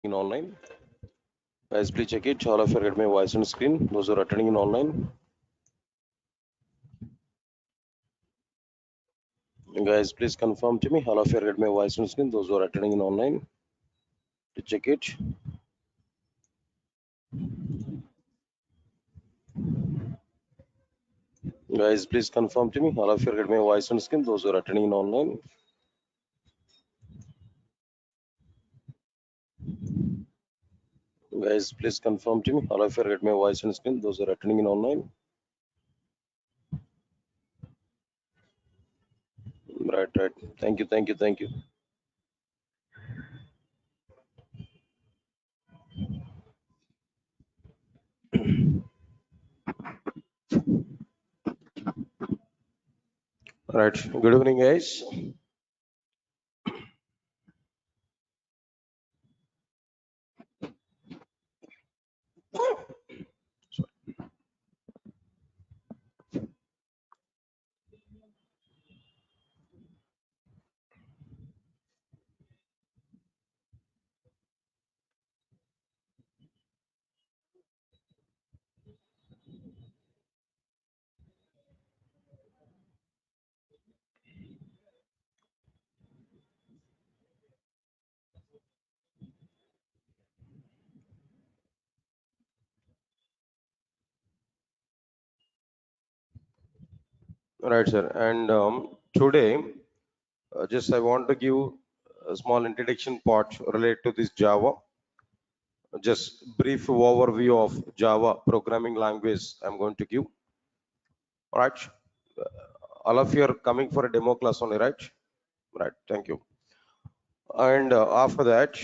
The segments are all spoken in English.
in online. Guys, please check it. All of you get my voice on screen. Those who are attending in online. Guys, please confirm to me. All of you get my voice on screen. Those who are attending in online. To check it. Guys, please confirm to me. All of you get my voice on screen. Those who are attending in online. Guys, please confirm to me. All of you get my voice on screen. Those who are attending in online. Right. Thank you. Right. Good evening, guys. Right, sir. And today, just I want to give a small introduction part related to this Java. Just brief overview of Java programming language I'm going to give. All right. All of you are coming for a demo class only, right? Right. Thank you. And after that,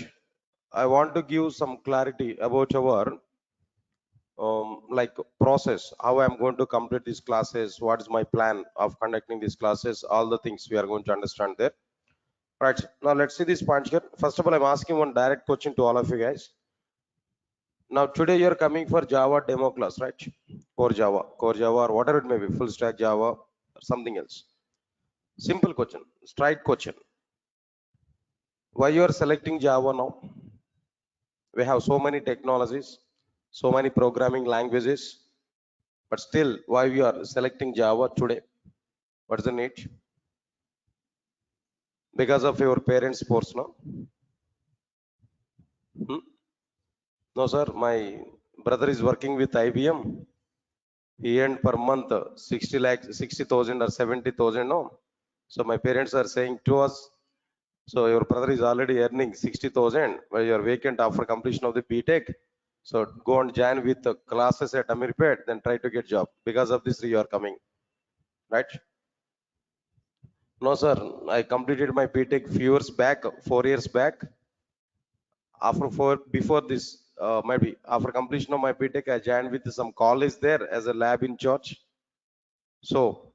I want to give some clarity about our like process, how I'm going to complete these classes, what is my plan of conducting these classes, all the things we are going to understand there. Right, now let's see this point here. First of all, I'm asking one direct question to all of you guys. Now today you're coming for Java demo class, right? Core Java or whatever it may be, full stack Java or something else. Simple question, straight question. Why you are selecting Java now? We have so many technologies, so many programming languages, but still why we are selecting Java today? What's the need? Because of your parents' force, no? Hmm? No, sir. My brother is working with IBM. He earned per month 60 lakhs, 60,000 or 70,000. No. So my parents are saying to us, so your brother is already earning 60,000 while you are vacant after completion of the BTech. So go and join with the classes at Amirpet, then try to get job. Because of this, you are coming, right? No, sir. I completed my BTech few years back, 4 years back. Before this, maybe after completion of my BTech, I joined with some college there as a lab in church. So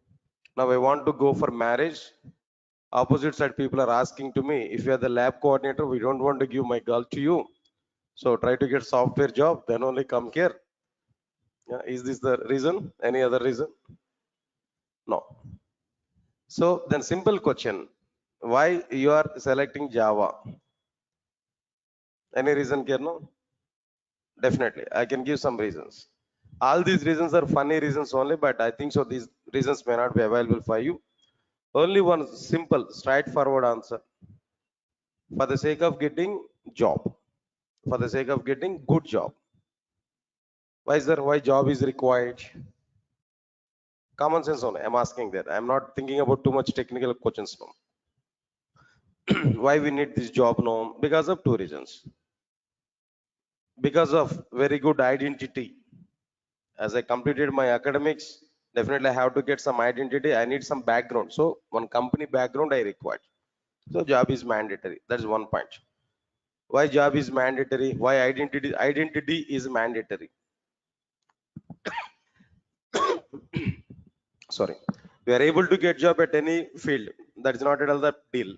now I want to go for marriage. Opposite side people are asking to me, if you are the lab coordinator, we don't want to give my girl to you, so try to get software job, then only come here. Yeah, is this the reason? Any other reason? No. So then simple question, why you are selecting Java? Any reason here? No. Definitely, I can give some reasons. All these reasons are funny reasons only, but I think so these reasons may not be available for you. Only one simple, straightforward answer. For the sake of getting job, for the sake of getting good job. Why is there? Why job is required? Common sense only. I'm asking that. I'm not thinking about too much technical questions now. Why we need this job now? Because of two reasons. Because of very good identity. As I completed my academics, definitely I have to get some identity. I need some background. So one company background I required. So job is mandatory. That is one point. Why job is mandatory? Why identity is mandatory? Sorry. We are able to get job at any field. That is not at all the deal.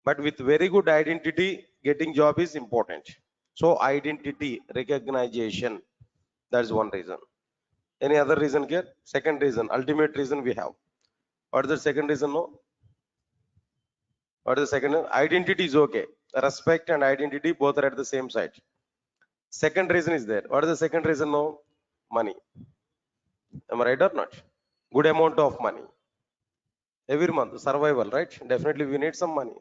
But with very good identity, getting job is important. So identity, recognition, that is one reason. Any other reason here? Second reason, ultimate reason we have. What is the second reason? No. What is the second? Identity is okay. respect and identity both are at the same site. Second reason is there. What is the second reason? No, money. Am I right or not? Good amount of money every month, survival, right? Definitely we need some money.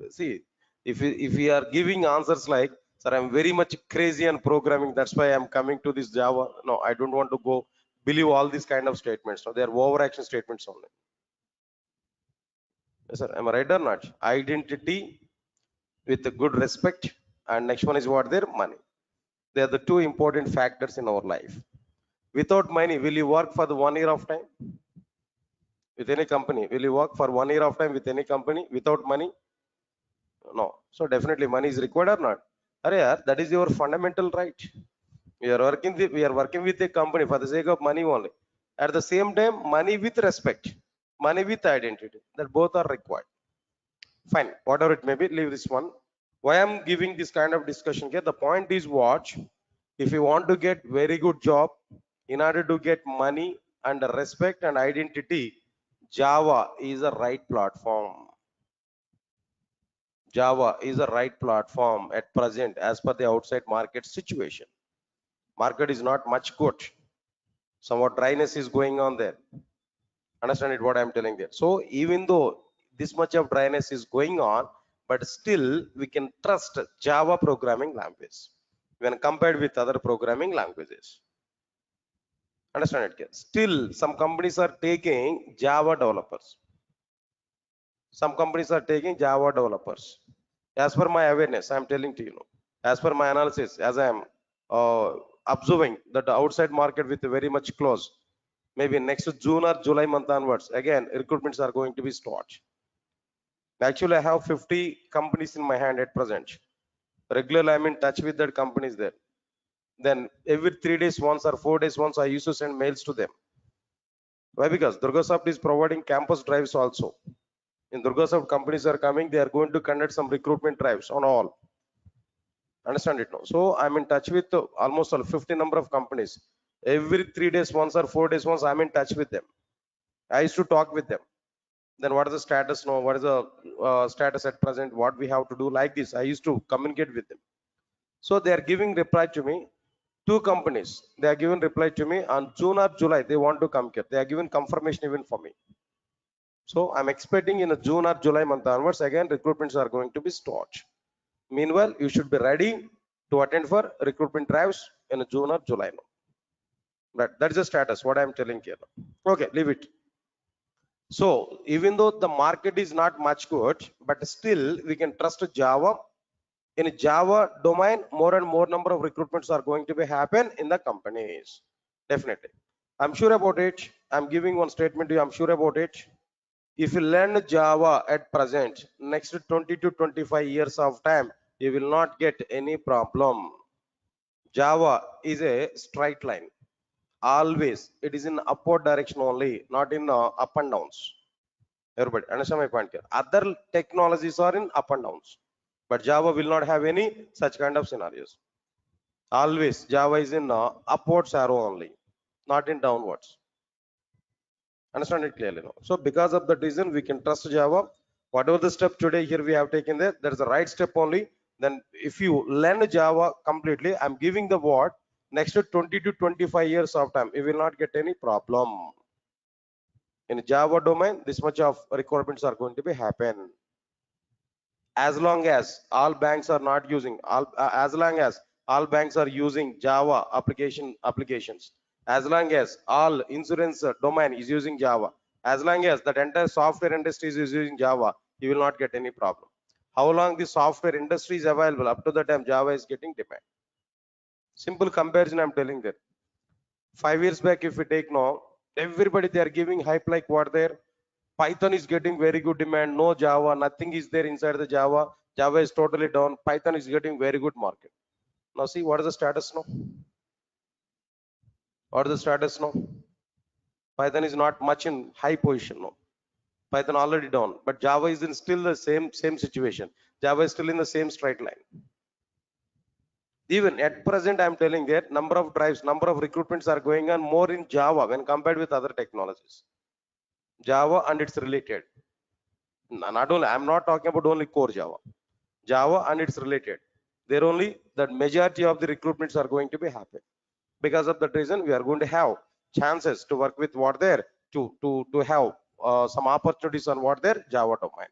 See, if we are giving answers like, sir, I'm very much crazy on programming, that's why I'm coming to this Java. No, I don't want to go believe all these kind of statements. No, they are overaction statements only. Yes, sir, am I right or not? Identity with a good respect, and next one is what? Their money. They are the two important factors in our life. Without money, will you work for the 1 year of time with any company? Will you work for 1 year of time with any company without money? No. So definitely money is required or not? Arey yaar, that is your fundamental right. We are working with a company for the sake of money only. At the same time, money with respect, money with identity, that both are required. Fine, whatever it may be, leave this one. Why I'm giving this kind of discussion here? The point is what? If you want to get very good job, in order to get money and respect and identity, Java is a right platform. Java is a right platform at present as per the outside market situation. Market is not much good. Somewhat dryness is going on there. Understand it what I'm telling there. So even though this much of dryness is going on, but still we can trust Java programming language when compared with other programming languages. Understand it? Still, some companies are taking Java developers. Some companies are taking Java developers. As per my awareness, I'm telling to you, as per my analysis, as I am observing that the outside market with very much close, maybe next June or July month onwards, again, recruitments are going to be start. Actually, I have 50 companies in my hand at present. Regularly, I'm in touch with that companies there. Then every 3 days once or 4 days once, I used to send mails to them. Why? Because Durga is providing campus drives also. In Durga companies are coming, they are going to conduct some recruitment drives on all. Understand it now? So I'm in touch with almost 50 number of companies. Every 3 days once or 4 days once, I'm in touch with them. I used to talk with them. Then what is the status now? What is the status at present? What we have to do like this? I used to communicate with them. So they are giving reply to me. Two companies, they are giving reply to me on June or July. They want to come here. They are giving confirmation even for me. So I'm expecting in a June or July month onwards, again, recruitments are going to be start. Meanwhile, you should be ready to attend for recruitment drives in June or July. That is the status, what I'm telling here. Okay, leave it. So even though the market is not much good, but still we can trust Java. In Java domain, more and more number of recruitments are going to be happen in the companies. Definitely. I'm sure about it. I'm giving one statement to you. I'm sure about it. If you learn Java at present, next 20 to 25 years of time, you will not get any problem. Java is a straight line. Always, it is in upward direction only, not in up and downs. Everybody understand my point here? Other technologies are in up and downs, but Java will not have any such kind of scenarios. Always, Java is in upwards arrow only, not in downwards. Understand it clearly now? So because of that reason, we can trust Java. Whatever the step today here we have taken there, that is the right step only. Then if you learn Java completely, I'm giving the word, next to 20 to 25 years of time, you will not get any problem. In Java domain, this much of requirements are going to be happen. As long as all banks are not using, as long as all banks are using Java applications, as long as all insurance domain is using Java, as long as that entire software industry is using Java, you will not get any problem. How long the software industry is available, up to the time Java is getting demand. Simple comparison I'm telling that. 5 years back, if we take now, everybody they are giving hype like what there. Python is getting very good demand. No Java, nothing is there inside the Java. Java is totally down. Python is getting very good market. Now see what is the status now? What is the status now? Python is not much in high position now. Python already down, but Java is in still the same situation. Java is still in the same straight line. Even at present, I'm telling that number of drives, number of recruitments are going on more in Java when compared with other technologies. Java and it's related. Not only, I'm not talking about only core Java. Java and it's related. There only the majority of the recruitments are going to be happen. Because of that reason, we are going to have chances to work with what there to have some opportunities on what there Java domain.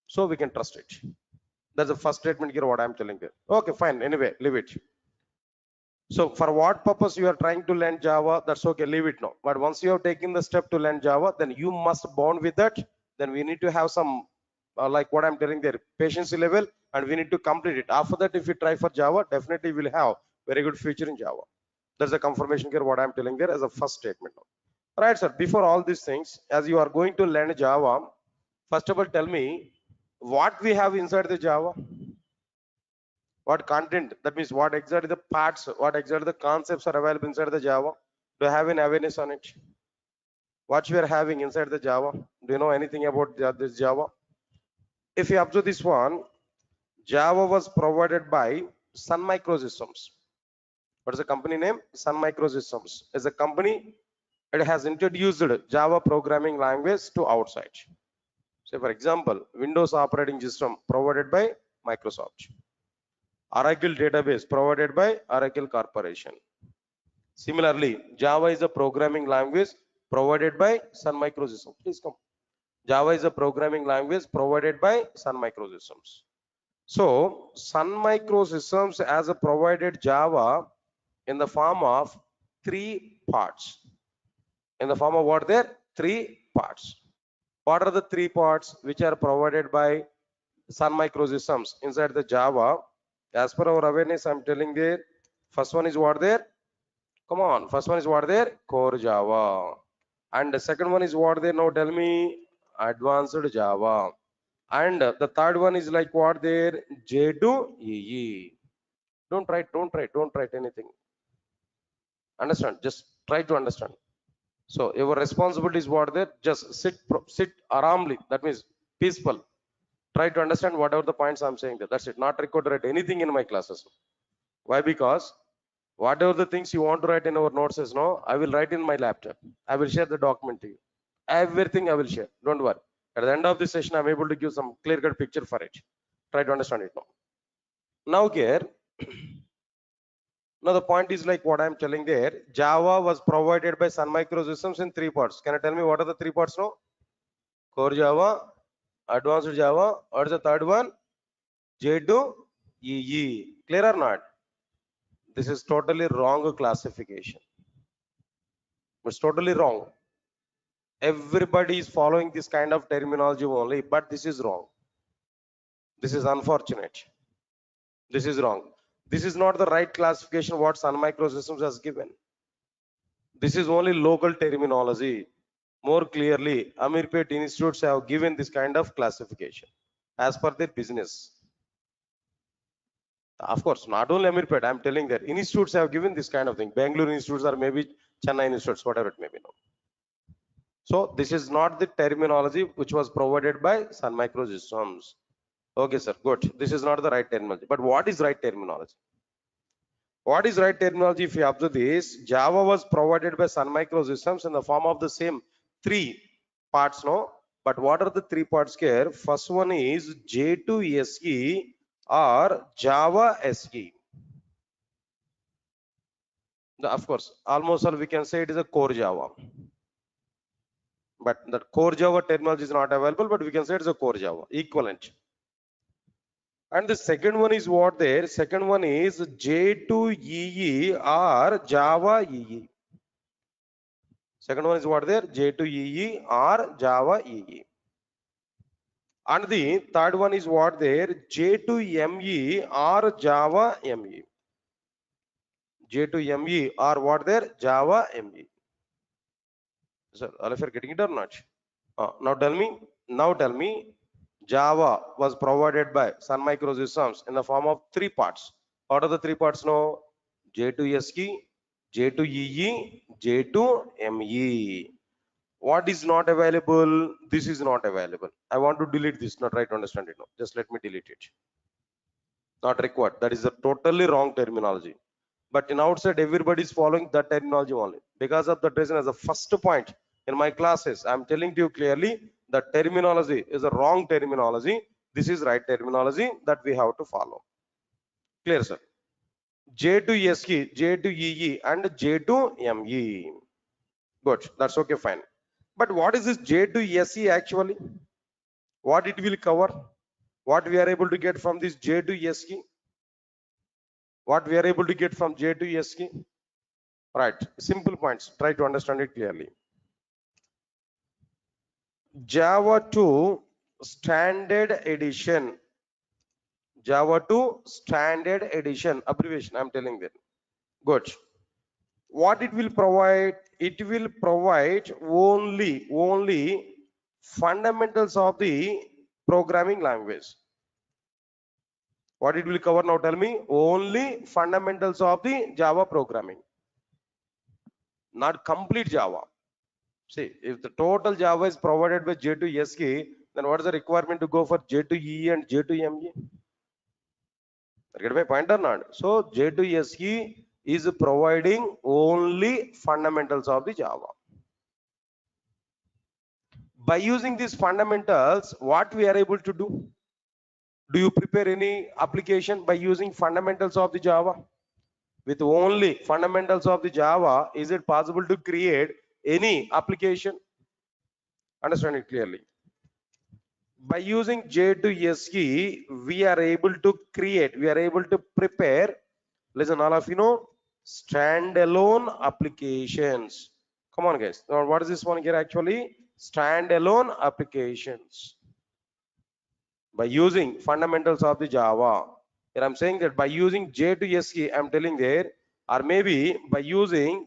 So we can trust it. That's the first statement here. What I'm telling you. Okay, fine. Anyway, leave it. So for what purpose you are trying to learn Java, that's okay, leave it now. But once you have taken the step to learn Java, then you must bond with that. Then we need to have some, like what I'm telling there, patience level, and we need to complete it. After that, if you try for Java, definitely we'll have very good future in Java. There's a confirmation here, what I'm telling there as a first statement now. All right, sir, before all these things, as you are going to learn Java, first of all, tell me what we have inside the Java. What content, that means what exactly the parts, what exactly the concepts are available inside the Java. Do you have an awareness on it? What you are having inside the Java? Do you know anything about this Java? If you observe this one, Java was provided by Sun Microsystems. What is the company name? Sun Microsystems is a company. It has introduced Java programming language to outside. So for example, Windows operating system provided by Microsoft. Oracle database provided by Oracle Corporation. Similarly, Java is a programming language provided by Sun Microsystems. Please come. Java is a programming language provided by Sun Microsystems. So Sun Microsystems has a provided Java in the form of 3 parts. In the form of what there? 3 parts. What are the 3 parts which are provided by Sun Microsystems inside the Java? As per our awareness, I'm telling there. First one is what there? Come on. First one is what there? Core Java. And the second one is what there? Now tell me. Advanced Java. And the third one is like what there? J2EE. Don't write anything. Understand? Just try to understand. So your responsibility is what there? Just sit aramly. That means peaceful. Try to understand whatever the points I'm saying there. That's it. Not record write anything in my classes. Why? Because whatever the things you want to write in our notes is no, I will write in my laptop. I will share the document to you. Everything I will share. Don't worry. At the end of this session, I'm able to give some clear-cut picture for it. Try to understand it now. Now here, now the point is like what I'm telling there. Java was provided by Sun Microsystems in 3 parts. Can you tell me what are the 3 parts now? Core Java, Advanced Java, or the third one? J2EE. Clear or not? This is totally wrong classification. It's totally wrong. Everybody is following this kind of terminology only, but this is wrong. This is unfortunate. This is wrong. This is not the right classification what Sun Microsystems has given. This is only local terminology. More clearly, Amirpet institutes have given this kind of classification as per their business. Of course, not only Amirpet, I'm telling that institutes have given this kind of thing. Bangalore institutes or maybe Chennai institutes, whatever it may be. No. So this is not the terminology which was provided by Sun Microsystems. Okay, sir, good. This is not the right terminology. But what is right terminology? What is right terminology? If you observe this, Java was provided by Sun Microsystems in the form of the same 3 parts, no? But what are the 3 parts here? First one is J2SE or Java SE. Of course, almost all we can say it is a core Java. But the core Java terminology is not available, but we can say it's a core Java, equivalent. And the second one is what there? Second one is J2EE or Java EE. Second one is what there? J2EE or Java EE. And the third one is what there? J2ME or Java ME. J2ME or what there? Java ME. So all of you are getting it or not? Now tell me, Java was provided by Sun Microsystems in the form of 3 parts. What are the 3 parts now? J2SE, J2EE, J2ME. What is not available? This is not available. I want to delete this. Not try to understand it now. Just let me delete it. Not required. That is a totally wrong terminology. But in outside, everybody is following that terminology only. Because of that reason, as a first point in my classes, I'm telling to you clearly, the terminology is a wrong terminology. This is right terminology that we have to follow. Clear, sir? J to SE, J to EE, and J to ME. Good. That's okay, fine. But what is this J to SE actually? What it will cover? What we are able to get from this J to SE? What we are able to get from J to SE? Right. Simple points. Try to understand it clearly. Java 2 Standard Edition. Java 2 Standard Edition. Abbreviation, I'm telling that. Good. What it will provide? It will provide only fundamentals of the programming language. What it will cover now? Tell me. Only fundamentals of the Java programming, not complete Java. See, if the total Java is provided by J to SE, then what is the requirement to go for J to EE and J to ME? Get my point or not? So J to SE is providing only fundamentals of the Java. By using these fundamentals, what we are able to do? Do you prepare any application by using fundamentals of the Java? With only fundamentals of the Java, is it possible to create any application? Understand it clearly. By using J to SE, we are able to create, we are able to prepare, listen, all of you know, standalone applications. Come on, guys. Now, what is this one here actually? Standalone applications. By using fundamentals of the Java. Here I'm saying that by using J to SE, I'm telling there, or maybe by using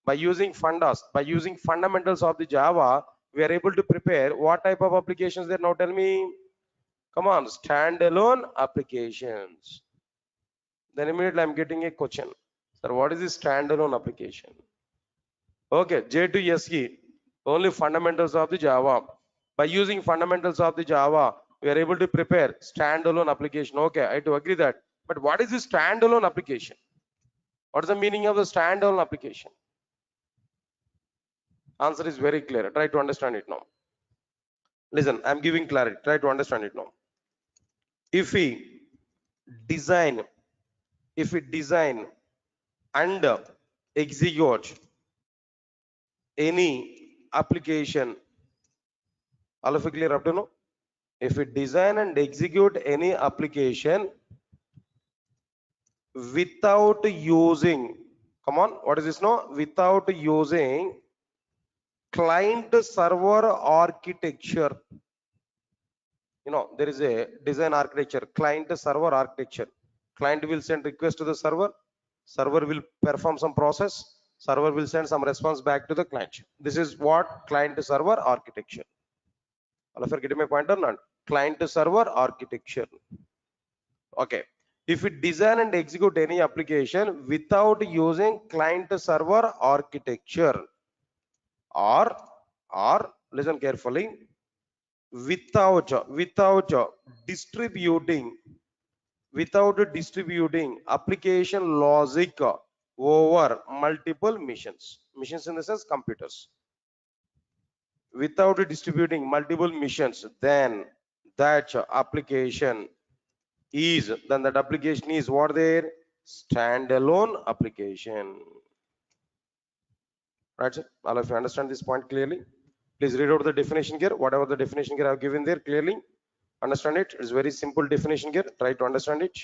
by using fundamentals of the Java, we are able to prepare what type of applications there? Now tell me. Come on, standalone applications. Then immediately I'm getting a question. Sir, what is this standalone application? Okay, J to SE, only fundamentals of the Java. By using fundamentals of the Java, we are able to prepare standalone application. Okay, I do agree that. But what is this standalone application? What is the meaning of the standalone application? Answer is very clear. Try to understand it now. Listen, I'm giving clarity. Try to understand it now. If we design, and execute any application, all of you clear up to now? If we design and execute any application without using, come on, what is this now? Without using client server architecture. You know, there is a design architecture, client server architecture. Client will send request to the server, server will perform some process, server will send some response back to the client. This is what client server architecture. All of you getting my point or not? Client server architecture. Okay. If we design and execute any application without using client server architecture, or listen carefully, without distributing application logic over multiple machines in the sense computers, without distributing multiple machines, then that application is what their standalone application. Right, sir? All of you understand this point clearly? Please read out the definition here. Whatever the definition here I've given there, clearly understand it. It's very simple definition here. Try to understand it.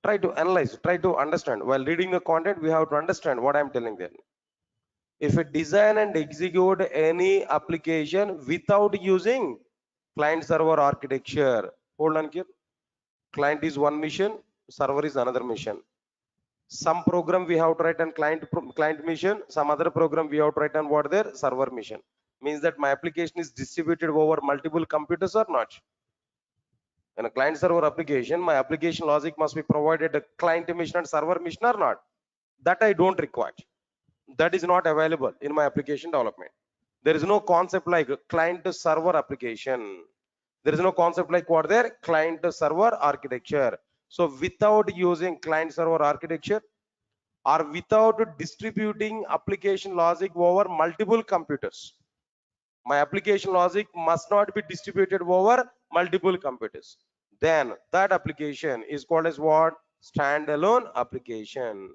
Try to analyze, try to understand. While reading the content, we have to understand what I'm telling there. If we design and execute any application without using client server architecture, hold on here. Client is one mission, server is another mission. Some program we have to write on client mission, some other program we have to write on what their server mission. Means that my application is distributed over multiple computers or not. In a client server application, my application logic must be provided a client mission and server mission or not. That I don't require. That is not available in my application development. There is no concept like client server application. There is no concept like what there client server architecture. So without using client server architecture or without distributing application logic over multiple computers, My application logic must not be distributed over multiple computers. Then that application is called as what? Standalone application.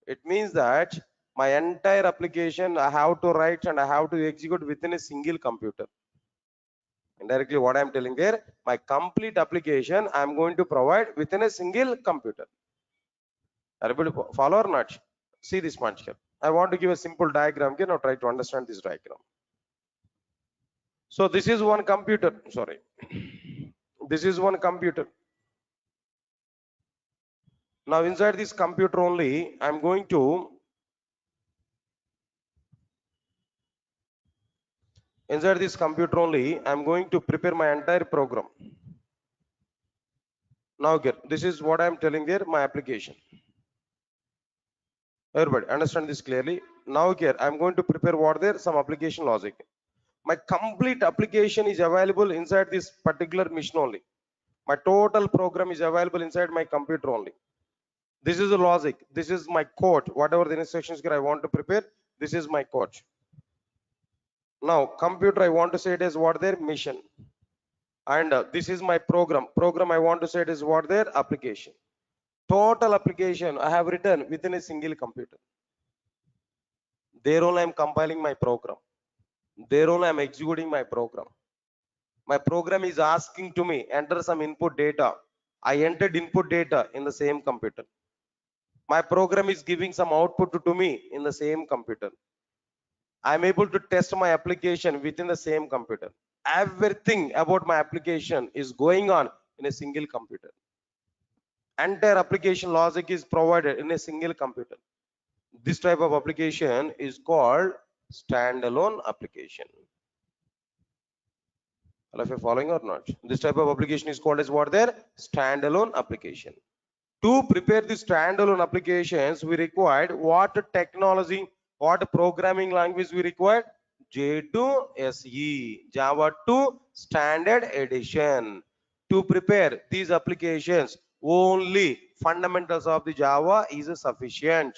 It means that my entire application I have to write and I have to execute within a single computer. Indirectly, what I'm telling there, my complete application I'm going to provide within a single computer. Everybody follow or not? See this punch here. I want to give a simple diagram here. Now try to understand this diagram. So this is one computer. Sorry. This is one computer. Now inside this computer only, I'm going to prepare my entire program. Now here, this is what I'm telling there, my application. Everybody understand this clearly. Now here, I'm going to prepare what there, some application logic. My complete application is available inside this particular machine only. My total program is available inside my computer only. This is the logic. This is my code. Whatever the instructions here I want to prepare, this is my code. Now computer I want to say it as what their mission. And this is my program. Program I want to say it is what their application. Total application I have written within a single computer. There only I am compiling my program. There only I am executing my program. My program is asking to me enter some input data. I entered input data in the same computer. My program is giving some output to me in the same computer. I'm able to test my application within the same computer. Everything about my application is going on in a single computer. Entire application logic is provided in a single computer. This type of application is called standalone application. All of you following or not? This type of application is called as what there? Standalone application. To prepare the standalone applications, we required what technology, what programming language we required? J2SE, Java 2 Standard Edition. To prepare these applications, only fundamentals of the Java is sufficient.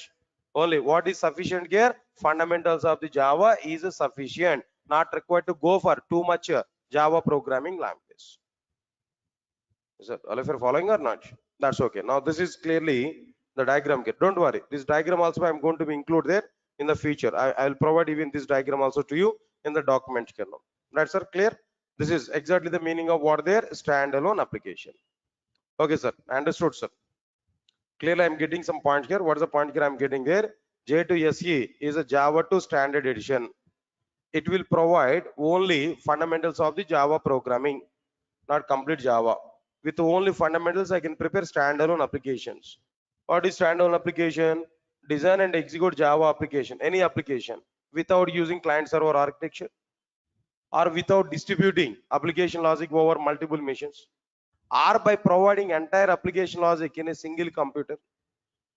Only what is sufficient here? Fundamentals of the Java is sufficient. Not required to go for too much Java programming language. Is that all of you are following or not? That's okay. Now this is clearly the diagram here. Don't worry. This diagram also I'm going to be include there in the future. I will provide even this diagram also to you in the document here now. That's sir clear. This is exactly the meaning of what there standalone application. Okay, sir. Understood, sir. Clearly, I'm getting some point here. What is the point here I'm getting there? J2SE is a Java 2 Standard Edition. It will provide only fundamentals of the Java programming, not complete Java. With only fundamentals, I can prepare standalone applications. What is standalone application? Design and execute Java application, any application, without using client server architecture or without distributing application logic over multiple machines, or by providing entire application logic in a single computer.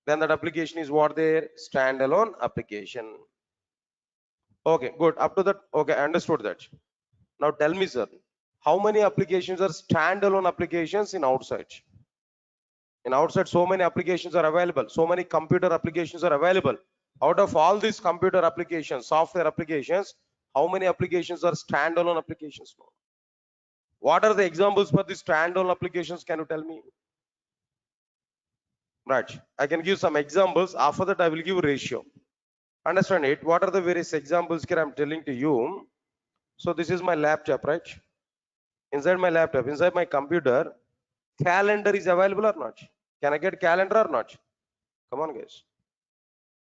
Then that application is what their standalone application. Okay, good. Up to that, okay, I understood that. Now tell me, sir, how many applications are standalone applications in outside? In outside, so many applications are available. So many computer applications are available. Out of all these computer applications, software applications, how many applications are standalone applications now? What are the examples for these standalone applications? Can you tell me? Right. I can give some examples. After that, I will give ratio. Understand it? What are the various examples here I'm telling to you? So this is my laptop, right? Inside my laptop, inside my computer, calendar is available or not? Can I get calendar or not? Come on, guys.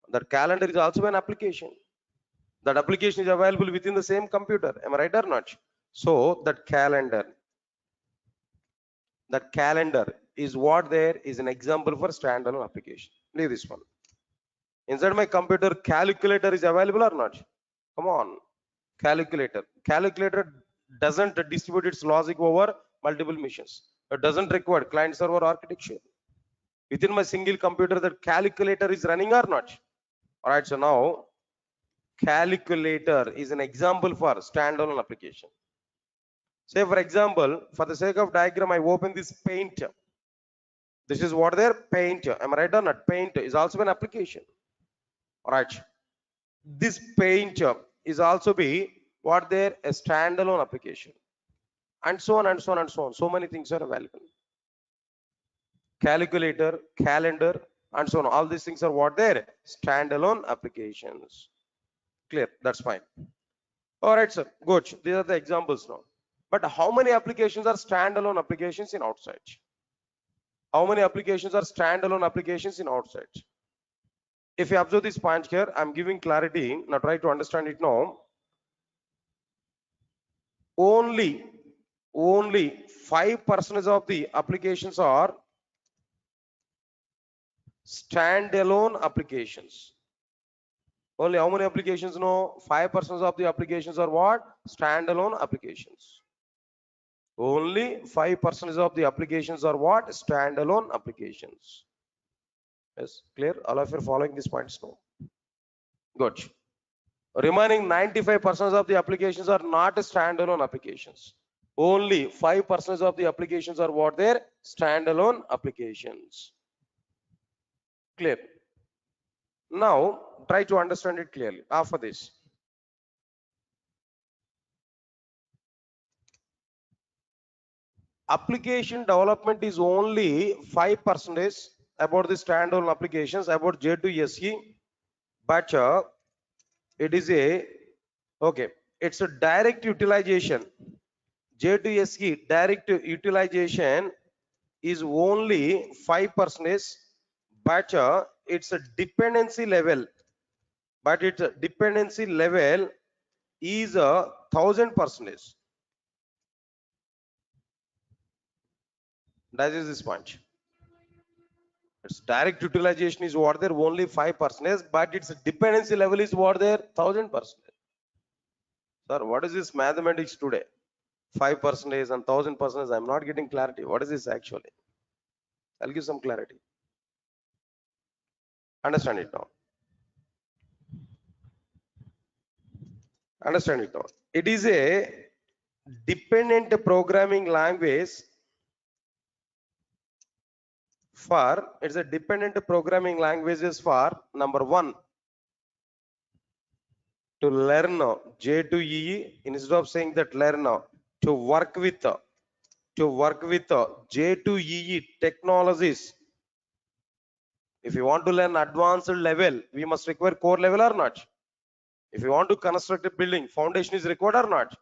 That calendar is also an application. That application is available within the same computer. Am I right or not? So that calendar is what there is an example for standalone application. Leave this one. Inside my computer, calculator is available or not? Come on, calculator. Calculator doesn't distribute its logic over multiple machines. It doesn't require client server architecture. Within my single computer, that calculator is running or not? All right, so now calculator is an example for standalone application. Say for example, for the sake of diagram, I open this paint. This is what their paint. Am I right or not? Paint is also an application. All right. This paint is also be what there? A standalone application. And so on and so on and so on. So many things are available. Calculator, calendar, and so on. All these things are what there? Standalone applications. Clear? That's fine. All right, sir. Good. These are the examples now. But how many applications are standalone applications in outside? How many applications are standalone applications in outside? If you observe this point here, I'm giving clarity. Now try to understand it now. Only 5% of the applications are standalone applications. Only how many applications? No, 5% of the applications are what? Standalone applications. Only 5% of the applications are what? Standalone applications. Yes, clear? All of you are following these points now. Good. Remaining 95% of the applications are not standalone applications. Only 5% of the applications are what? They're standalone applications. Clear? Now try to understand it clearly after this. Application development is only 5% about the standalone applications, about J2SE, but it is a okay, it's a direct utilization. J2SE direct utilization is only 5%, but it's a dependency level. But its dependency level is 1000%. That is this point. Its direct utilization is what there only 5%, but its dependency level is what there 1000%. Sir, what is this mathematics today? 5% and 1000%. I'm not getting clarity. What is this actually? I'll give some clarity. Understand it now. Understand it now. It is a dependent programming language for, it's a dependent programming languages for number one, to learn J2EE, instead of saying that learn, to work with J2EE technologies. If you want to learn advanced level, we must require core level or not? If you want to construct a building, foundation is required or not?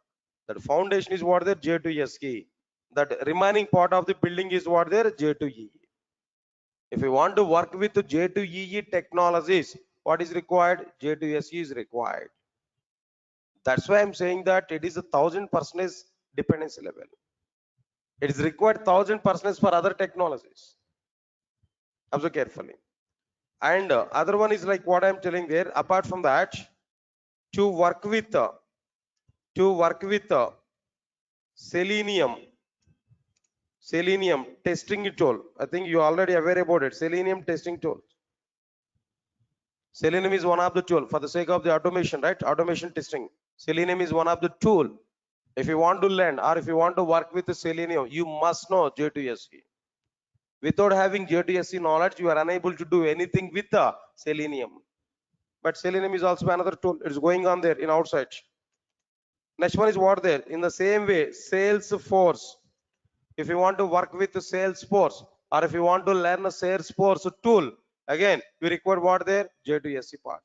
That foundation is what there J2SE. That remaining part of the building is what there J2EE. If you want to work with J2EE technologies, what is required? J2SE is required. That's why I'm saying that it is 1000% dependency level. It is required 1000% for other technologies. Observe carefully. And other one is like what I'm telling there. Apart from that, to work with selenium testing tool. I think you already aware about it. Selenium testing tool. Selenium is one of the tool for the sake of the automation, right? Automation testing. Selenium is one of the tool. If you want to learn or if you want to work with the Selenium, you must know J2SE. Without having J2SE knowledge, you are unable to do anything with the Selenium. But Selenium is also another tool. It's going on there in outside. Next one is what there. In the same way, Salesforce. If you want to work with the Salesforce or if you want to learn a Salesforce tool, again, you require what there? J2SE part.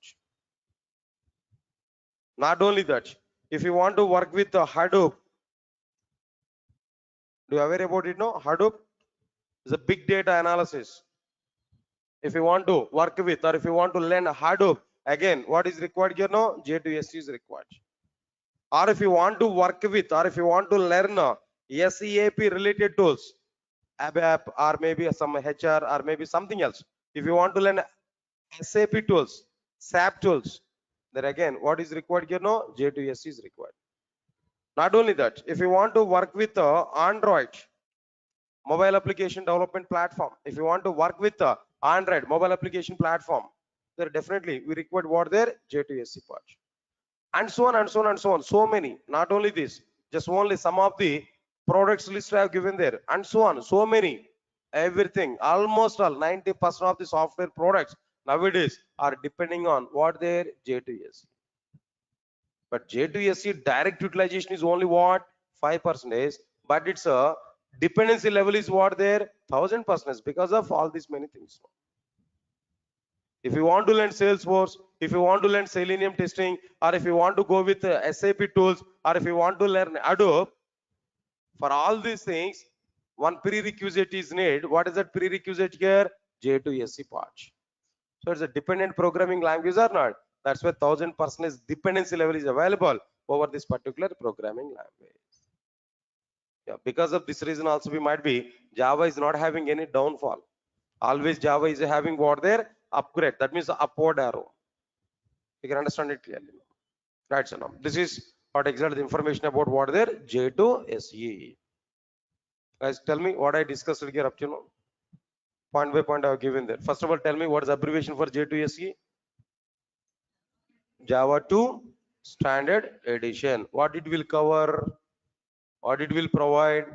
Not only that, if you want to work with the Hadoop, do you aware about it? No, Hadoop is a big data analysis. If you want to work with or if you want to learn Hadoop, again, what is required here? No, J2SE is required. Or if you want to work with or if you want to learn SEAP related tools, ABAP or maybe some HR or maybe something else. If you want to learn SAP tools, SAP tools, then again, what is required here? No, J2SE is required. Not only that, if you want to work with Android mobile application development platform, if you want to work with Android mobile application platform, then definitely we require what there? J2SE part. And so on and so on and so on. So many. Not only this, just only some of the products list I have given there, and so on. So many. Everything, almost all 90% of the software products nowadays are depending on what their J2SE. But J2SE direct utilization is only what? 5%. But its a dependency level is what there? 1000% because of all these many things. If you want to learn Salesforce, if you want to learn Selenium testing, or if you want to go with SAP tools, or if you want to learn Adobe, for all these things, one prerequisite is needed. What is that prerequisite here? J2SE part. So it's a dependent programming language or not? That's why 1000% dependency level is available over this particular programming language. Yeah, because of this reason also we might be Java is not having any downfall. Always Java is having what there? Upgrade. That means upward arrow. You can understand it clearly. Right, so now this is what exactly the information about what there J2SE. Guys, tell me what I discussed here up to now. Point by point I have given there. First of all, tell me what is the abbreviation for J2SE? Java 2 Standard Edition. What it will cover? What it will provide?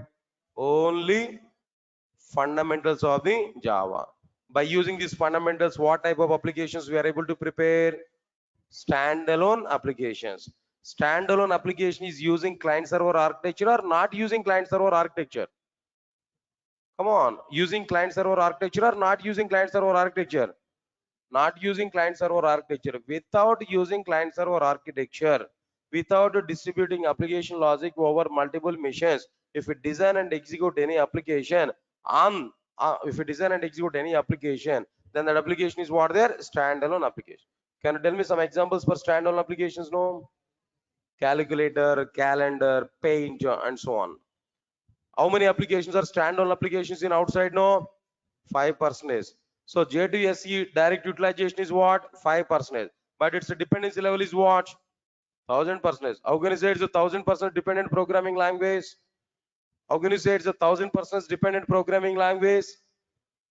Only fundamentals of the Java. By using these fundamentals, what type of applications we are able to prepare? Standalone applications. Standalone application is using client server architecture or not using client server architecture? Come on, using client server architecture or not using client server architecture? Not using client server architecture. Without using client server architecture, without distributing application logic over multiple machines, if we design and execute any application on if we design and execute any application, then that application is what there? Standalone application. Can you tell me some examples for standalone applications? No? Calculator, calendar, paint, and so on. How many applications are standalone applications in outside? No? 5%. So J2SE direct utilization is what? 5%. But its dependency level is what? 1000%. How can you say it's a 1000% dependent programming language? How can you say it's a 1000% dependent programming language?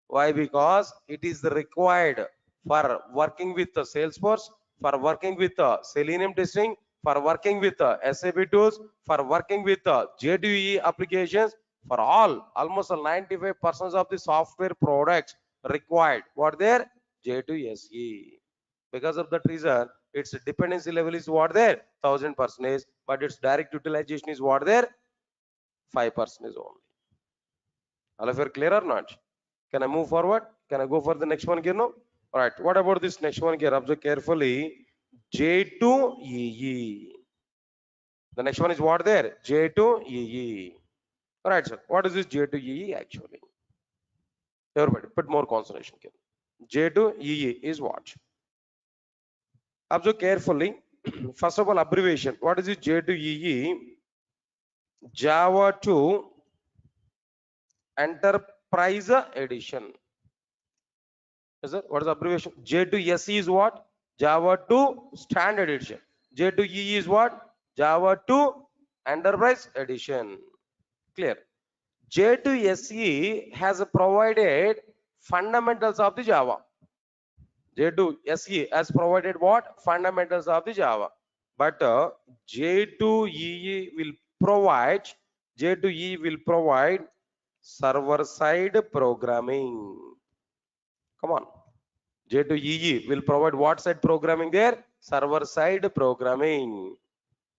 Why? Because it is required for working with the Salesforce, for working with the Selenium testing, for working with the SAP tools, for working with the J2EE applications, for almost 95% of the software products required. What there? J2SE. Because of that reason, its dependency level is what there? 1000%, but its direct utilization is what there? 5% only. All of you are clear or not? Can I move forward? Can I go for the next one here now? All right. What about this next one here? Observe carefully. J2EE. The next one is what there? J2EE. All right, sir. What is this J2EE actually? Everybody, put more concentration here. J2EE is what? Observe carefully. First of all, abbreviation. What is this J2EE? Java 2 Enterprise Edition. What is the abbreviation? J2SE is what? Java 2 Standard Edition. J2EE is what? Java 2 Enterprise Edition. Clear? J2SE has provided fundamentals of the Java. J2SE has provided what? Fundamentals of the Java. But J2EE will provide server-side programming. Come on. J2EE will provide what side programming there? Server-side programming.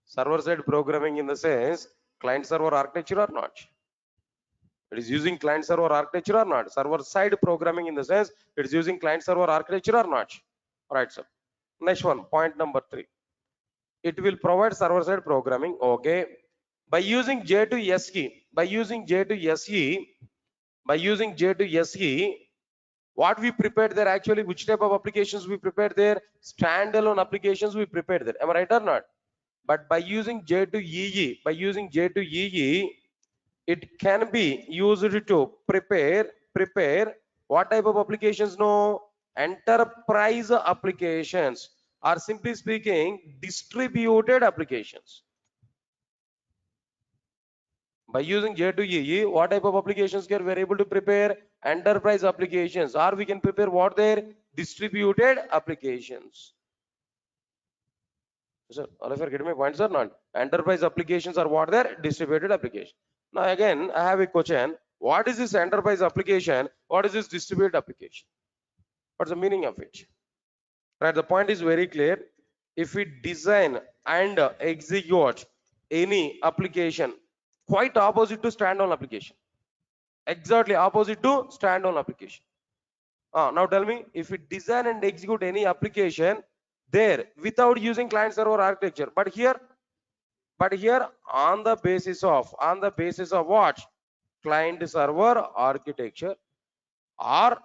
Server-side programming in the sense client-server architecture or not? It is using client-server architecture or not? Server-side programming in the sense it is using client-server architecture or not? All right, sir. Next one, point number 3. It will provide server-side programming. Okay. By using J2SE, what we prepared there actually, which type of applications we prepared there? Standalone applications we prepared there. Am I right or not? But by using J2EE, it can be used to prepare what type of applications? No, enterprise applications, or simply speaking, distributed applications. By using J2EE, what type of applications can we are able to prepare? Enterprise applications, or we can prepare what there? Distributed applications. Sir, all of you are getting my points or not? Enterprise applications are what there? Distributed application. Now again, I have a question. What is this enterprise application? What is this distributed application? What's the meaning of it? Right, the point is very clear. If we design and execute any application, quite opposite to standalone application, exactly opposite to standalone application. Now tell me, if we design and execute any application there without using client server architecture, but here on the basis of what? Client server architecture, or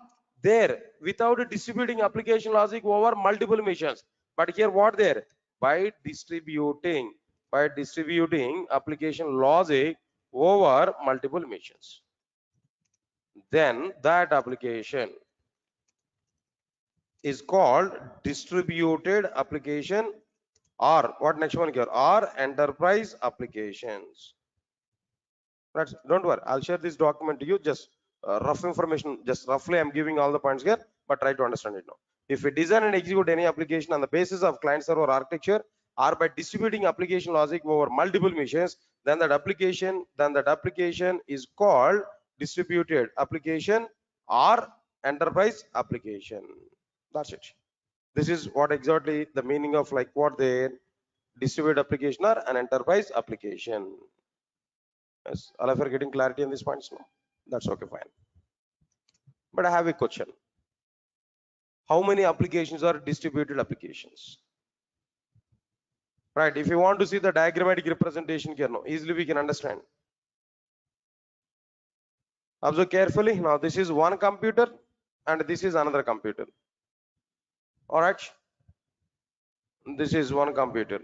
there without distributing application logic over multiple machines. But here what there? By distributing application logic over multiple machines. Then that application is called distributed application, or what next one here? Or enterprise applications. Right? Don't worry, I'll share this document to you. Just rough information, just roughly I'm giving all the points here, but try to understand it now. If we design and execute any application on the basis of client server architecture, or by distributing application logic over multiple machines, then that application is called distributed application or enterprise application. That's it. This is what exactly the meaning of like what the distributed application or an enterprise application. Yes, all of you are getting clarity on these points now. That's okay, fine. But I have a question. How many applications are distributed applications? Right, if you want to see the diagrammatic representation here now, easily we can understand. Observe carefully. Now this is one computer and this is another computer. All right, this is one computer.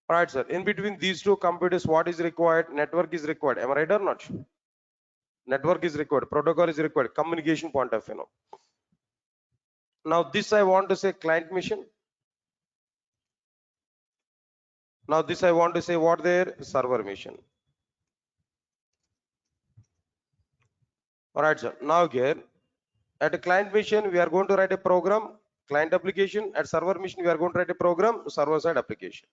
All right, sir. In between these two computers, what is required? Network is required. Am I right or not? Network is required. Protocol is required. Communication point of view. Now this I want to say client mission. Now this I want to say what there? Server mission. All right, sir. Now here at a client mission, we are going to write a program, client application. At server mission, we are going to write a program, server side application.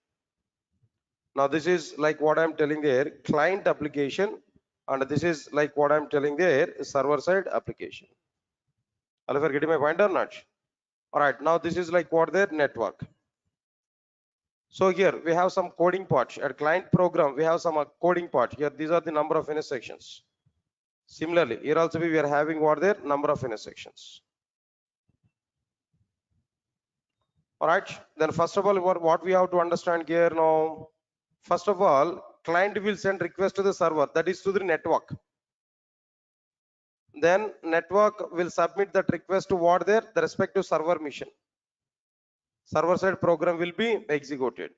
Now this is like what I'm telling there, client application, and this is like what I'm telling there, server side application. All of you are getting my point or not? All right, now this is like what there, network. So here we have some coding part. At client program, we have some coding part. Here these are the number of intersections. Similarly, here also we are having what there, number of intersections. All right, then first of all, what we have to understand here now, first of all, client will send request to the server, that is to the network. Then network will submit that request to what there, the respective server mission. Server side program will be executed.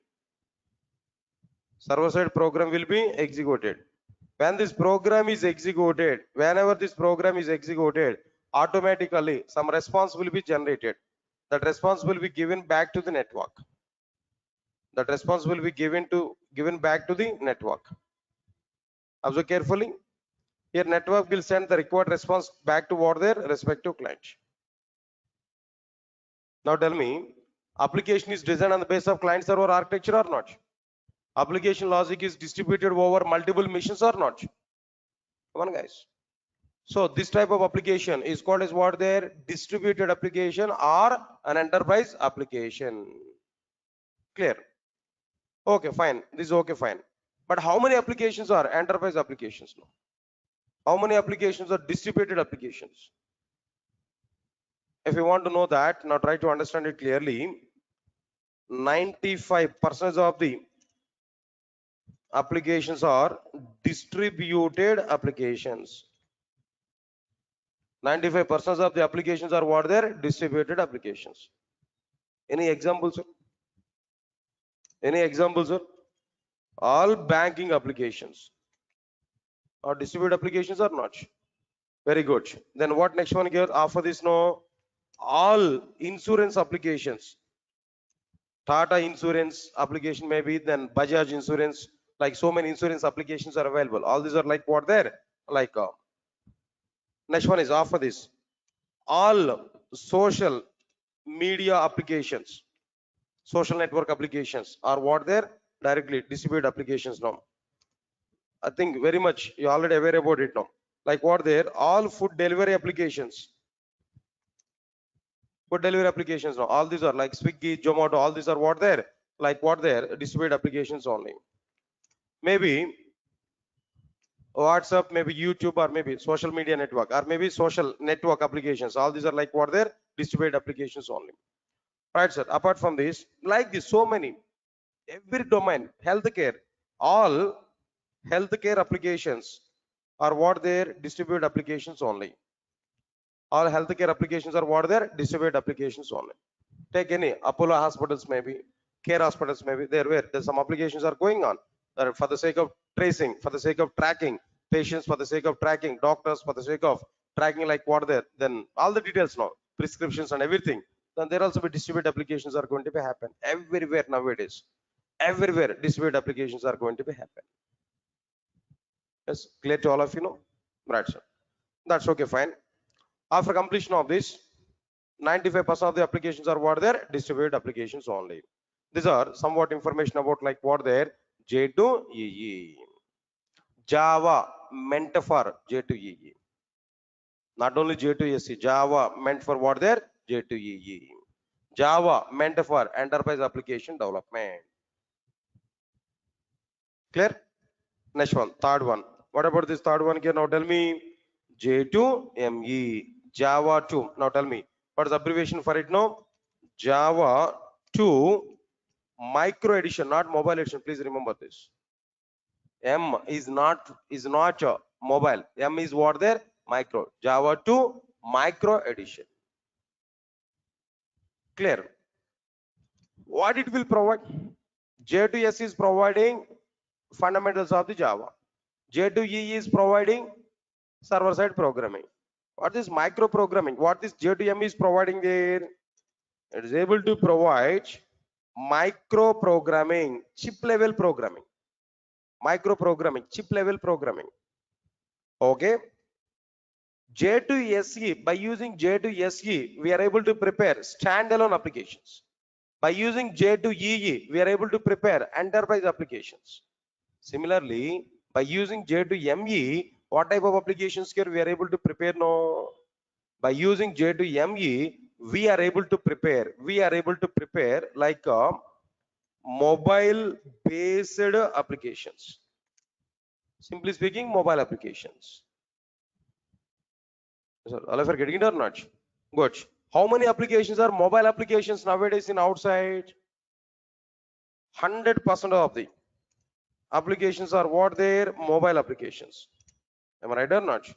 Server side program will be executed. When this program is executed, whenever this program is executed, automatically some response will be generated. That response will be given back to the network. That response will be given back to the network. Observe carefully. Here network will send the required response back to what their respective client. Now tell me, application is designed on the basis of client server architecture or not? Application logic is distributed over multiple machines or not? Come on guys. So this type of application is called as what their distributed application or an enterprise application. Clear? Okay, fine. This is okay, fine. But how many applications are enterprise applications now? How many applications are distributed applications? If you want to know that, now try to understand it clearly. 95% of the applications are distributed applications. 95% of the applications are what they're distributed applications. Any examples? Any examples? All banking applications are distributed applications or not? Very good. Then what next one here? After this, no, all insurance applications. Tata insurance application maybe, then Bajaj insurance, like so many insurance applications are available. All these are like what there? Like next one is after this. All social media applications, social network applications are what there? Directly distributed applications now. I think very much you already aware about it now. Like what there? All food delivery applications. Food delivery applications now. All these are like Swiggy, Zomato, all these are what there? Like what there? Distributed applications only. Maybe WhatsApp, maybe YouTube, or maybe social media network, or maybe social network applications. All these are like what there? Distributed applications only. Right, sir. Apart from this, like this, so many, every domain, healthcare, all healthcare applications are what their distributed applications only. All healthcare applications are what their distributed applications only. Take any Apollo hospitals, maybe care hospitals, maybe there where there's some applications are going on for the sake of tracing, for the sake of tracking patients, for the sake of tracking doctors, for the sake of tracking like what there. Then all the details now, prescriptions and everything. Then there also be distributed applications are going to be happen everywhere nowadays. Everywhere distributed applications are going to be happen. Yes, clear to all of you know? Right, sir. That's okay, fine. After completion of this, 95% of the applications are what there? Distributed applications only. These are somewhat information about like what there? J2EE. Java meant for J2EE. Not only J2SC, Java meant for what there? J2EE. Java meant for enterprise application development. Clear? Next one, third one. What about this third one here? Now tell me. J2ME. Java 2. Now tell me. What is the abbreviation for it now? Java 2 micro edition, not mobile edition. Please remember this. M is not mobile. M is what there? Micro. Java 2 micro edition. Clear? What it will provide? J2S is providing fundamentals of the Java. J2E is providing server side programming. What is micro programming? What this J2M is providing there? It is able to provide micro programming, chip level programming, micro programming, chip level programming. Okay. J2SE, by using J2SE, we are able to prepare standalone applications. By using J2EE, we are able to prepare enterprise applications. Similarly, by using J2ME, what type of applications here we are able to prepare now? By using J2ME, we are able to prepare like mobile based applications. Simply speaking, mobile applications. So, all of you are getting it or not? Good. How many applications are mobile applications nowadays in outside? 100% of the applications are what they're mobile applications. Am I right or not?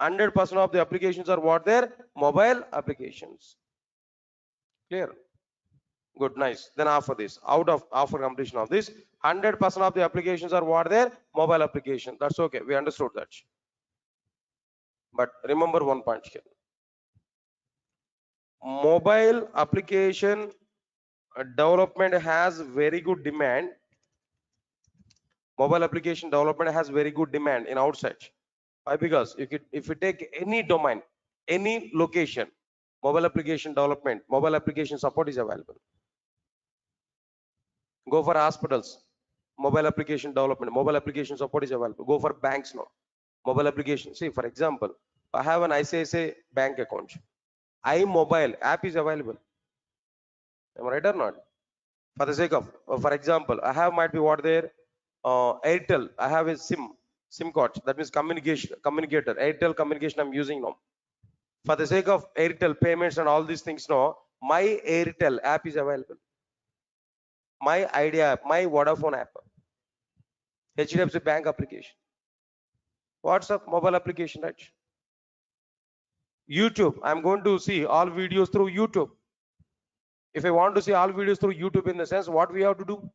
100% of the applications are what they're mobile applications. Clear? Good, nice. Then after this, after completion of this, 100% of the applications are what they're mobile application. That's okay. We understood that. But remember one point here. Mobile application development has very good demand. Mobile application development has very good demand in outside. Why? Because if you take any domain, any location, mobile application development, mobile application support is available. Go for hospitals, mobile application development, mobile application support is available. Go for banks now, mobile application. See, for example, I have an ICICI bank account. iMobile app is available. Am I right or not? For the sake of, for example, I have might be what there, Airtel. I have a SIM card. That means communicator. Airtel communication I'm using now. For the sake of Airtel payments and all these things now, my Airtel app is available. My Idea app, my Vodafone app, HDFC Bank application, WhatsApp mobile application, right? YouTube, I'm going to see all videos through YouTube. If I want to see all videos through YouTube, in the sense, what we have to do?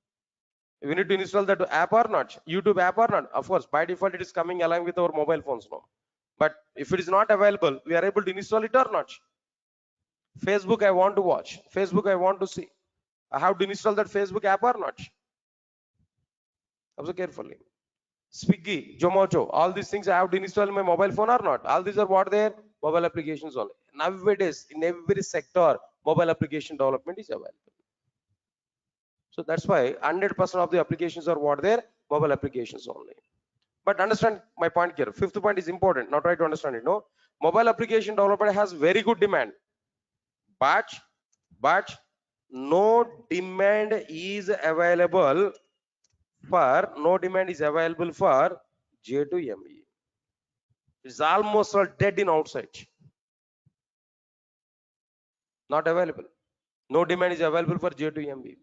We need to install that app or not? YouTube app or not? Of course, by default, it is coming along with our mobile phones now. But if it is not available, we are able to install it or not? Facebook, I want to watch. Facebook, I want to see. I have to install that Facebook app or not? Observe carefully. Swiggy, Zomato, all these things I have to install in my mobile phone or not? All these are what they are? Mobile applications only. Nowadays, in every sector, mobile application development is available. So that's why 100% of the applications are what they are? Mobile applications only. But understand my point here. Fifth point is important. Now try to understand it. No, mobile application development has very good demand. but no demand is available for J2ME. It's almost all dead in outside, not available. No demand is available for J2ME.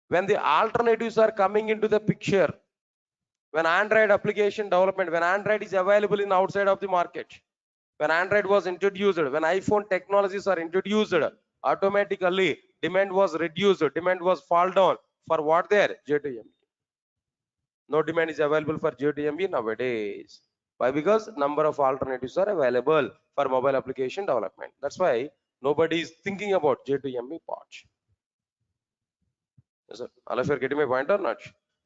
When the alternatives are coming into the picture, when Android application development, when Android is available in outside of the market, when Android was introduced, when iPhone technologies are introduced, automatically demand was reduced, demand was fall down for what there? J2ME. No demand is available for J2ME nowadays. Why? Because number of alternatives are available for mobile application development. That's why nobody is thinking about J2ME part. Yes, sir. All of you are getting my point or not?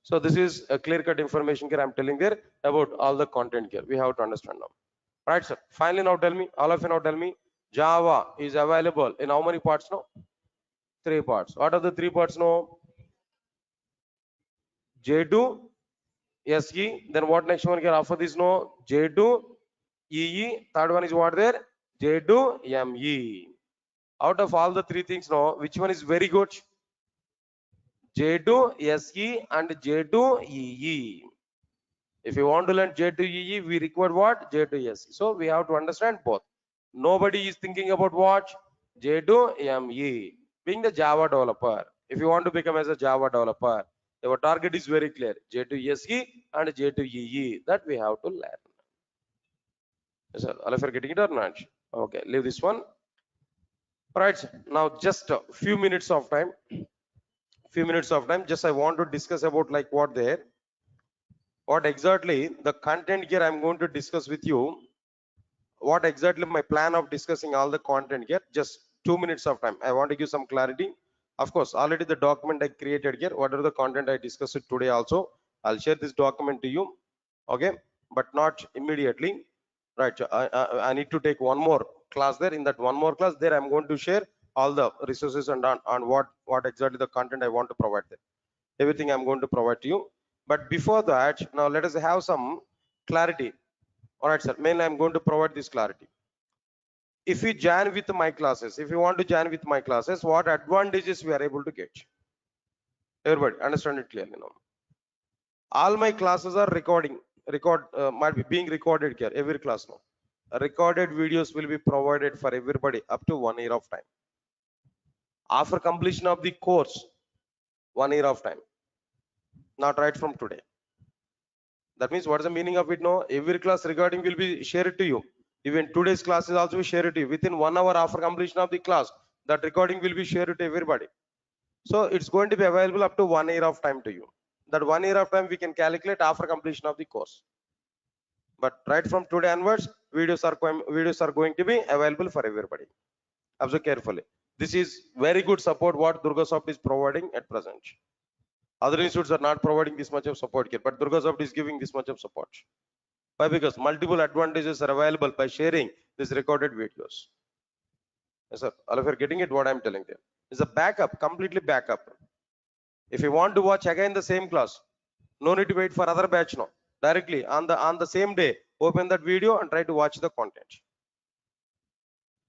So this is a clear-cut information here I'm telling there about all the content here. We have to understand now. Right, sir. Finally, now tell me, all of you now tell me, Java is available in how many parts now? 3 parts. What are the 3 parts now? J2 SE. Then what next one here after this no? J2 EE. Third one is what there? J2 ME. Out of all the 3 things now, which one is very good? J2 SE and J2 EE. If you want to learn J2EE, we require what? J2SE. So we have to understand both. Nobody is thinking about what? J2ME. Being the Java developer. If you want to become as a Java developer, our target is very clear. J2SE and J2EE. That we have to learn. Yes, sir. All of you are getting it or not? Okay, leave this one. All right, now just a few minutes of time. Just I want to discuss about like what there. What exactly the content here I'm going to discuss with you. What exactly my plan of discussing all the content here? Just 2 minutes of time. I want to give some clarity. Of course, already the document I created here. What are the content I discussed today also? I'll share this document to you. Okay, but not immediately. Right. I need to take one more class there. In that one more class there, I'm going to share all the resources and on what exactly the content I want to provide there. Everything I'm going to provide to you. But before that, now let us have some clarity. All right, sir. Mainly, I'm going to provide this clarity. If you join with my classes, if you want to join with my classes, what advantages we are able to get? Everybody, understand it clearly now. All my classes are might be being recorded here. Every class now. Recorded videos will be provided for everybody up to 1 year of time. After completion of the course, 1 year of time. Not right from today. That means what is the meaning of it now? Every class recording will be shared to you. Even today's class is also shared to you. Within 1 hour after completion of the class, that recording will be shared to everybody. So it's going to be available up to 1 year of time to you. That 1 year of time we can calculate after completion of the course. But right from today onwards, videos are going to be available for everybody. Observe carefully. This is very good support what Durgasoft is providing at present. Other institutes are not providing this much of support here, but Durgasoft is giving this much of support. Why? Because multiple advantages are available by sharing these recorded videos. Yes, sir. All of you are getting it what I'm telling you. It's a backup, completely backup. If you want to watch again the same class, no need to wait for other batch now. Directly on the same day, open that video and try to watch the content.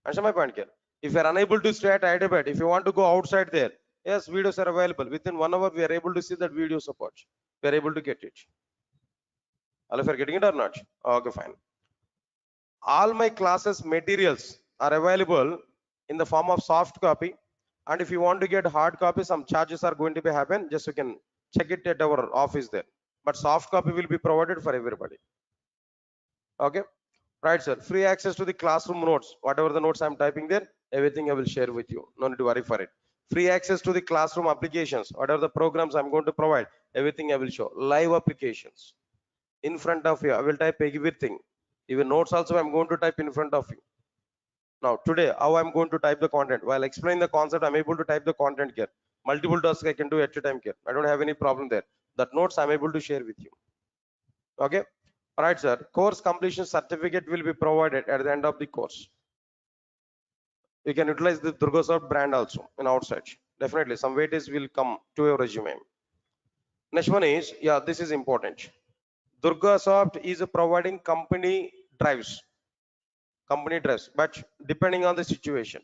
Understand my point here? If you are unable to stay at Hyderabad, if you want to go outside there, yes, videos are available. Within 1 hour, we are able to see that video support. We are able to get it. All of you are getting it or not? Okay, fine. All my classes materials are available in the form of soft copy. And if you want to get hard copy, some charges are going to be happen. Just you can check it at our office there. But soft copy will be provided for everybody. Okay. Right, sir. Free access to the classroom notes. Whatever the notes I'm typing there, everything I will share with you. No need to worry for it. Free access to the classroom applications. Whatever the programs I'm going to provide, everything I will show. Live applications. In front of you, I will type everything. Even notes also I'm going to type in front of you. Now today, how I'm going to type the content? While explaining the concept, I'm able to type the content here. Multiple tasks I can do at a time here. I don't have any problem there. That notes I'm able to share with you. Okay. All right, sir. Course completion certificate will be provided at the end of the course. You can utilize the Durgasoft brand also in outside. Definitely, some weightage will come to your resume. Next one is, yeah, this is important. Durgasoft is providing company drives. company drives, but depending on the situation.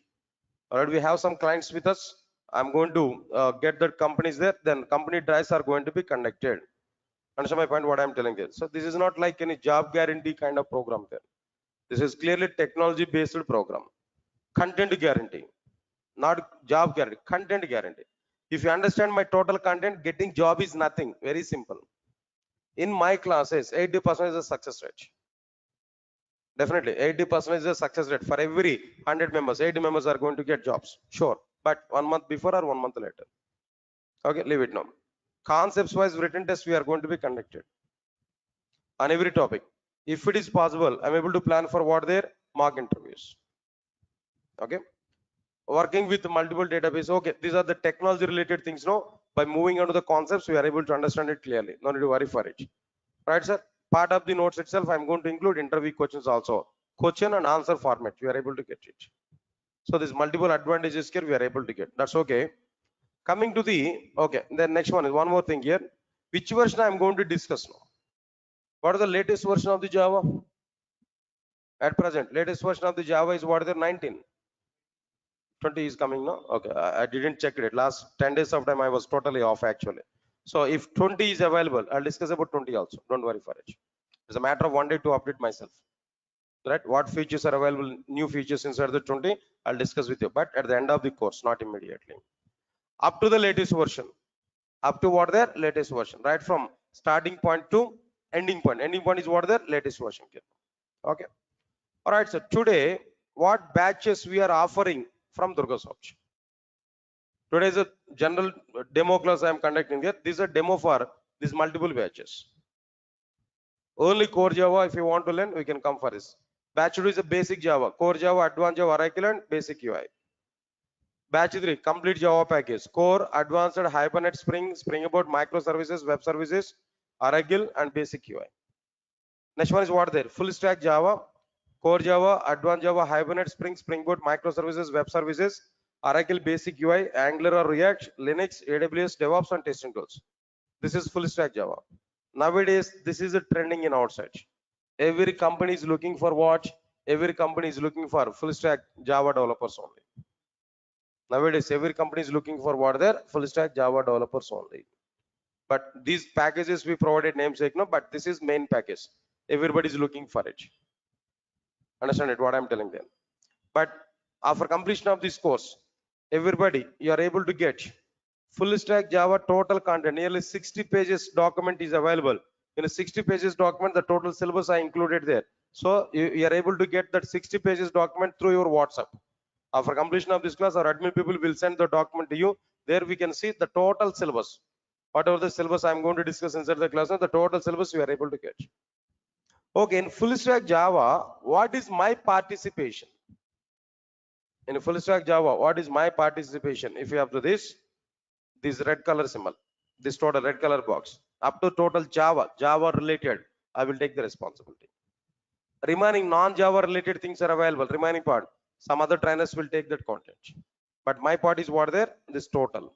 Alright, we have some clients with us. I'm going to get the companies there. Then company drives are going to be conducted. Understand my point? What I'm telling you. So this is not like any job guarantee kind of program there. This is clearly technology based program. Content guarantee, not job guarantee. Content guarantee. If you understand my total content, getting job is nothing. Very simple. In my classes, 80% is a success rate. Definitely, 80% is a success rate. For every 100 members, 80 members are going to get jobs. Sure. But 1 month before or 1 month later. Okay, leave it now. Concepts wise written test we are going to be conducted on every topic. If it is possible, I'm able to plan for what their mock interviews. Okay. Working with multiple database. Okay, these are the technology related things. No, by moving on to the concepts, we are able to understand it clearly. No need to worry for it. Right, sir? Part of the notes itself, I'm going to include interview questions also. Question and answer format, we are able to get it. So there's multiple advantages here we are able to get. That's okay. Coming to the, okay, the next one is one more thing here. Which version I'm going to discuss now? What is the latest version of the Java? At present, latest version of the Java is what is the 19? 20 is coming now. Okay, I didn't check it. Last 10 days of time I was totally off actually. So if 20 is available, I'll discuss about 20 also. Don't worry for it. It's a matter of 1 day to update myself. Right? What features are available, new features inside the 20, I'll discuss with you. But at the end of the course, not immediately. Up to the latest version. Up to what their latest version. Right from starting point to ending point. Ending point is what their latest version. Okay. All right. So today, what batches we are offering from Durga Soft? Today is a general demo class I am conducting here. This is a demo for these multiple batches. Only core Java, if you want to learn, we can come for this. Batch 2 is a basic Java, core Java, advanced Java, Oracle, and basic UI. Batch 3, complete Java package, core, advanced, Hibernate, Spring, Spring Boot, microservices, web services, Oracle, and basic UI. Next one is what there? Full stack Java, core Java, advanced Java, Hibernate, Spring, Spring Boot, microservices, web services, Oracle, basic UI, Angular or React, Linux, AWS, DevOps, and testing tools. This is full stack Java. Nowadays, this is a trending in outside. Every company is looking for what? Every company is looking for full stack Java developers only. Nowadays, every company is looking for what? Their full stack Java developers only. But these packages we provided namesake, no, but this is main package. Everybody is looking for it. Understand it? What I'm telling them. But after completion of this course, everybody, you are able to get full stack Java total content. Nearly 60 pages document is available. In a 60 pages document, the total syllabus I included there. So you are able to get that 60 pages document through your WhatsApp. After completion of this class, our admin people will send the document to you. There we can see the total syllabus. Whatever the syllabus I'm going to discuss inside the class, the total syllabus you are able to get. Okay, in full stack Java, what is my participation? In full stack Java, what is my participation? If you have to this red color symbol, this total red color box, up to total Java related, I will take the responsibility. Remaining non-Java related things are available. Remaining part, some other trainers will take that content. But my part is what there, this total.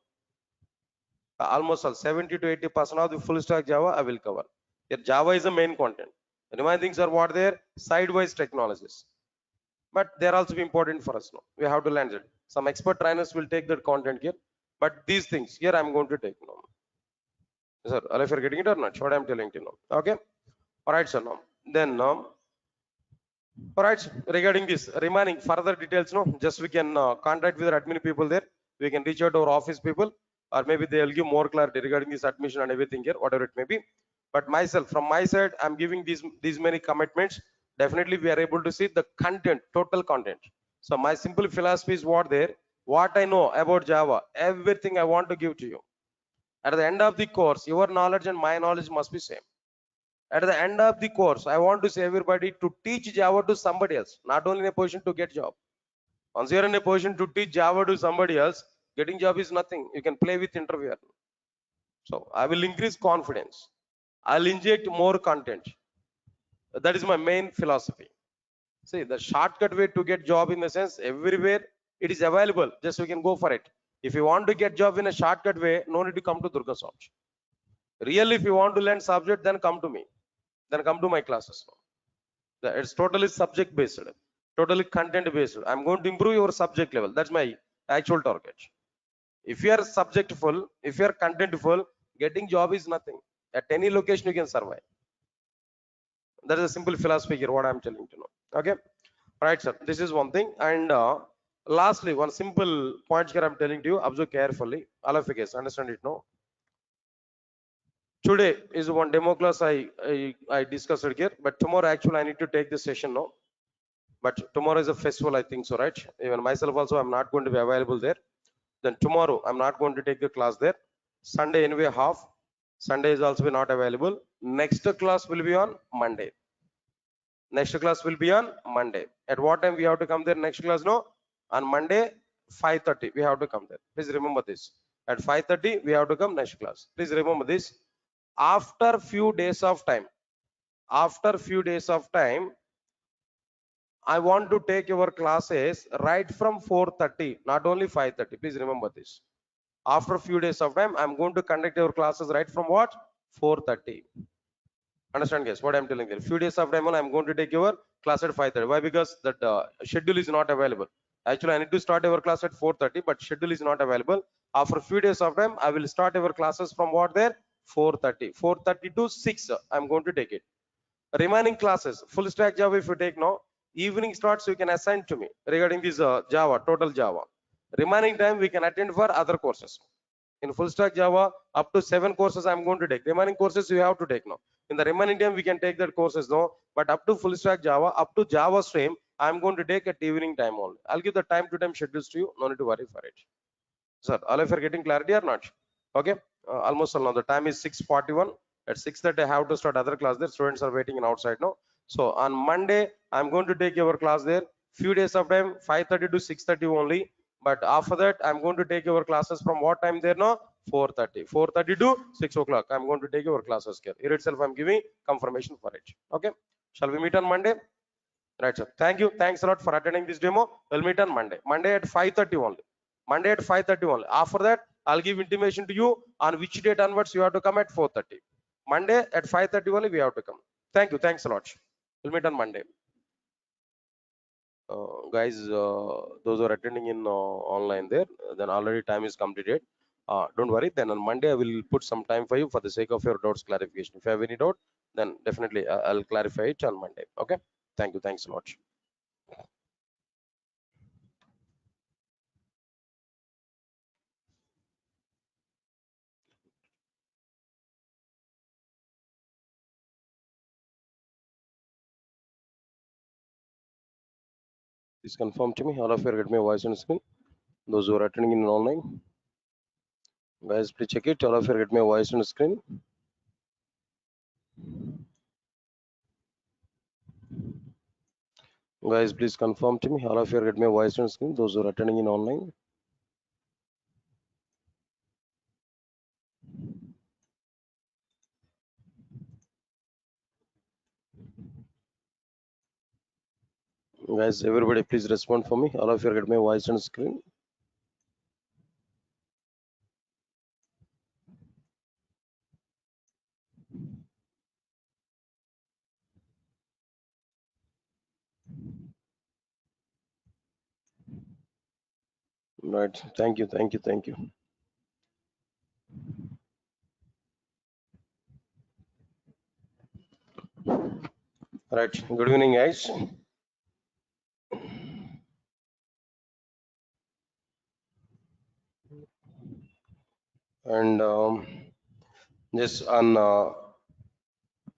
Almost all 70 to 80% of the full stack Java I will cover. Here Java is the main content. The remaining things are what there, sidewise technologies. But they're also important for us now. We have to learn it. Some expert trainers will take that content here. But these things here I'm going to take now. Sir, if you're getting it or not, what I'm telling you now. Okay. All right, sir. Now then all right, regarding this remaining further details, no, just we can contact with our admin people there. We can reach out to our office people, or maybe they'll give more clarity regarding this admission and everything here, whatever it may be. But myself, from my side, I'm giving these many commitments. Definitely, we are able to see the content, total content. So my simple philosophy is what there, what I know about Java, everything I want to give to you. At the end of the course, your knowledge and my knowledge must be same. At the end of the course, I want to say everybody to teach Java to somebody else, not only in a position to get job. Once you're in a position to teach Java to somebody else, getting job is nothing. You can play with interviewer. So I will increase confidence. I'll inject more content. That is my main philosophy. See, the shortcut way to get job in the sense everywhere it is available. Just we can go for it. If you want to get job in a shortcut way, no need to come to Durga Soft. Really, if you want to learn subject, then come to me. Then come to my classes. It's totally subject based. totally content based. I'm going to improve your subject level. That's my actual target. If you are subjectful, if you are contentful, getting job is nothing. At any location you can survive. That is a simple philosophy here, what I'm telling you know. Okay, right, sir. This is one thing. And lastly, one simple point here I'm telling to you. Observe carefully. All of you guys understand it now. Today is one demo class I discussed it here, but tomorrow actually I need to take this session now. But tomorrow is a festival, I think so, right? Even myself also, I'm not going to be available there. Then tomorrow, I'm not going to take the class there. Sunday anyway half. Sunday is also not available. Next class will be on Monday. Next class will be on Monday. At what time we have to come there? Next class, no? On Monday, 5:30. We have to come there. Please remember this. At 5:30, we have to come next class. Please remember this. After few days of time, after few days of time, I want to take your classes right from 4:30, not only 5:30. Please remember this. After a few days of time, I'm going to conduct your classes right from what? 4:30. Understand, guys? What I'm telling you. Few days of time, I'm going to take your class at 5:30. Why? Because that schedule is not available. Actually, I need to start your class at 4:30, but schedule is not available. After a few days of time, I will start your classes from what there? 4:30. 4:30 to 6. I'm going to take it. Remaining classes, full stack Java, if you take now, evening starts you can assign to me regarding this Java, total Java. Remaining time we can attend for other courses. In full stack Java, up to 7 courses I'm going to take. Remaining courses you have to take now. In the remaining time we can take that courses now, but up to full stack Java, up to Java stream, I'm going to take at evening time only. I'll give the time to time schedules to you. No need to worry for it. Sir, all of you are getting clarity or not? Okay, almost all now. The time is 6:41. At 6:30, I have to start other class there. Students are waiting in outside now. So on Monday, I'm going to take your class there. Few days of time, 5:30 to 6:30 only. But after that, I'm going to take your classes from what time there now? 4:30. 4:30 to 6 o'clock. I'm going to take your classes here. Here itself, I'm giving confirmation for it. Okay. Shall we meet on Monday? Right, sir. Thank you. Thanks a lot for attending this demo. We'll meet on Monday. Monday at 5:30 only. Monday at 5:30 only. After that, I'll give intimation to you on which date onwards you have to come at 4:30. Monday at 5:30 only we have to come. Thank you. Thanks a lot. We'll meet on Monday. Guys, those who are attending in online there, then already time is completed. Don't worry. Then on Monday, I will put some time for you for the sake of your doubts clarification. If you have any doubt, then definitely I'll clarify it on Monday. Okay. Thank you. Thanks a lot. Please confirm to me. All of you are getting my voice on screen. Those who are attending in online, guys, please check it. All of you are getting my voice on screen. Guys, please confirm to me. All of you are getting my voice on screen. Those who are attending in online. Guys, everybody, please respond for me. All of you are getting my voice on screen. Right. Thank you. Thank you. Thank you. Right. Good evening, guys. And just on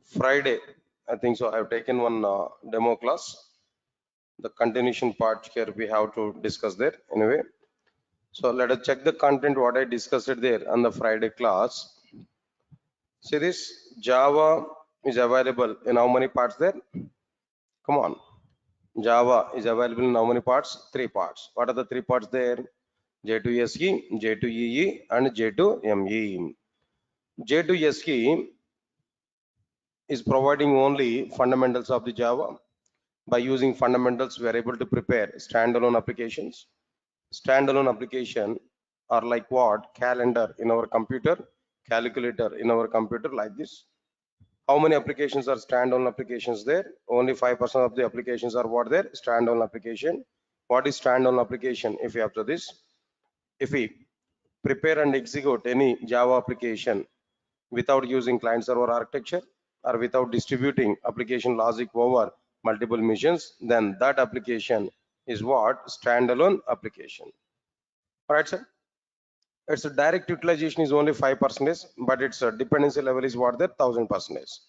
Friday, I think so. I've taken one demo class. The continuation part here we have to discuss there anyway. So let us check the content what I discussed there on the Friday class. See this Java is available in how many parts there? Come on. Java is available in how many parts? 3 parts. What are the 3 parts there? J2SE, J2EE and J2ME. J2SE is providing only fundamentals of the Java. By using fundamentals, we are able to prepare standalone applications. Standalone application are like what? Calendar in our computer, calculator in our computer like this. How many applications are standalone applications there? Only 5% of the applications are what there? Standalone application. What is standalone application? If you have to this, if we prepare and execute any Java application without using client server architecture or without distributing application logic over multiple machines, then that application is what? Standalone application. All right, sir. Its direct utilization is only 5%, but its dependency level is what? There 1000%.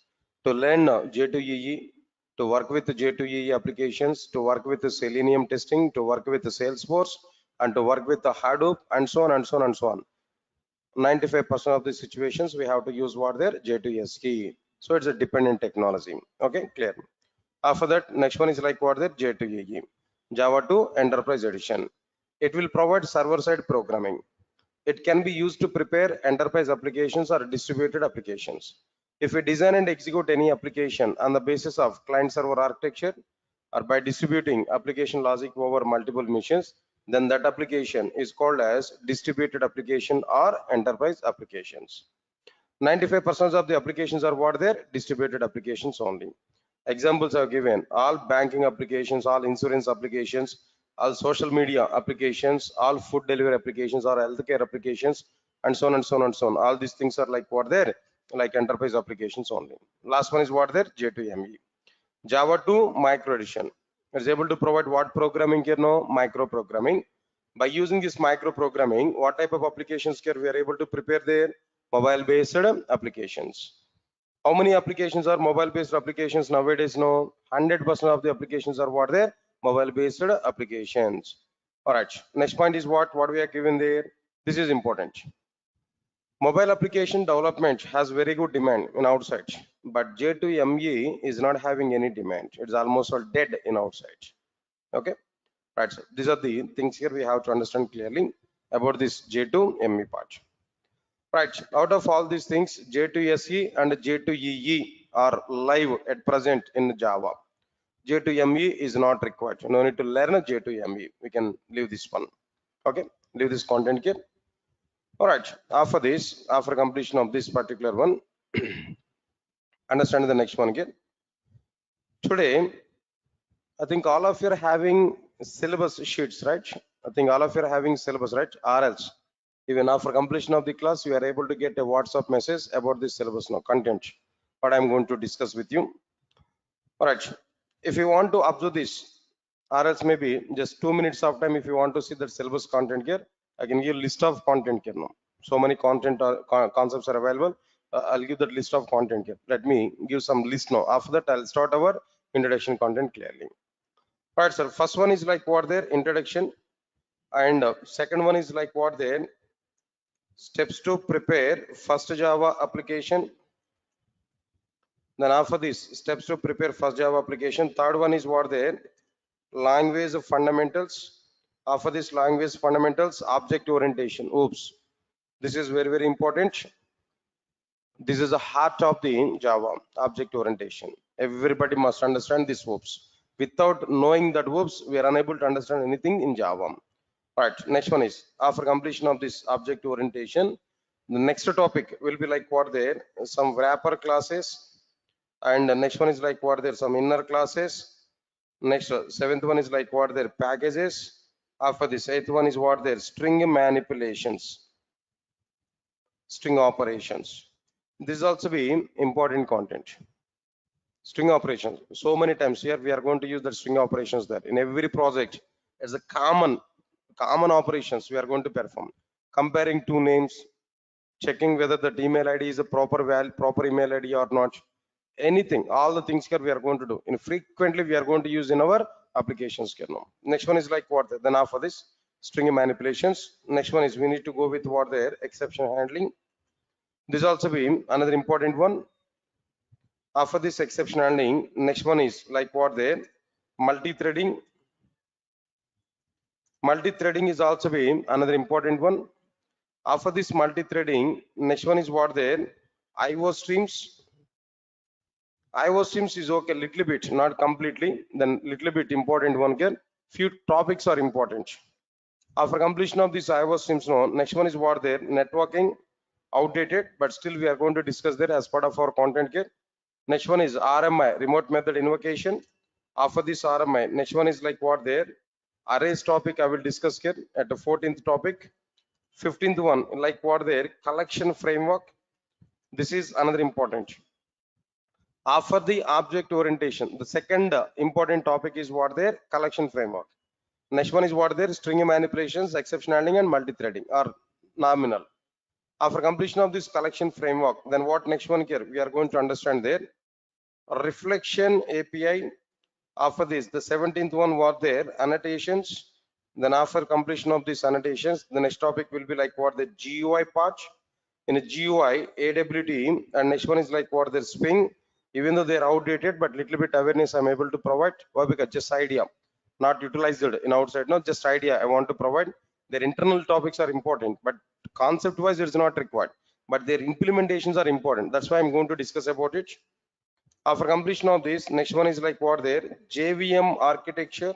To learn J2EE, to work with J2EE applications, to work with the Selenium testing, to work with the Salesforce, and to work with the Hadoop, and so on and so on and so on. 95% of the situations we have to use what there? J2SE. So it's a dependent technology. Okay, clear. After that, next one is like what there? J2EE. Java 2 Enterprise Edition. It will provide server-side programming. It can be used to prepare enterprise applications or distributed applications. If we design and execute any application on the basis of client-server architecture or by distributing application logic over multiple machines, then that application is called as distributed application or enterprise applications. 95% of the applications are what there? Distributed applications only. Examples are given: all banking applications, all insurance applications, all social media applications, all food delivery applications, or healthcare applications, and so on and so on and so on. All these things are like what there? Like enterprise applications only. Last one is what there? J2ME. Java 2 micro edition. It's able to provide what programming here? No, micro programming. By using this micro programming, what type of applications here we are able to prepare there? Mobile based applications. How many applications are mobile based applications nowadays? No, 100% of the applications are what there? Mobile based applications. All right, next point is what we are given there. This is important. Mobile application development has very good demand in outside, but J2ME is not having any demand. It's almost all dead in outside. Okay, right. So these are the things here we have to understand clearly about this J2ME part. Right, out of all these things, J2SE and J2EE are live at present in Java. J2ME is not required. No need to learn J2ME. We can leave this one. Okay, leave this content here. All right, after this, after completion of this particular one, understand the next one here. Today, I think all of you are having syllabus sheets, right? I think all of you are having syllabus, right? Or else, even after completion of the class, you are able to get a WhatsApp message about this syllabus now, content, what I'm going to discuss with you. All right, if you want to observe this, or else maybe just 2 minutes of time, if you want to see the syllabus content here, I can give a list of content here now. So many content concepts are available. I'll give that list of content here. Let me give some list now. After that, I'll start our introduction content clearly. All right, sir. First one is like what there? Introduction. And second one is like what there? Steps to prepare first Java application. Then after this, steps to prepare first Java application. Third one is what there? Language fundamentals. After this language fundamentals, object orientation. Oops. This is very, very important. This is the heart of the Java, object orientation. Everybody must understand this oops. Without knowing that oops, we are unable to understand anything in Java. All right, next one is after completion of this object orientation, the next topic will be like what there? Some wrapper classes. And the next one is like what there? Some inner classes. Next, seventh one is like what there? Packages. After this, eighth one is what there? String manipulations, string operations. This is also be important content. String operations. So many times here we are going to use the string operations there in every project as a common operations we are going to perform. Comparing two names, checking whether the email ID is a proper email ID or not. Anything, all the things here we are going to do. And frequently we are going to use in our applications here now. Next one is like what? Then after this, string manipulations. Next one is we need to go with what there? Exception handling. This also be another important one. After this exception handling, next one is like what there? Multi-threading. Multi-threading is also be another important one. After this multi-threading, next one is what there? IO streams. IO streams is okay, little bit, not completely. Then little bit important one here. Few topics are important. After completion of this IO streams, no. Next one is what there? Networking. Outdated, but still we are going to discuss there as part of our content here. Next one is RMI, remote method invocation. After this RMI, next one is like what there. Arrays topic I will discuss here at the 14th topic. 15th one, like what there, collection framework. This is another important. After the object orientation, the second important topic is what there, collection framework. Next one is what there, string manipulations, exception handling and multi-threading or nominal. After completion of this collection framework, then what next one here, we are going to understand there, reflection API. After this, the 17th one was there, annotations. Then after completion of these annotations, the next topic will be like what the GUI part. In a GUI, AWT, and next one is like what the Swing. Even though they are outdated, but little bit awareness I'm able to provide. Why? Because just idea, not utilized in outside. No, just idea I want to provide. Their internal topics are important, but concept-wise it is not required. But their implementations are important. That's why I'm going to discuss about it. After completion of this, next one is like what there, JVM architecture.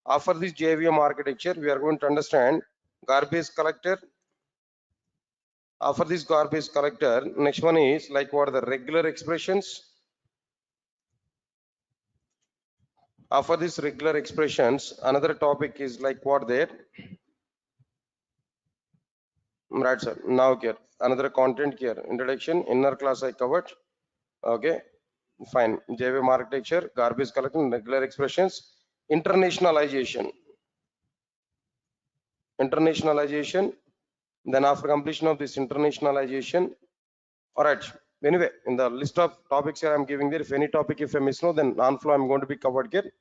After this JVM architecture, we are going to understand garbage collector. After this garbage collector, next one is like what the regular expressions. After this regular expressions, another topic is like what there. Right, sir. Now here, another content here. Introduction, inner class I covered. Okay, fine. JVM architecture, garbage collection, regular expressions, internationalization. Internationalization. Then after completion of this internationalization, all right. Anyway, in the list of topics here I'm giving there, if any topic if I miss no, then non-flow I'm going to be covered here.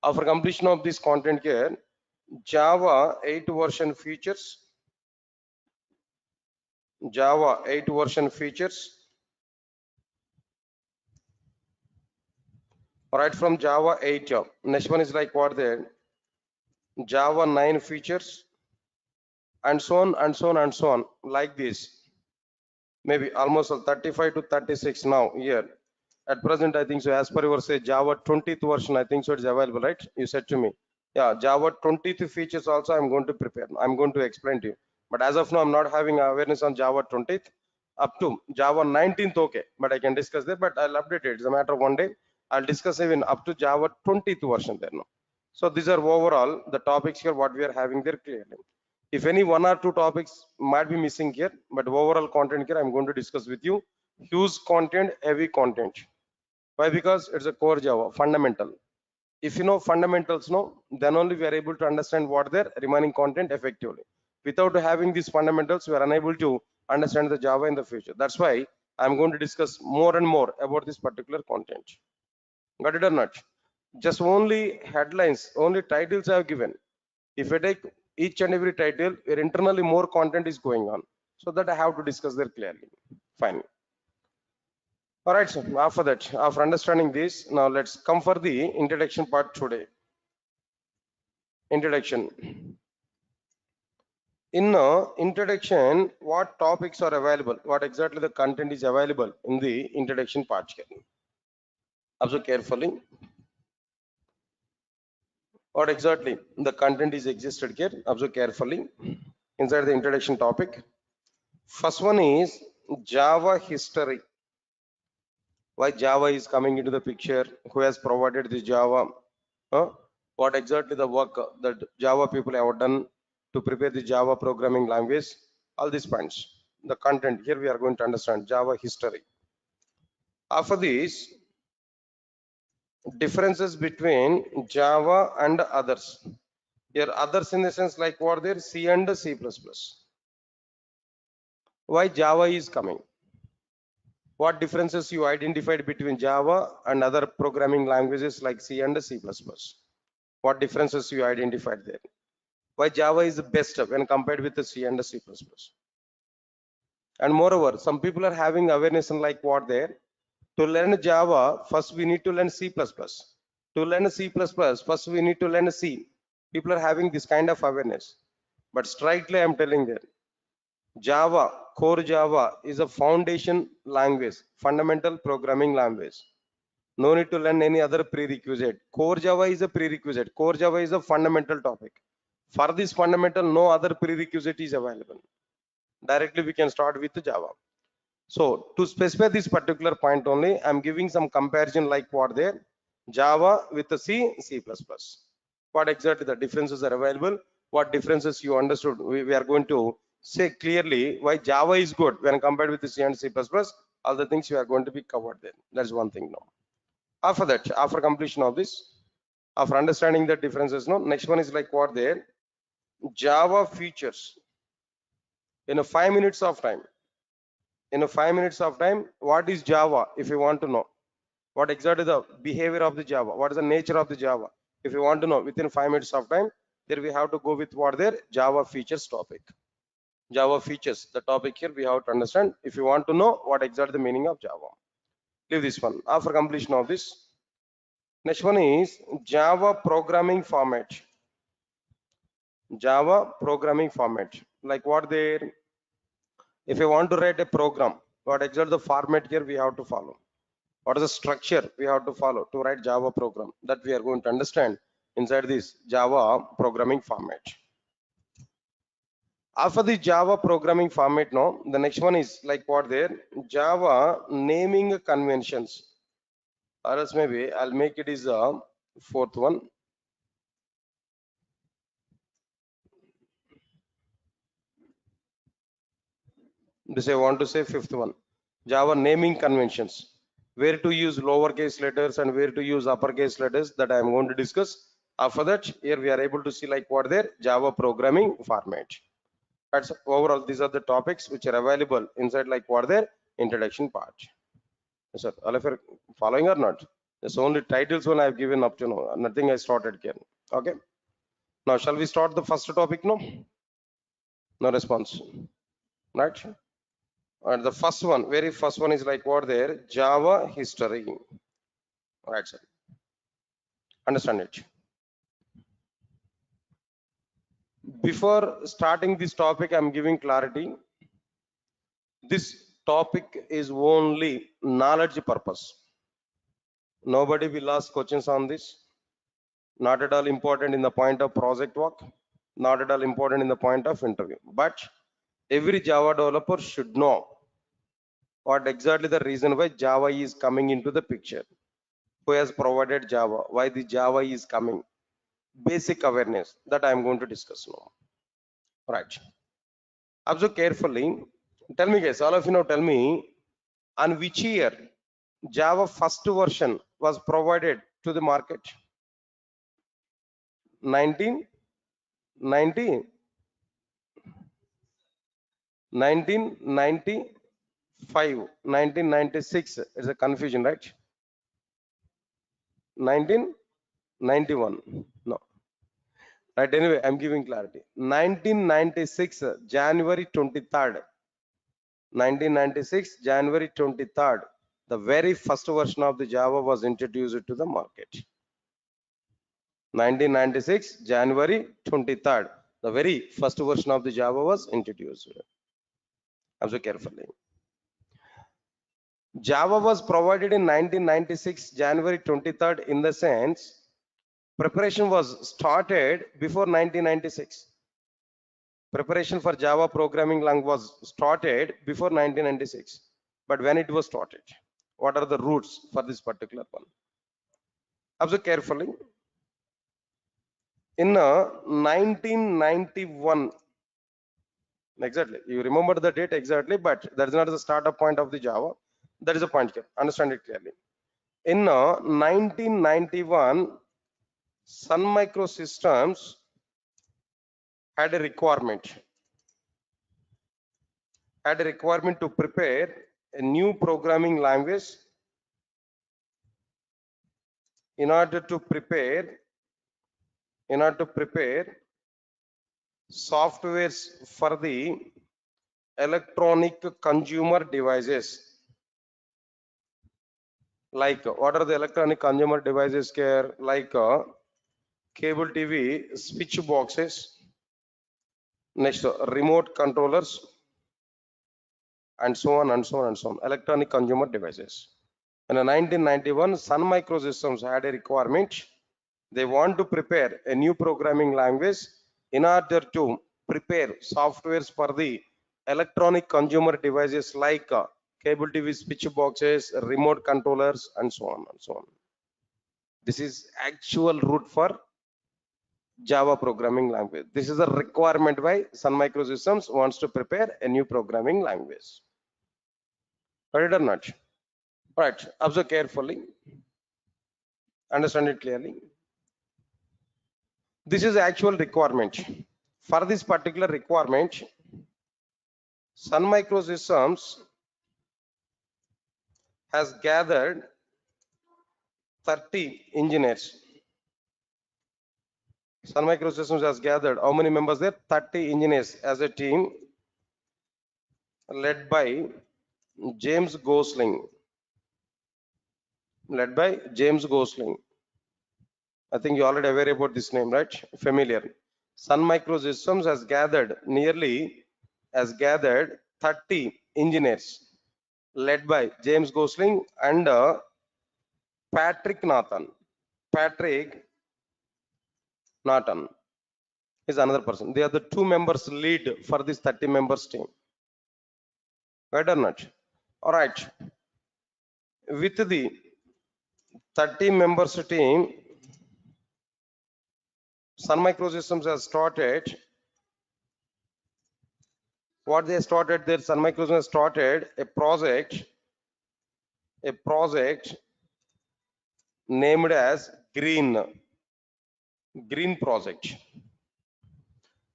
After completion of this content here, Java 8 version features. Java 8 version features. All right, from Java 8. Next one is like what there, Java 9 features, and so on and so on and so on, like this. Maybe almost 35 to 36 now here. At present, I think so. As per your say, Java 20th version, I think so. It's available, right? You said to me, yeah. Java 20th features also. I'm going to prepare. I'm going to explain to you. But as of now, I'm not having awareness on Java 20th. Up to Java 19th, okay. But I can discuss there. But I'll update it. It's a matter of one day. I'll discuss even up to Java 20th version there now. So these are overall the topics here. What we are having there clearly. If any one or two topics might be missing here, but overall content here, I'm going to discuss with you. Huge content, heavy content. Why? Because it's a core Java, fundamental. If you know fundamentals, no, then only we are able to understand what their remaining content effectively. Without having these fundamentals, we are unable to understand the Java in the future. That's why I'm going to discuss more and more about this particular content. Got it or not? Just only headlines, only titles I have given. If I take each and every title, where internally more content is going on, so that I have to discuss there clearly. Fine. All right, so after that, after understanding this, now let's come for the introduction part today. Introduction. In introduction, what topics are available? What exactly the content is available in the introduction part? Observe carefully. What exactly the content is existed here? Observe carefully. Inside the introduction topic. First one is Java history. Why Java is coming into the picture, who has provided this Java, what exactly the work that Java people have done to prepare the Java programming language, all these points. The content here we are going to understand Java history. After this, differences between Java and others. Here others in the sense like what there, C and C++. Why Java is coming? What differences you identified between Java and other programming languages like C and C++? What differences you identified there? Why Java is the best when compared with the C and the C++? And moreover, some people are having awareness in like what there. To learn Java, first we need to learn C++. To learn C++, first we need to learn C. People are having this kind of awareness. But strictly I'm telling that Java, core Java is a foundation language, fundamental programming language. No need to learn any other prerequisite. Core Java is a prerequisite. Core Java is a fundamental topic. For this fundamental, no other prerequisite is available. Directly we can start with Java. So to specify this particular point only, I'm giving some comparison like what there, Java with the C++. What exactly the differences are available, what differences you understood. We are going to say clearly why Java is good when compared with the C and C++. All the things you are going to be covered there. That's one thing now. After that, after completion of this, after understanding the differences, no, next one is like what there, Java features in a 5 minutes of time. In a 5 minutes of time, what is Java if you want to know? What exactly the behavior of the Java? What is the nature of the Java? If you want to know within 5 minutes of time, there we have to go with what there, Java features topic. Java features, the topic here we have to understand if you want to know what exactly the meaning of Java. Leave this one. After completion of this, next one is Java programming format. Java programming format. Like what there, if you want to write a program, what exactly the format here we have to follow? What is the structure we have to follow to write Java program? That we are going to understand inside this Java programming format. After the Java programming format, no, the next one is like what there, Java naming conventions. Or else maybe I'll make it is a fourth one. This I want to say fifth one. Java naming conventions. Where to use lowercase letters and where to use uppercase letters, that I am going to discuss. After that, here we are able to see like what there, Java programming format. That's overall, these are the topics which are available inside like what their introduction part. Yes, sir. All of you are following or not? There's only titles one I've given up to now. Nothing I started here. Okay. Now shall we start the first topic? No. No response. Right. And the first one, very first one is like what there, Java history. Right, sir. Understand it. Before starting this topic, I'm giving clarity. This topic is only knowledge purpose. Nobody will ask questions on this. Not at all important in the point of project work. Not at all important in the point of interview. But every Java developer should know what exactly the reason why Java is coming into the picture. Who has provided Java? Why the Java is coming? Basic awareness that I am going to discuss now. Right. Observe carefully. Tell me guys, all of you now tell me on which year Java first version was provided to the market? 1990, 1995, 1996. It's a confusion, right? 1991. No. Right. Anyway, I'm giving clarity. 1996, January 23rd. 1996, January 23rd. The very first version of the Java was introduced to the market. 1996, January 23rd. The very first version of the Java was introduced. Observe carefully. Java was provided in 1996, January 23rd, in the sense preparation was started before 1996. Preparation for Java programming language was started before 1996. But when it was started, what are the roots for this particular one? Observe carefully. In 1991, exactly, you remember the date exactly, but that is not the startup point of the Java. That is a point here. Understand it clearly. In 1991, Sun Microsystems had a requirement to prepare a new programming language in order to prepare softwares for the electronic consumer devices. Like what are the electronic consumer devices here? Like cable TV, switch boxes, next remote controllers, and so on and so on and so on. Electronic consumer devices. In 1991, Sun Microsystems had a requirement. They want to prepare a new programming language in order to prepare softwares for the electronic consumer devices like cable TV switch boxes, remote controllers, and so on and so on. This is actual root for Java programming language. This is a requirement why Sun Microsystems wants to prepare a new programming language. Got it or not? Right. Observe carefully. Understand it clearly. This is actual requirement. For this particular requirement, Sun Microsystems has gathered 30 engineers. Sun Microsystems has gathered how many members there? 30 engineers as a team led by James Gosling. Led by James Gosling. I think you already aware about this name, right? Familiar. Sun Microsystems has gathered 30 engineers led by James Gosling and Patrick Nathan. Patrick Nathan is another person. They are the two members lead for this 30 members team. Right or not? All right. With the 30 members team, Sun Microsystems has started. What they started there, Sun Microsystems started a project named as Green Project.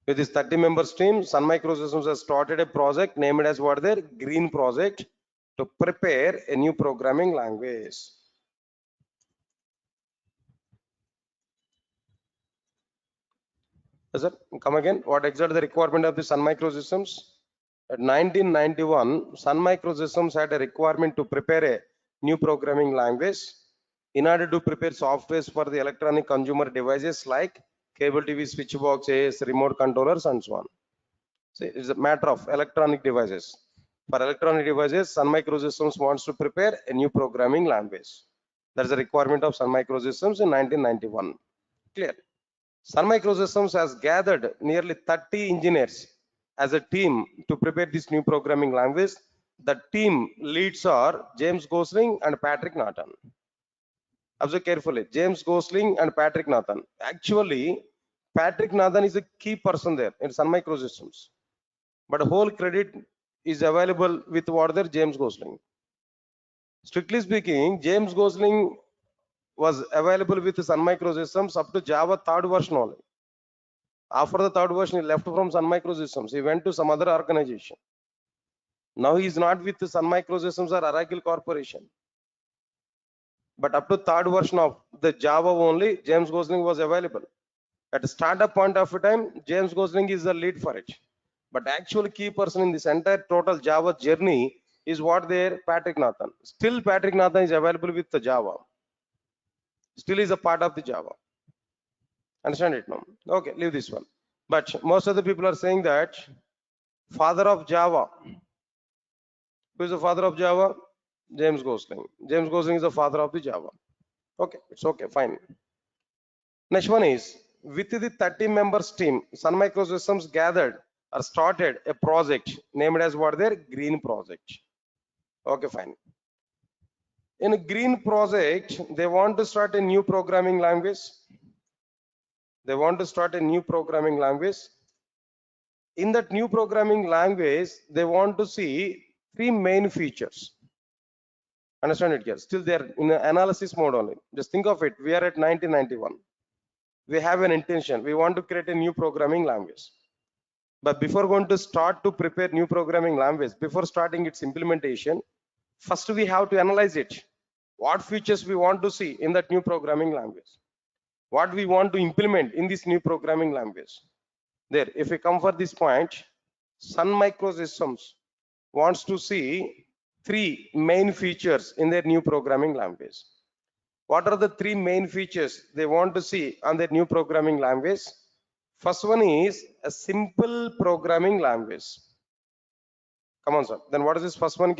With this 30 members team, Sun Microsystems has started a project named as what there? Green Project to prepare a new programming language. Yes, sir. Come again. What exactly the requirement of the Sun Microsystems? At 1991, Sun Microsystems had a requirement to prepare a new programming language in order to prepare softwares for the electronic consumer devices like cable TV switch boxes, remote controllers, and so on. See, it's a matter of electronic devices. For electronic devices, Sun Microsystems wants to prepare a new programming language. That's the requirement of Sun Microsystems in 1991. Clear? Sun Microsystems has gathered nearly 30 engineers as a team to prepare this new programming language. The team leads are James Gosling and Patrick Nathan. Observe carefully. James Gosling and Patrick Nathan. Actually, Patrick Nathan is a key person there in Sun Microsystems. But whole credit is available with what there James Gosling. Strictly speaking, James Gosling was available with Sun Microsystems up to Java 3rd version only. After the 3rd version, he left from Sun Microsystems. He went to some other organization. Now he is not with Sun Microsystems or Oracle Corporation. But up to 3rd version of the Java only, James Gosling was available. At the startup point of time, James Gosling is the lead for it. But actual key person in this entire total Java journey is what there Patrick Nathan. Still Patrick Nathan is available with the Java. Still is a part of the Java. Understand it now? Okay, leave this one. But most of the people are saying that father of Java. Who is the father of Java? James Gosling. James Gosling is the father of the Java. Okay, it's okay, fine. Next one is with the 30 members team, Sun Microsystems gathered or started a project named as what their Green Project. Okay, fine. In a Green Project, they want to start a new programming language. They want to start a new programming language. In that new programming language, they want to see 3 main features. Understand it here? Still, they are in analysis mode only. Just think of it. We are at 1991. We have an intention. We want to create a new programming language. But before going to start to prepare new programming language, before starting its implementation, first we have to analyze it. What features we want to see in that new programming language? What we want to implement in this new programming language? There, if we come for this point, Sun Microsystems wants to see 3 main features in their new programming language. What are the 3 main features they want to see on their new programming language? First one is a simple programming language. Come on, sir. Then what is this first one?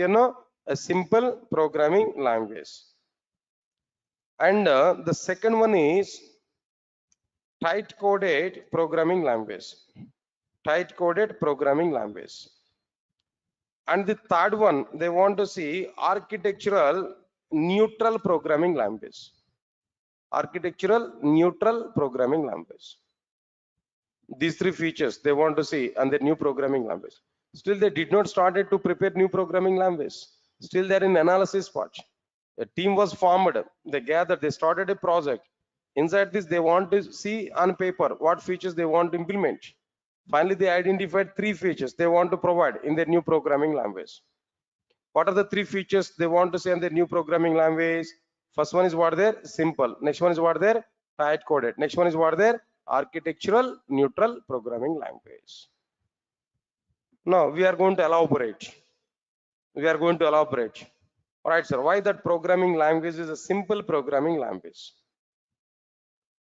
A simple programming language. And the second one is tight coded programming language. Tight coded programming language. And the third one, they want to see architectural neutral programming language. Architectural neutral programming language. These three features they want to see and the new programming language. Still, they did not started to prepare new programming language. Still, they're in analysis part. A team was formed. They gathered. They started a project. Inside this, they want to see on paper what features they want to implement. Finally, they identified three features they want to provide in their new programming language. What are the three features they want to say in their new programming language? First one is what there simple. Next one is what there tight coded. Next one is what there architectural neutral programming language. Now we are going to elaborate. We are going to elaborate. All right, sir. Why that programming language is a simple programming language?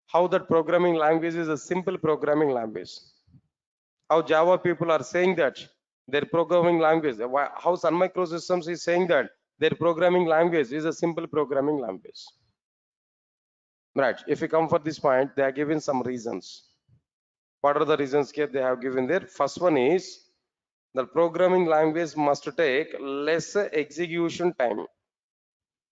How that programming language is a simple programming language? How Java people are saying that their programming language, how Sun Microsystems is saying that their programming language is a simple programming language. Right. If we come for this point, they are given some reasons. What are the reasons here they have given there? First one is the programming language must take less execution time.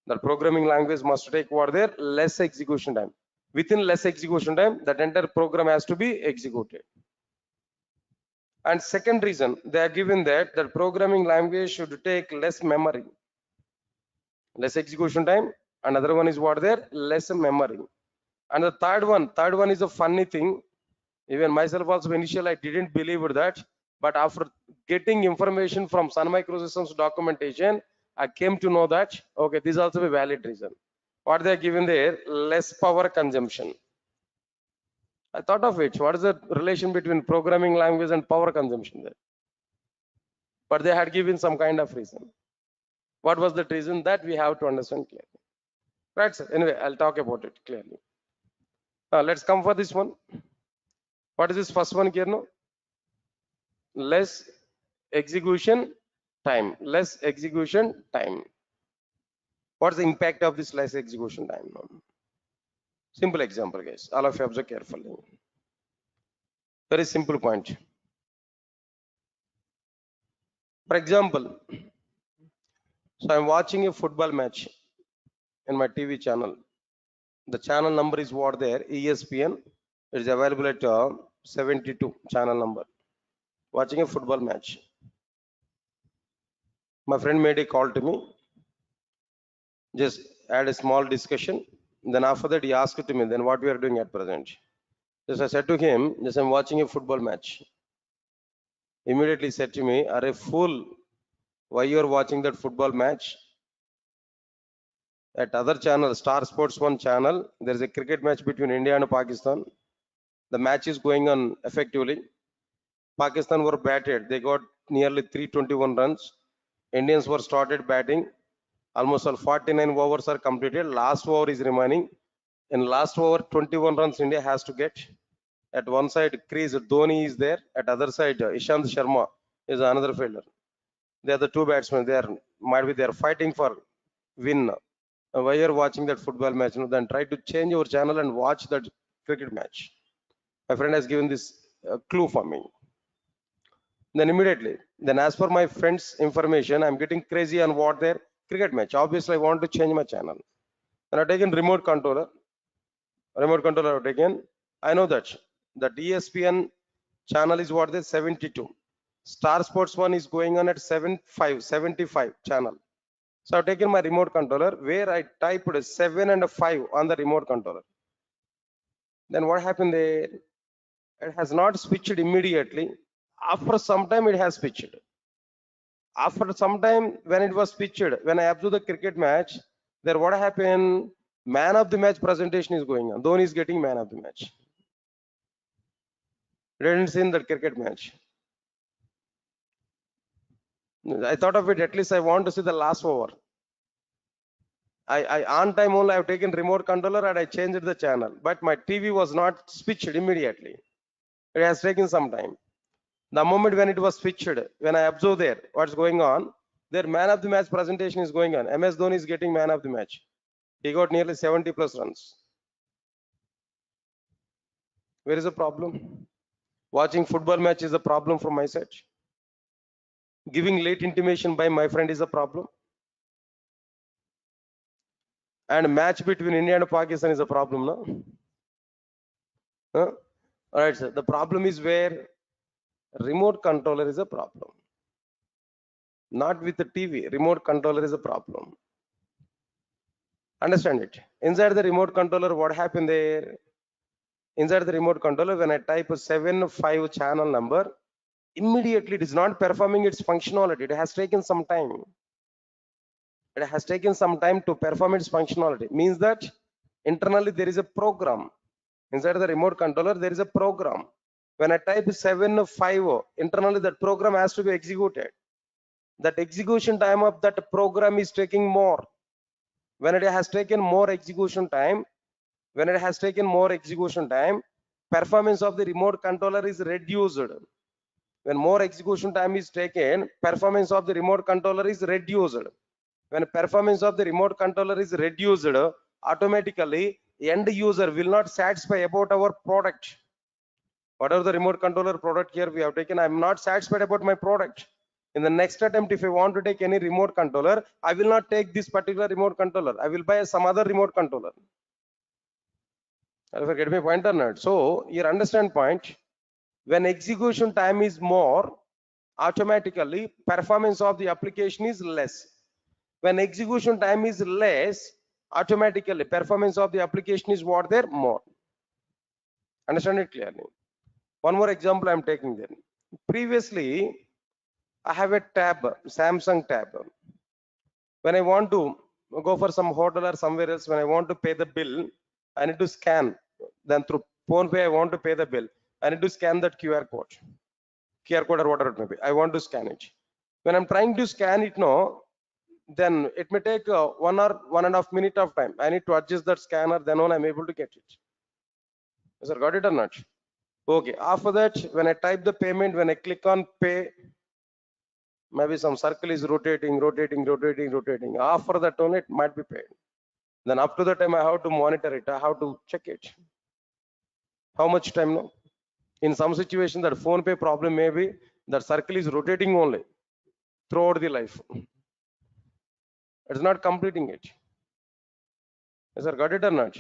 The programming language must take what there less execution time. Within less execution time, that entire program has to be executed. And second reason, they are given that the programming language should take less memory, less execution time. Another one is what there, less memory. And the third one is a funny thing. Even myself also initially I didn't believe that, but after getting information from Sun Microsystems documentation, I came to know that okay, this is also a valid reason. What they are given there, less power consumption. I thought of it. What is the relation between programming language and power consumption there? But they had given some kind of reason. What was the reason that we have to understand clearly? Right, sir. Anyway, I'll talk about it clearly. Let's come for this one. What is this first one here? No, less execution time. Less execution time. What's the impact of this less execution time? Simple example, guys. All of you observe carefully. Very simple point. For example, so I'm watching a football match in my TV channel. The channel number is what there, ESPN. It is available at 72 channel number. Watching a football match. My friend made a call to me. Just had a small discussion. Then after that, he asked to me, then what we are doing at present. Just I said to him, just I'm watching a football match. Immediately said to me, are a fool, why you are watching that football match? At other channel, Star Sports 1 channel, there is a cricket match between India and Pakistan. The match is going on effectively. Pakistan were batted. They got nearly 321 runs. Indians were started batting. Almost all 49 overs are completed. Last over is remaining. In last over, 21 runs India has to get. At one side, Chris Dhoni is there. At other side, Ishant Sharma is another fielder. They are the two batsmen. They are fighting for win. Why you're watching that football match? Then try to change your channel and watch that cricket match. My friend has given this clue for me. Then immediately, then as per my friend's information, I'm getting crazy on what their cricket match. Obviously, I want to change my channel. And I've taken remote controller. Remote controller I've taken. I know that ESPN channel is what the 72. Star Sports 1 is going on at 75 channel. So I've taken my remote controller where I typed 7 and 5 on the remote controller. Then what happened there? It has not switched immediately. After some time, it has switched. After some time, when it was switched, when I observed the cricket match, there what happened? Man of the match presentation is going on. Dhoni is getting man of the match. Didn't see that cricket match. I thought of it, at least I want to see the last over. I on time only I've taken remote controller and I changed the channel, but my TV was not switched immediately. It has taken some time. The moment when it was switched, when I observe there what's going on, their man of the match presentation is going on. MS Dhoni is getting man of the match. He got nearly 70 plus runs. Where is the problem? Watching football match is a problem from my side. Giving late intimation by my friend is a problem. And match between India and Pakistan is a problem, no? Huh? All right, sir. The problem is where remote controller is a problem. Not with the TV. Remote controller is a problem. Understand it. Inside the remote controller, what happened there? Inside the remote controller, when I type a 7 5 channel number, immediately it is not performing its functionality. It has taken some time. It has taken some time to perform its functionality. Means that internally there is a program. Inside the remote controller, there is a program. When I type 7 5, internally that program has to be executed. That execution time of that program is taking more. When it has taken more execution time, performance of the remote controller is reduced. When more execution time is taken, performance of the remote controller is reduced. When performance of the remote controller is reduced, automatically end user will not satisfy about our product. Whatever the remote controller product here we have taken, I'm not satisfied about my product. In the next attempt, if I want to take any remote controller, I will not take this particular remote controller. I will buy some other remote controller. If I get my point or not? So your understand point, when execution time is more, automatically performance of the application is less. When execution time is less, automatically performance of the application is what there more. Understand it clearly. One more example I'm taking then. Previously, I have a tab, Samsung tab. When I want to go for some hotel or somewhere else, when I want to pay the bill, I need to scan. Then through PhonePe, I want to pay the bill. I need to scan that QR code or whatever it may be. I want to scan it. When I'm trying to scan it now, then it may take 1 or 1.5 minutes of time. I need to adjust that scanner, then only I'm able to get it. Sir, got it or not? Okay. After that, when I type the payment, when I click on pay, maybe some circle is rotating. After that only it might be paid. Then up to the time I have to monitor it. I have to check it. How much time now? In some situation, that phone pay problem may be that circle is rotating only throughout the life. It's not completing it. Yes, sir, got it or not?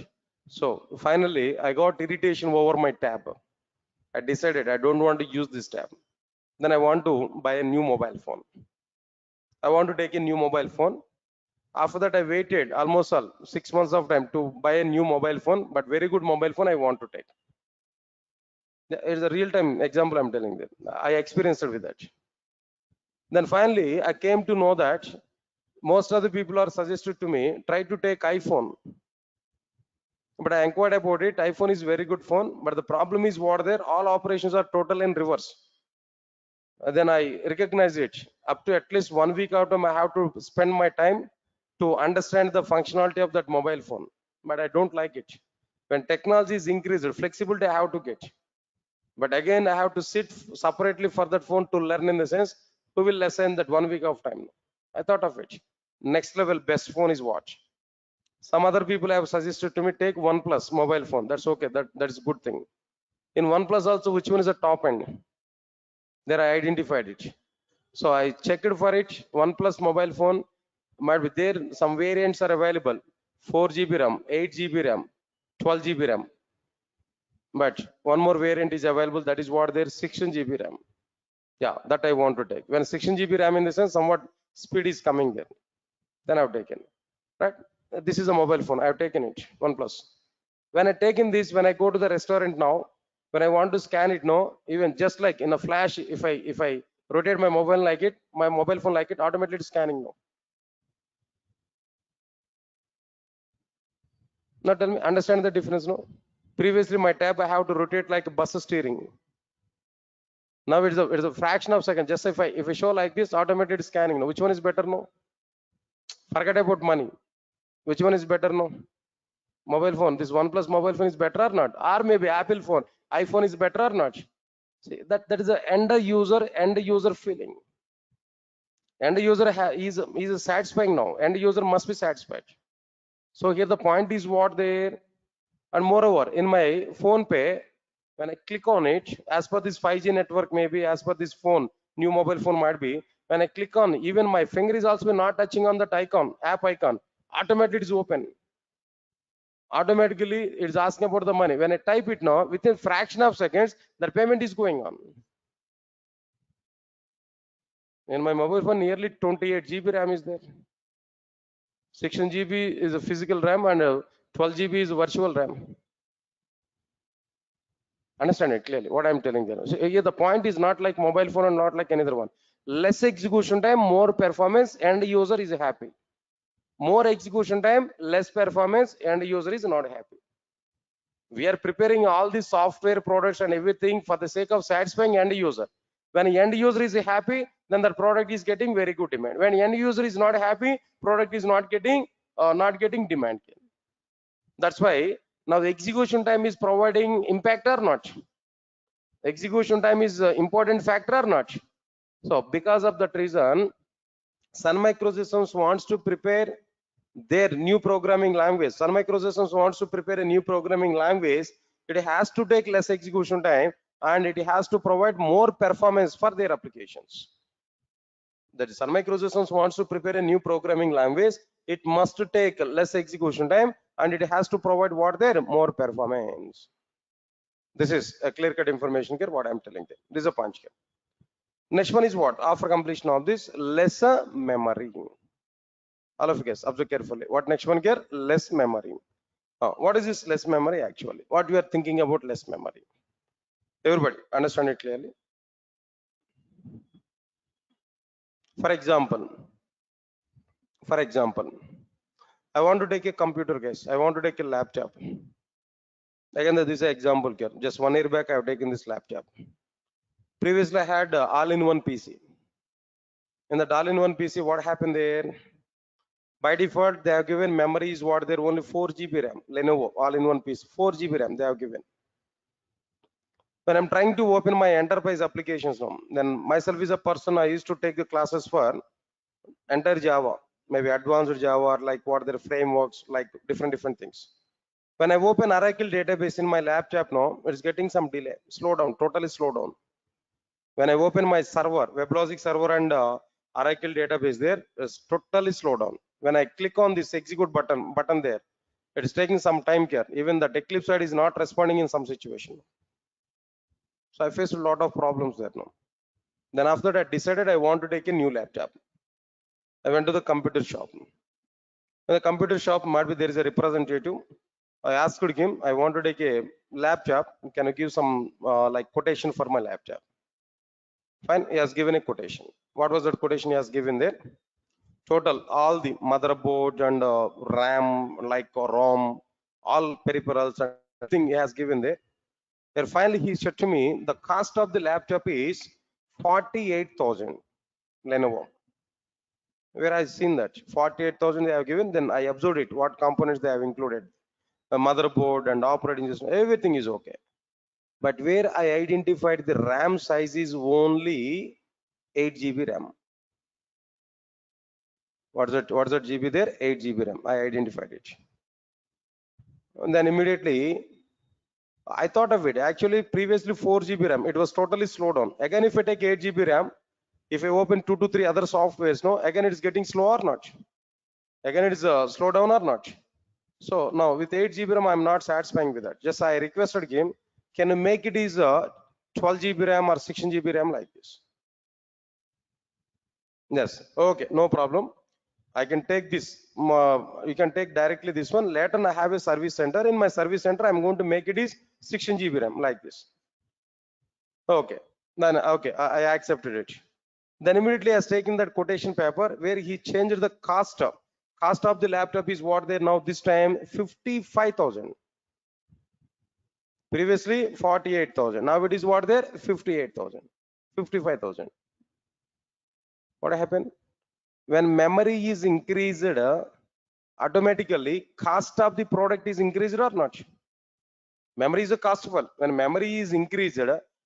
So finally, I got irritation over my tab. I decided I don't want to use this tab. Then I want to buy a new mobile phone. I want to take a new mobile phone. After that, I waited almost 6 months of time to buy a new mobile phone, but very good mobile phone I want to take. It's a real-time example I'm telling you. I experienced it with that. Then finally, I came to know that most of the people are suggested to me, try to take iPhone. But I inquired about it. iPhone is very good phone, but the problem is what there, all operations are total in reverse. Then I recognize it. Up to at least 1 week out of I have to spend my time to understand the functionality of that mobile phone. But I don't like it. When technology is increased, flexibility I have to get. But again, I have to sit separately for that phone to learn, in the sense, who will lesson that 1 week of time. I thought of it. Next level best phone is what? Some other people have suggested to me, take OnePlus mobile phone. That's okay. That is a good thing. In OnePlus also, which one is the top end? There I identified it. So I checked for it. OnePlus mobile phone might be there. Some variants are available. 4 GB RAM, 8 GB RAM, 12 GB RAM. But one more variant is available. That is what there, 16 GB RAM. Yeah, that I want to take. When 16 GB RAM, in the sense, somewhat speed is coming there. Then I've taken. Right? This is a mobile phone. I've taken it. OnePlus. When I taken this, when I go to the restaurant now, when I want to scan it now, even just like in a flash, if I rotate my mobile like it, my mobile phone like it, automatically it's scanning now. Now tell me, understand the difference now? Previously my tab I have to rotate like a bus steering. Now it's a fraction of second. Just if I show like this, automated scanning now. Which one is better now? Forget about money. Which one is better now? Mobile phone. This OnePlus mobile phone is better or not? Or maybe Apple phone, iPhone is better or not? See, that is the end user feeling. End user is satisfying now. End user must be satisfied. So here the point is what there. And moreover, in my phone pay, when I click on it, as per this 5G network, maybe as per this phone, new mobile phone might be, When I click on, even my finger is also not touching on that icon, app icon, automatically it's open. Automatically it's asking about the money. When I type it now, within fraction of seconds, the payment is going on. In my mobile phone, nearly 28 GB RAM is there. 16 GB is a physical RAM and 12 GB is virtual RAM. Understand it clearly, what I'm telling you. So here the point is not like mobile phone and not like any other one. Less execution time, more performance, and user is happy. More execution time, less performance, and user is not happy. We are preparing all the software products and everything for the sake of satisfying end user. When end user is happy, then the product is getting very good demand. When end user is not happy, product is not getting demand. That's why now the execution time is providing impact or not. Execution time is important factor or not. So because of that reason, Sun Microsystems wants to prepare their new programming language. Sun Microsystems wants to prepare a new programming language. It has to take less execution time and it has to provide more performance for their applications. That Sun Microsystems wants to prepare a new programming language. It must take less execution time and it has to provide what there more performance. This is a clear-cut information here. What I'm telling you. This is a punch here. Next one is what? After completion of this, lesser memory. All of you guys observe carefully. What next one here? Less memory. What is this less memory actually? What we are thinking about less memory? Everybody understand it clearly. For example, I want to take a computer, guys. I want to take a laptop. Again, this is an example here. Just 1 year back, I have taken this laptop. Previously, I had all-in-one PC. In that all-in-one PC, what happened there? By default, they have given memory is what they're only 4 GB RAM. Lenovo all-in-one PC, 4 GB RAM they have given. When I'm trying to open my enterprise applications now, then myself is a person I used to take the classes for entire Java, maybe advanced Java or like what their frameworks, like different things. When I open Oracle database in my laptop now, it's getting some delay, slow down, totally slow down. When I open my server, WebLogic server and Oracle database there, it's totally slow down. When I click on this execute button there, it is taking some time here. Even the Eclipse side is not responding in some situation. So I faced a lot of problems there now. Then after that, I decided I want to take a new laptop. I went to the computer shop. In the computer shop, might be there is a representative. I asked him, I want to take a laptop. Can you give some like quotation for my laptop? Fine, he has given a quotation. What was that quotation he has given there? Total, all the motherboard and RAM, like ROM, all peripherals and everything he has given there. Then finally he said to me, the cost of the laptop is 48,000 Lenovo. Where I seen that 48,000 they have given, then I observed it, what components they have included. A motherboard and operating system, everything is okay. But where I identified the RAM size is only 8 GB RAM. What's that GB there? 8 GB RAM. I identified it. And then immediately I thought of it. Actually, previously 4 GB RAM. It was totally slowed down. Again, if I take 8 GB RAM, if I open 2 to 3 other softwares, no, again it is getting slow or not? Again it is slow down or not? So now with 8 GB RAM, I'm not satisfying with that. Just I requested him, can you make it is 12 GB RAM or 16 GB RAM like this? Yes. Okay, no problem. I can take this. You can take directly this one. Later, I have a service center. In my service center, I'm going to make it is 16 GB RAM like this. Okay. Then okay, I accepted it. Then immediately I was taking that quotation paper where he changed the cost of. Cost of the laptop is what there now this time 55,000. Previously 48,000. Now it is what there 58,000, 55,000. What happened? When memory is increased, automatically cost of the product is increased or not? Memory is a costful. When memory is increased,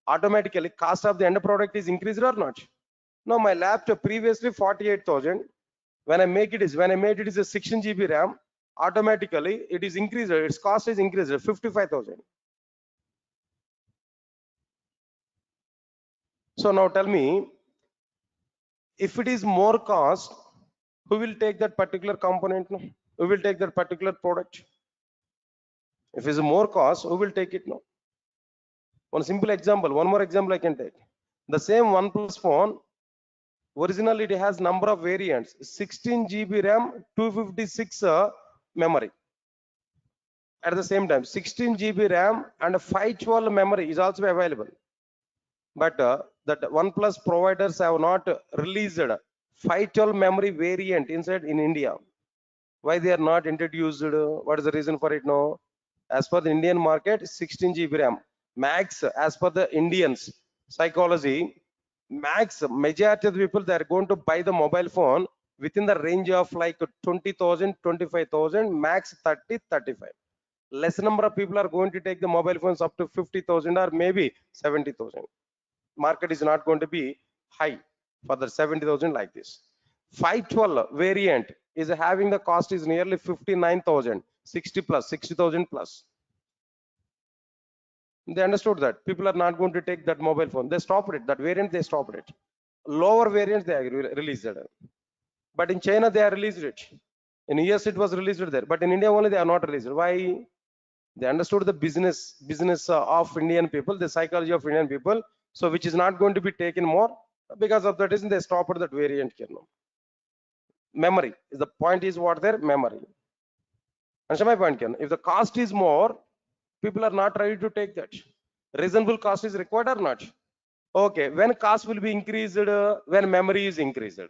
automatically cost of the end product is increased or not? No, my laptop previously 48,000. When I made it is a 16 GB RAM, automatically it is increased. Its cost is increased 55,000. So now tell me, If it is more cost, who will take that particular component? No? Who will take that particular product? If it's more cost, who will take it? No. One simple example, one more example I can take. The same OnePlus phone, originally it has number of variants, 16 GB RAM, 256 memory. At the same time, 16 GB RAM and 512 memory is also available. But that OnePlus providers have not released 512 memory variant inside in India. Why they are not introduced? What is the reason for it? No, as per the Indian market, 16 GB RAM max. As per the Indians psychology, max majority of the people, they are going to buy the mobile phone within the range of like 20,000, 25,000, max 30, 35. Less number of people are going to take the mobile phones up to 50,000 or maybe 70,000. Market is not going to be high for the 70,000 like this. 512 variant is having the cost is nearly 59,000, 60 plus, 60,000 plus. They understood that people are not going to take that mobile phone. They stopped it. That variant they stopped it. Lower variants they released it. But in China they are released it. In US it was released there. But in India only they are not released. Why? They understood the business of Indian people, the psychology of Indian people. So which is not going to be taken more. Because of that reason they stopped that variant here. No. Memory is the point is what their memory. Understand my point, Ken? If the cost is more, people are not ready to take that. Reasonable cost is required or not? Okay, when cost will be increased, when memory is increased.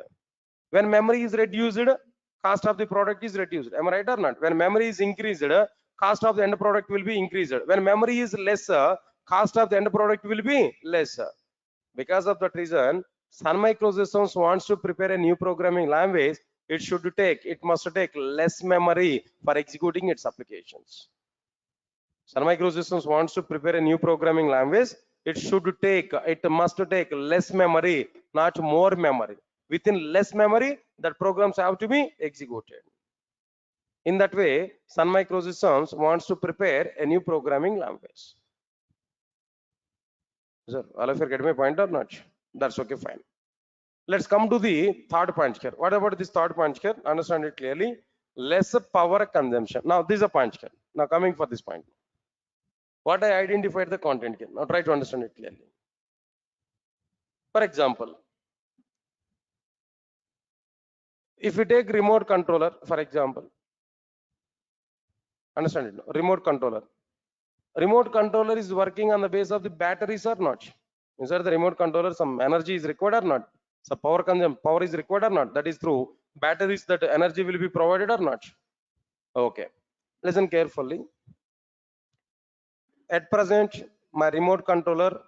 When memory is reduced, cost of the product is reduced. Am I right or not? When memory is increased, cost of the end product will be increased. When memory is lesser, cost of the end product will be lesser. Because of that reason, Sun Microsystems wants to prepare a new programming language. It must take less memory for executing its applications. Sun Microsystems wants to prepare a new programming language. It must take less memory, not more memory. Within less memory, that programs have to be executed. In that way, Sun Microsystems wants to prepare a new programming language. Sir, all of you get my point or not? That's okay, fine. Let's come to the third point here. What about this third point here? Understand it clearly. Less power consumption. Now, this is a point here. Now, coming for this point. What I identified the content here. Now, try to understand it clearly. For example, if you take remote controller, for example, understand it. Remote controller. Remote controller is working on the base of the batteries or not? Inside the remote controller, some energy is required or not? So power is required or not? That is through batteries that energy will be provided or not? Okay. Listen carefully. At present, my remote controller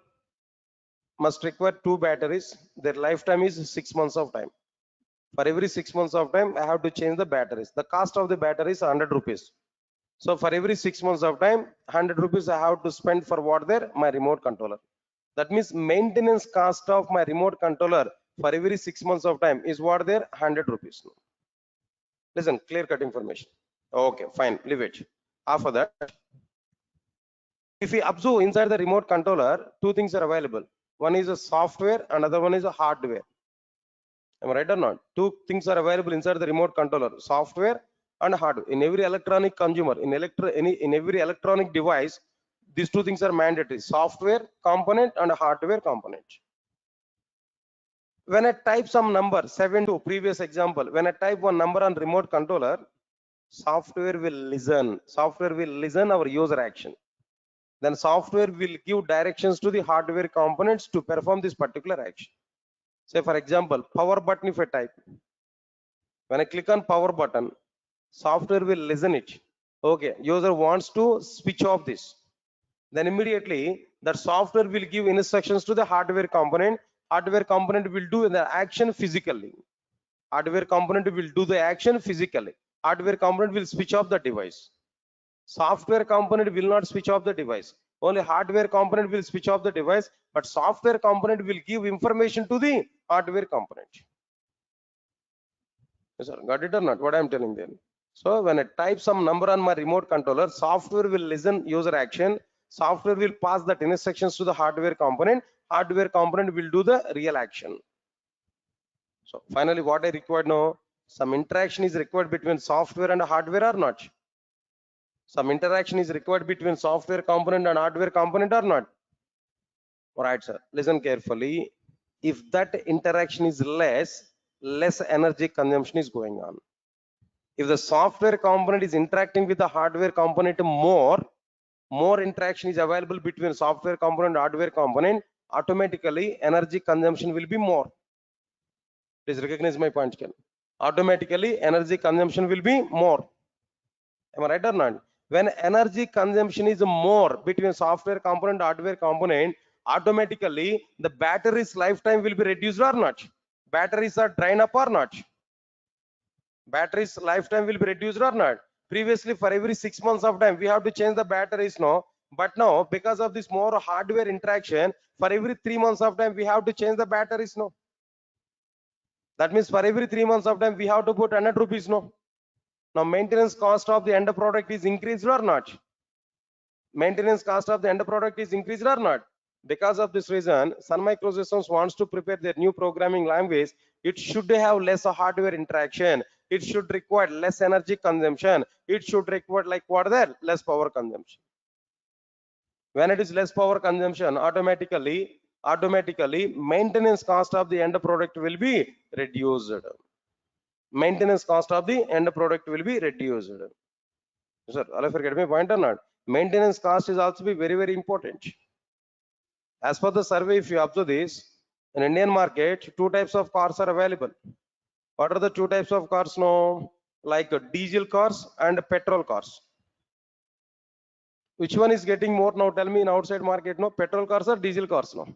must require 2 batteries. Their lifetime is 6 months of time. For every 6 months of time, I have to change the batteries. The cost of the battery is 100 rupees. So for every 6 months of time, 100 rupees I have to spend for what there? My remote controller. That means maintenance cost of my remote controller for every 6 months of time is what there? 100 rupees. Listen, clear cut information. Okay, fine, leave it. After that, if we observe inside the remote controller, 2 things are available. One is a software, another one is a hardware. Am I right or not? 2 things are available inside the remote controller: software and hardware. In every electronic consumer, in every electronic device, these 2 things are mandatory: software component and hardware component. When I type some number 72, previous example, when I type one number on remote controller, software will listen our user action. Then software will give directions to the hardware components to perform this particular action. Say for example, power button if I type, when I click on power button, software will listen it. Okay, user wants to switch off this. Then immediately that software will give instructions to the hardware component. Hardware component will do the action physically. Hardware component will do the action physically. Hardware component will switch off the device. Software component will not switch off the device. Only hardware component will switch off the device, but software component will give information to the hardware component. Yes, sir. Got it or not? What I am telling them. So when I type some number on my remote controller, software will listen user action. Software will pass that instructions to the hardware component. Hardware component will do the real action. So finally, what I required now, some interaction is required between software and hardware or not? Some interaction is required between software component and hardware component or not? All right, sir. Listen carefully. If that interaction is less energy consumption is going on. If the software component is interacting with the hardware component more interaction is available between software component and hardware component, automatically energy consumption will be more. Please recognize my point, Ken. Automatically energy consumption will be more. Am I right or not? When energy consumption is more between software component and hardware component, automatically the battery's lifetime will be reduced or not? Batteries are drained up or not? Battery's lifetime will be reduced or not? Previously, for every 6 months of time, we have to change the batteries, no? But now, because of this more hardware interaction, for every 3 months of time, we have to change the batteries, no? That means for every 3 months of time, we have to put 100 rupees, no? Now, maintenance cost of the end product is increased or not? Maintenance cost of the end product is increased or not? Because of this reason, Sun Microsystems wants to prepare their new programming language. It should have less hardware interaction. It should require less energy consumption. It should require like what there? Less power consumption. When it is less power consumption, automatically maintenance cost of the end product will be reduced. Maintenance cost of the end product will be reduced. Sir, all of you get my point or not? Maintenance cost is also be very, very important. As per the survey, if you observe this, in Indian market, two types of cars are available. What are the two types of cars now? Like diesel cars and petrol cars. Which one is getting more now? Tell me in outside market, no? Petrol cars or diesel cars now?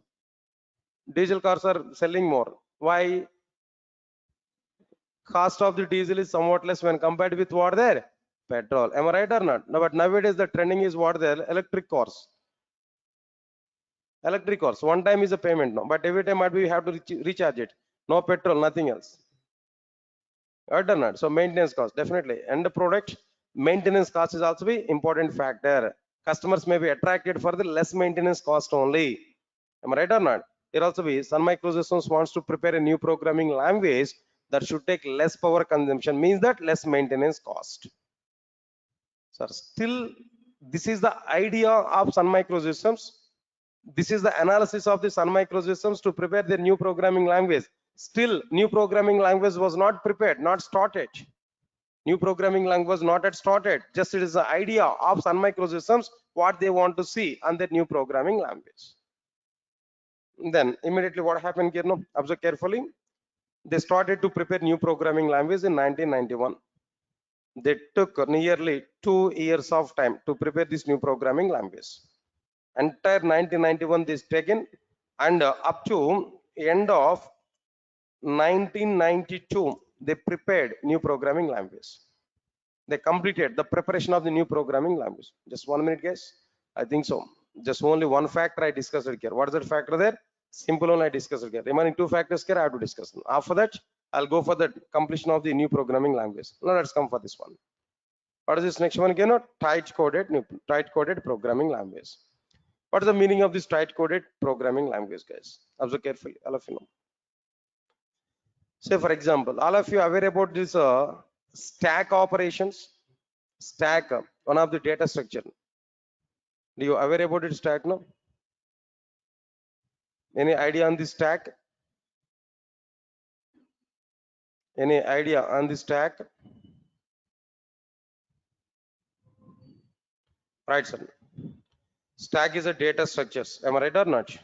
Diesel cars are selling more. Why? Cost of the diesel is somewhat less when compared with what there? Petrol. Am I right or not? No, but nowadays the trending is what there? Electric cars. Electric cars. One time is a payment now, but every time we have to recharge it. No petrol, nothing else. Right or not? So maintenance cost definitely. And the product maintenance cost is also be important factor. Customers may be attracted for the less maintenance cost only. Am I right or not? Here also be Sun Microsystems wants to prepare a new programming language that should take less power consumption, means that less maintenance cost. Sir, still this is the idea of Sun Microsystems. This is the analysis of the Sun Microsystems to prepare their new programming language. Still, new programming language was not prepared, not started. New programming language was not yet started. Just it is the idea of Sun Microsystems, what they want to see on their new programming language. Then immediately what happened here? No, observe carefully. They started to prepare new programming language in 1991. They took nearly 2 years of time to prepare this new programming language. Entire 1991 this taken, and up to end of 1992 they prepared new programming language. They completed the preparation of the new programming language. Just 1 minute, guys. I think so. Just only one factor I discussed here. What is that factor there? Simple only I discussed here. Remaining two factors here I have to discuss. After that, I'll go for the completion of the new programming language. Now let's come for this one. What is this next one again? Tight coded programming language. What is the meaning of this tight coded programming language, guys? Observe carefully, all of you know. Say for example, all of you are aware about this stack operations. Stack, one of the data structure. Do you aware about it stack now? Any idea on this stack? Any idea on this stack? Right, sir. Stack is a data structures. Am I right or not?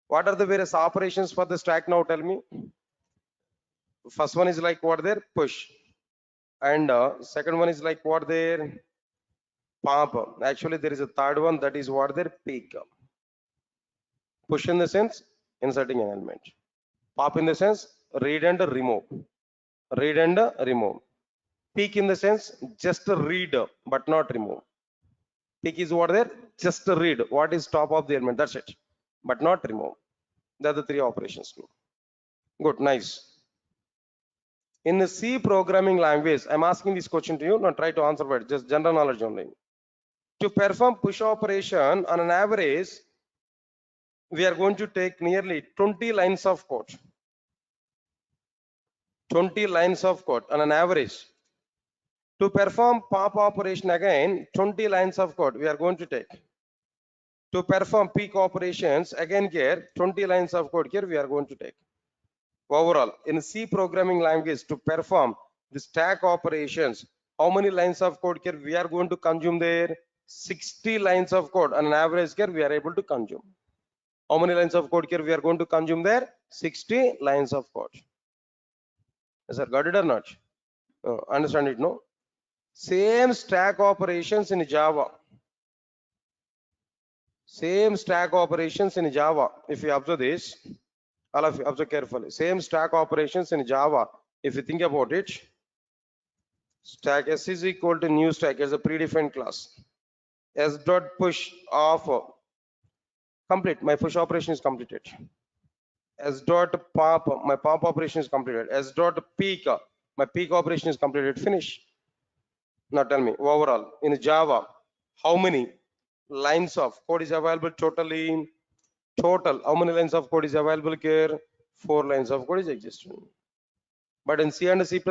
What are the various operations for the stack now? Tell me. First one is like what there? Push. And second one is like what there? Pop. Actually, there is a third one, that is what there? Peak. Push in the sense inserting an element. Pop in the sense read and remove. Read and remove. Peak in the sense just read but not remove. Peak is what there? Just read what is top of the element. That's it. But not remove. They're the three operations. Good, nice. In the C programming language, I'm asking this question to you. Not try to answer, but just general knowledge only. To perform push operation on an average, we are going to take nearly 20 lines of code. 20 lines of code on an average. To perform pop operation again, 20 lines of code we are going to take. To perform peak operations again here, 20 lines of code here we are going to take. Overall, in C programming language, to perform the stack operations, how many lines of code here we are going to consume there? 60 lines of code on an average here we are able to consume. How many lines of code here we are going to consume there? 60 lines of code. Yes, sir, got it or not? Understand it, no? Same stack operations in Java. Same stack operations in Java. If you observe this, all of you observe carefully. Same stack operations in Java. If you think about it, stack S is equal to new stack as a predefined class. S dot push of complete. My push operation is completed. S dot pop, my pop operation is completed. S dot peak, my peak operation is completed. Finish. Now tell me overall in Java, how many lines of code is available totally? Total, how many lines of code is available here? 4 lines of code is existing. But in C and C++,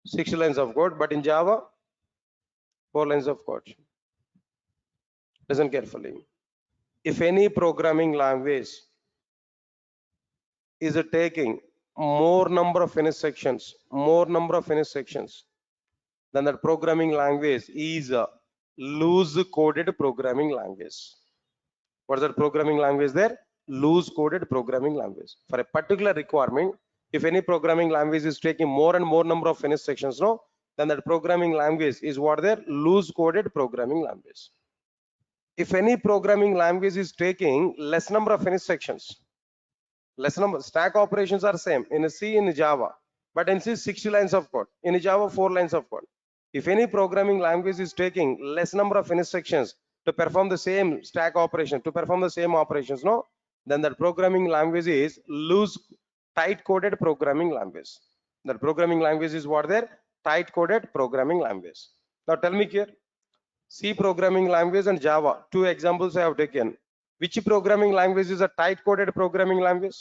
60 lines of code. But in Java, 4 lines of code. Listen carefully. If any programming language is taking more number of finish sections, then that programming language is a loose coded programming language. What is that programming language there? Loose coded programming language. For a particular requirement, if any programming language is taking more and more number of finish sections, no, then that programming language is what there? Loose coded programming language. If any programming language is taking less number of finish sections, less number stack operations are same in C in Java, but in C 60 lines of code, in Java 4 lines of code. If any programming language is taking less number of finish sections to perform the same stack operation, to perform the same operations, no, then that programming language is loose tight coded programming language. That programming language is what there? Tight coded programming language. Now tell me here, C programming language and Java, two examples I have taken. Which programming language is a tight coded programming language?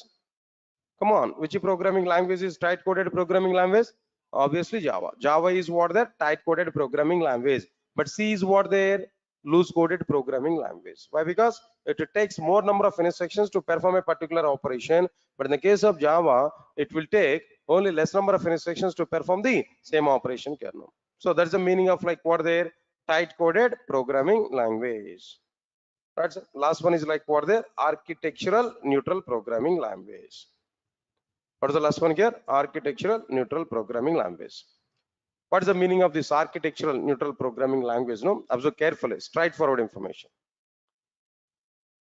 Come on, which programming language is tight coded programming language? Obviously Java. Java is what the tight coded programming language, but C is what their loose coded programming language. Why? Because it takes more number of instructions to perform a particular operation, but in the case of Java, it will take only less number of instructions to perform the same operation kernel. So that's the meaning of like what their tight coded programming language. Right. Last one is like what their architectural neutral programming language. What is the last one here? Architectural neutral programming language. What is the meaning of this architectural neutral programming language? No, observe carefully. Straightforward information.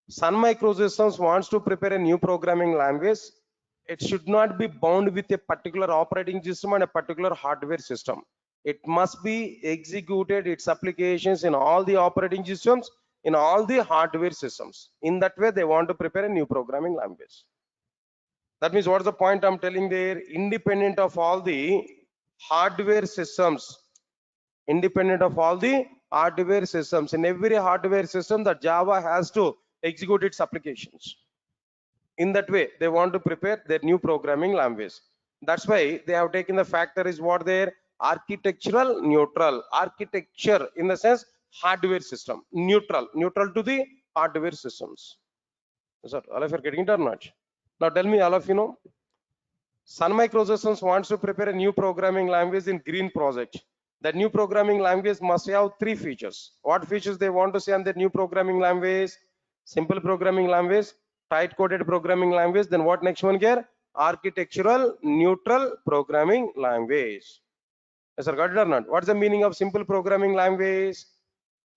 Sun Microsystems wants to prepare a new programming language. It should not be bound with a particular operating system and a particular hardware system. It must be executed its applications in all the operating systems, in all the hardware systems. In that way, they want to prepare a new programming language. That means what's the point I'm telling there? Independent of all the hardware systems, independent of all the hardware systems, in every hardware system that Java has to execute its applications. In that way, they want to prepare their new programming language. That's why they have taken the factor is what their architectural neutral, architecture in the sense hardware system, neutral to the hardware systems. Sir, all of you are getting it or not? Now tell me, all of you know, Sun Microsystems wants to prepare a new programming language in green project. That new programming language must have 3 features. What features they want to see on the new programming language? Simple programming language, tight coded programming language. Then what next one here? Architectural neutral programming language. Yes, sir, got it or not? What's the meaning of simple programming language?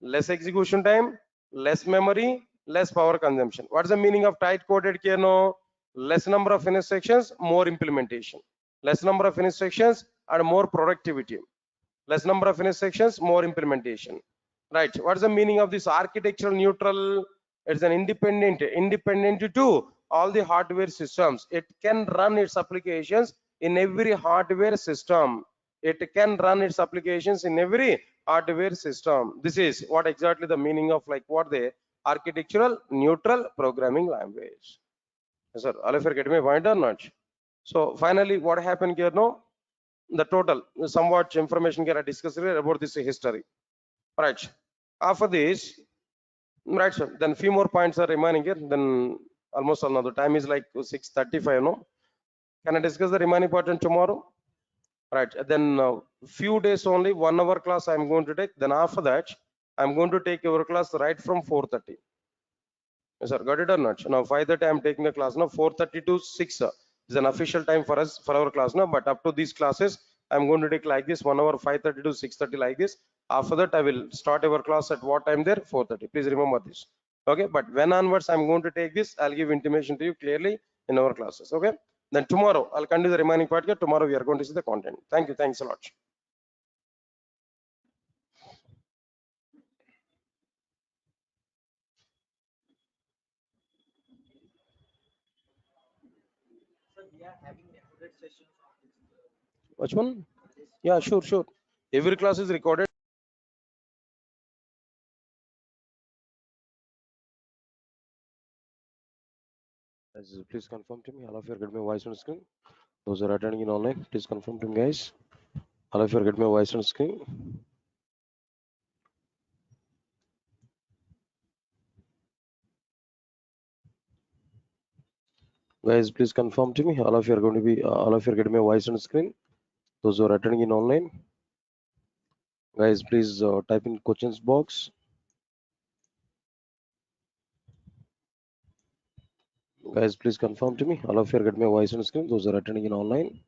Less execution time, less memory, less power consumption. What's the meaning of tight coded here? No, less number of instructions, more implementation. Less number of instructions and more productivity. Less number of instructions, more implementation. Right. What's the meaning of this architectural neutral? It's an independent to all the hardware systems. It can run its applications in every hardware system. It can run its applications in every hardware system. This is what exactly the meaning of like what the architectural neutral programming language. Yes, sir. All of you are getting my point or not? So finally, what happened here? No, the total somewhat information here I discussed here about this history. Right. After this, right, sir. Then few more points are remaining here. Then almost another time is like 6:35. No, can I discuss the remaining part on tomorrow? Right. Then few days only 1 hour class I'm going to take. Then after that, I'm going to take your class right from 4:30. Yes, sir. Got it or not? Now 5:30 I'm taking a class. Now 4:30 to 6 is an official time for us for our class now. But up to these classes, I'm going to take like this 1 hour 5:30 to 6:30 like this. After that, I will start our class at what time there? 4:30. Please remember this. Okay. But when onwards I'm going to take this, I'll give intimation to you clearly in our classes. Okay. Then tomorrow I'll continue the remaining part here. Tomorrow we are going to see the content. Thank you. Thanks a lot. Which one? Yeah, sure, sure. Every class is recorded. Please confirm to me. All of you are getting my voice on screen. Those who are attending in online, please confirm to me, guys. All of you are getting my voice on screen. Guys, please confirm to me. All of you are going to be. All of you are getting my voice on screen. Those who are attending in online, guys, please type in questions box. Guys, please confirm to me. All of you are getting my voice on screen. Those who are attending in online.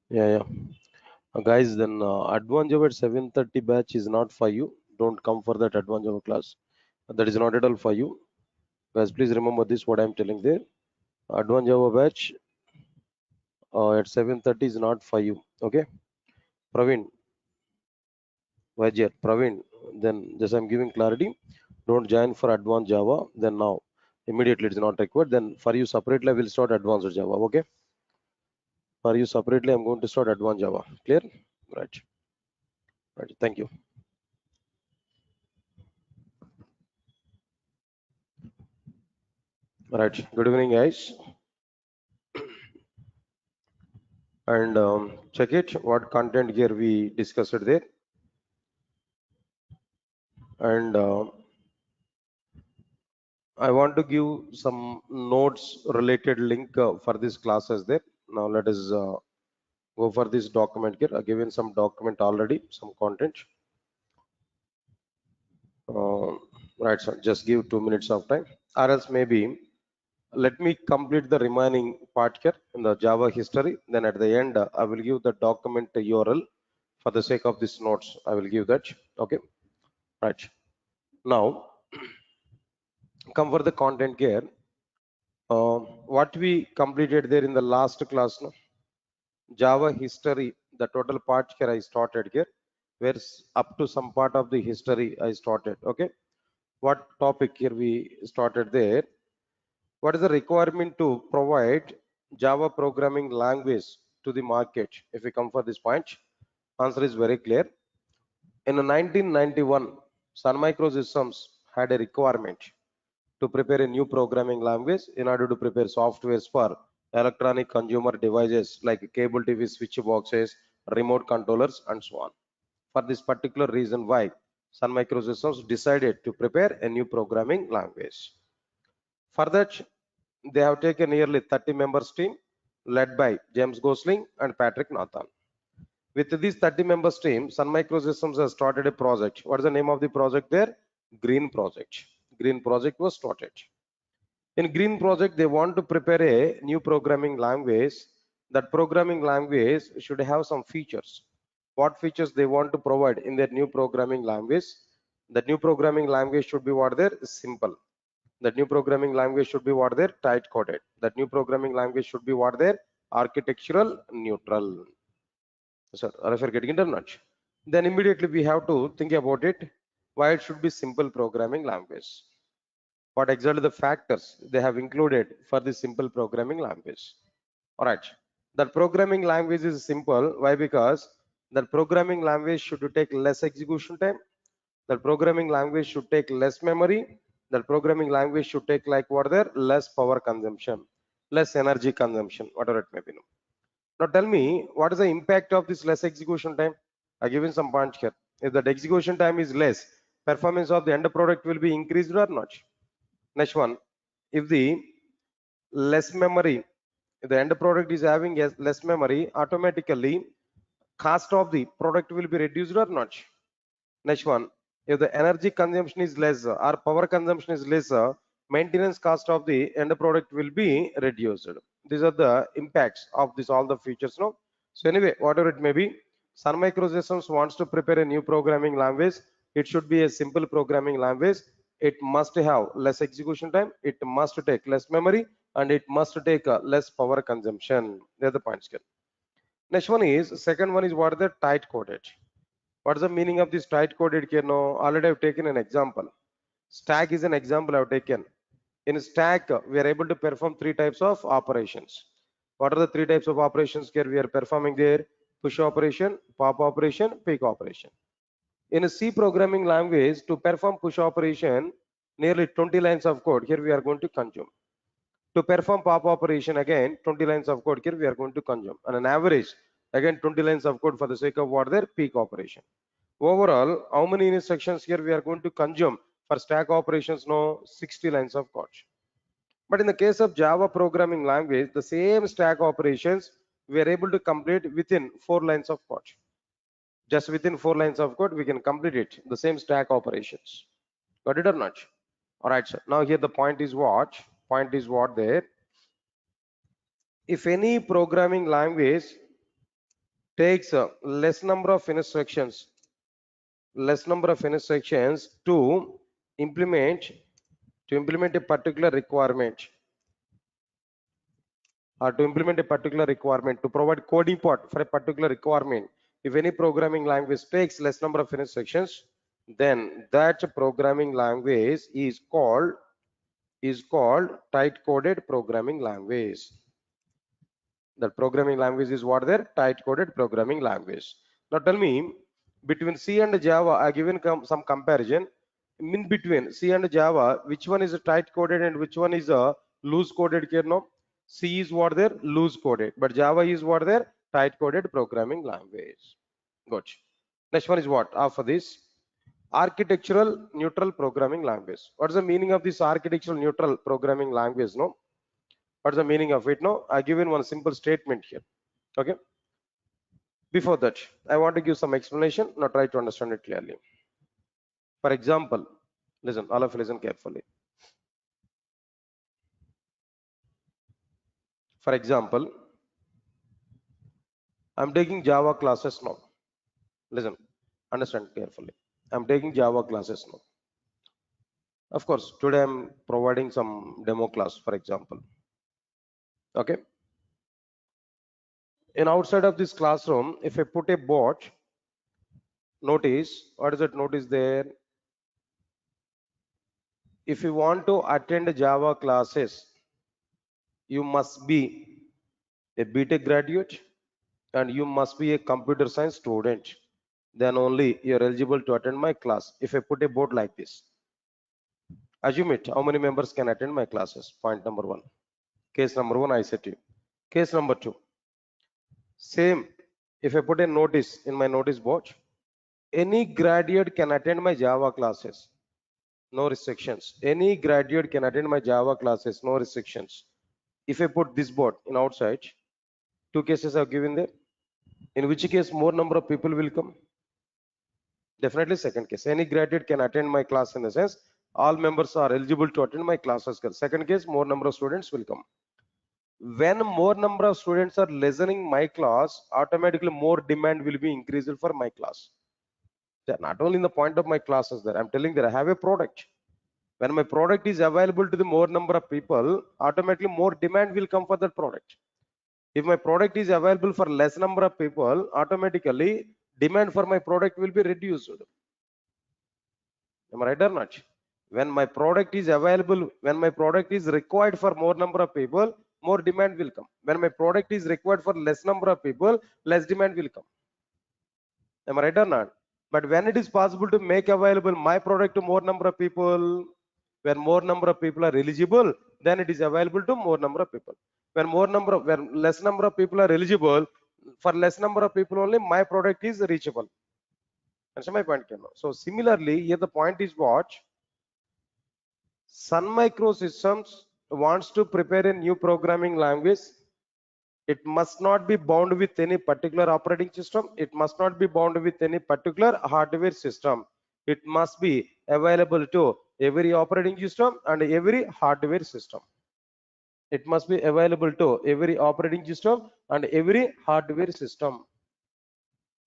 Yeah, yeah. Guys, then advanced Java at 7:30 batch is not for you. Don't come for that advanced Java class. That is not at all for you. Guys, please remember this. What I'm telling there. Advanced Java batch at 7:30 is not for you. Okay, Praveen, Vajir, Praveen. Then just I'm giving clarity. Don't join for advanced Java. Then now immediately it's not required. Then for you separately I will start advanced Java. Okay, for you separately I'm going to start advanced Java. Clear? Right. Right. Thank you. Right. Good evening, guys. And check it. What content here we discussed there. And I want to give some notes related link for this class as there. Now let us go for this document here. I've given some document already, some content. Uh, right, so just give 2 minutes of time. Or else maybe let me complete the remaining part here in the Java history. Then at the end, I will give the document URL for the sake of this notes. I will give that. Okay, right. Now, come for the content here. What we completed there in the last class, no? Java history, the total part here I started here, where up to some part of the history I started. Okay, what topic here we started there? What is the requirement to provide Java programming language to the market? If we come for this point, answer is very clear. In 1991, Sun Microsystems had a requirement to prepare a new programming language in order to prepare softwares for electronic consumer devices like cable TV switch boxes, remote controllers, and so on. For this particular reason, why Sun Microsystems decided to prepare a new programming language. For that, they have taken nearly 30 members team led by James Gosling and Patrick Nathan. With this 30 members team, Sun Microsystems has started a project. What is the name of the project there? Green Project. Green Project was started. In Green Project, they want to prepare a new programming language. That programming language should have some features. What features they want to provide in their new programming language? That new programming language should be what there? Simple. That new programming language should be what there? Tight coded. That new programming language should be what there? Architectural neutral. Sir, are you getting it or not? Then immediately we have to think about it. Why it should be simple programming language? What exactly the factors they have included for this simple programming language? All right. That programming language is simple. Why? Because that programming language should take less execution time. That programming language should take less memory. That programming language should take like what there less power consumption. less energy consumption, whatever it may be. Now tell me, what is the impact of this less execution time? I given some points here. If that execution time is less, performance of the end product will be increased or not. Next one, if the less memory, if the end product is having less memory, automatically cost of the product will be reduced or not. Next one, if the energy consumption is less or power consumption is less, maintenance cost of the end product will be reduced. These are the impacts of this all the features. No, so anyway, whatever it may be, Sun Microsystems wants to prepare a new programming language. It should be a simple programming language. It must have less execution time. It must take less memory, and it must take less power consumption. They're the points here. Next one is second one is what the tight coded. What is the meaning of this tight coded here? No, already I've taken an example. Stack is an example I've taken. In stack, we are able to perform three types of operations. What are the three types of operations here we are performing there? Push operation, pop operation, pick operation. In a C programming language, to perform push operation, nearly 20 lines of code here we are going to consume. To perform pop operation, again 20 lines of code here we are going to consume. On an average, again 20 lines of code for the sake of what their peak operation. Overall, how many instructions here we are going to consume for stack operations? No, 60 lines of code. But in the case of Java programming language, the same stack operations we are able to complete within 4 lines of code. Just within 4 lines of code, we can complete it, the same stack operations. Got it or not? All right, sir. Now here the point is what? Point is what there? If any programming language takes a less number of instructions to implement a particular requirement, or to implement a particular requirement, to provide coding part for a particular requirement, if any programming language takes less number of instructions, then that programming language is called tight coded programming language. That programming language is what? Their tight coded programming language. Now tell me, between C and Java, I given some comparison. In between C and Java, which one is a tight coded and which one is a loose coded here? No, C is what? Their loose coded, but Java is what? Their tight coded programming language. Good. Next one is what? After this, architectural neutral programming language. What's the meaning of this architectural neutral programming language? No, what's the meaning of it? No, I given one simple statement here. Okay. Before that, I want to give some explanation. Now try to understand it clearly. For example, listen, all of you listen carefully. For example, I'm taking Java classes now. Listen, understand carefully. I'm taking Java classes now. Of course, today I'm providing some demo class, for example. Okay. And outside of this classroom, if I put a bot, notice, what is that notice there? If you want to attend Java classes, you must be a BTech graduate and you must be a computer science student. Then only you're eligible to attend my class. If I put a board like this, assume it, how many members can attend my classes? Point number one. Case number one, I said to you. Case number two, same. If I put a notice in my notice board, any graduate can attend my Java classes. No restrictions. Any graduate can attend my Java classes. No restrictions. If I put this board in outside, two cases I've given there. In which case more number of people will come? Definitely second case. Any graduate can attend my class, in the sense all members are eligible to attend my classes. Second case, more number of students will come. When more number of students are listening my class, automatically more demand will be increased for my class. Not only in the point of my classes there, I'm telling that I have a product. When my product is available to the more number of people, automatically more demand will come for that product. If my product is available for less number of people, automatically demand for my product will be reduced. Am I right or not? When my product is available, when my product is required for more number of people, more demand will come. When my product is required for less number of people, less demand will come. Am I right or not? But when it is possible to make available my product to more number of people, When more number of people are eligible, then it is available to more number of people. When less number of people are eligible, for less number of people only my product is reachable. Understand my point? So similarly, here the point is what? Sun Microsystems wants to prepare a new programming language. It must not be bound with any particular operating system. It must not be bound with any particular hardware system. It must be available to every operating system and every hardware system. It must be available to every operating system and every hardware system.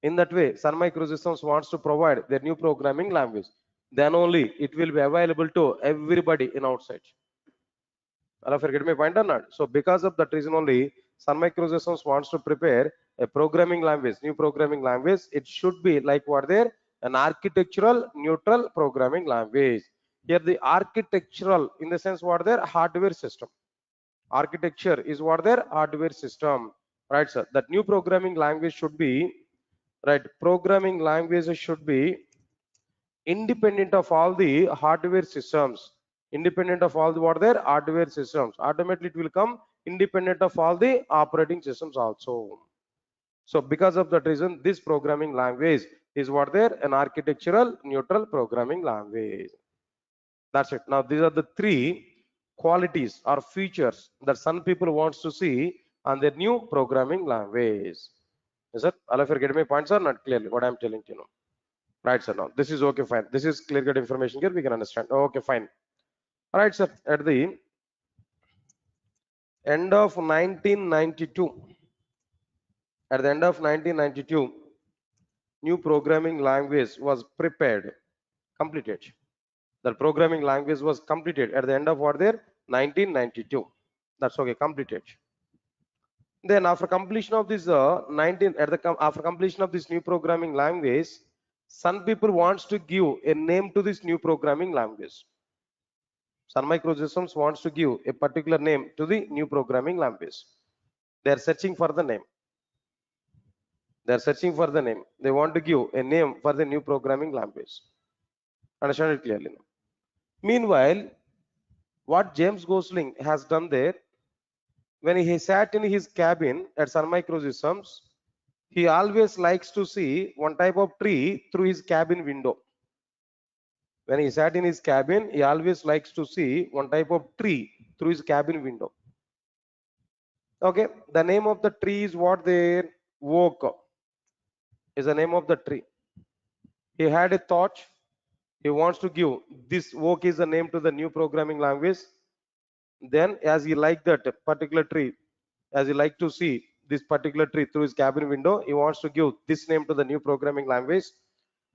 In that way, Sun Microsystems wants to provide their new programming language. Then only it will be available to everybody in outside. I'll forget my point or not. So because of that reason only, Sun Microsystems wants to prepare a programming language, new programming language. It should be like what there, an architectural neutral programming language. Here the architectural in the sense what there, hardware system. Architecture is what there, hardware system. Right, sir. That new programming language should be, right, programming languages should be independent of all the hardware systems, independent of all the what their hardware systems. Automatically it will come independent of all the operating systems also. So because of that reason, this programming language is what there, an architectural neutral programming language. That's it. Now these are the three qualities or features that some people wants to see on their new programming language. Is that all of you getting my points or not clearly what I'm telling you now? Right, sir. Now this is okay, fine. This is clear cut information here. We can understand. Okay, fine. All right, sir. At the end of 1992, at the end of 1992, new programming language was prepared, completed. The programming language was completed at the end of what there? 1992. That's okay, completed. Then after completion of this after completion of this new programming language, some people wants to give a name to this new programming language. Sun Microsystems wants to give a particular name to the new programming language. They are searching for the name. They are searching for the name. They want to give a name for the new programming language. Understand it clearly now. Meanwhile, what James Gosling has done there, when he sat in his cabin at Sun Microsystems, he always likes to see one type of tree through his cabin window. When he sat in his cabin, he always likes to see one type of tree through his cabin window. Okay, the name of the tree is what there? Oak is the name of the tree. He had a thought. He wants to give this oak is the name to the new programming language. Then, as he liked that particular tree, as he liked to see this particular tree through his cabin window, he wants to give this name to the new programming language.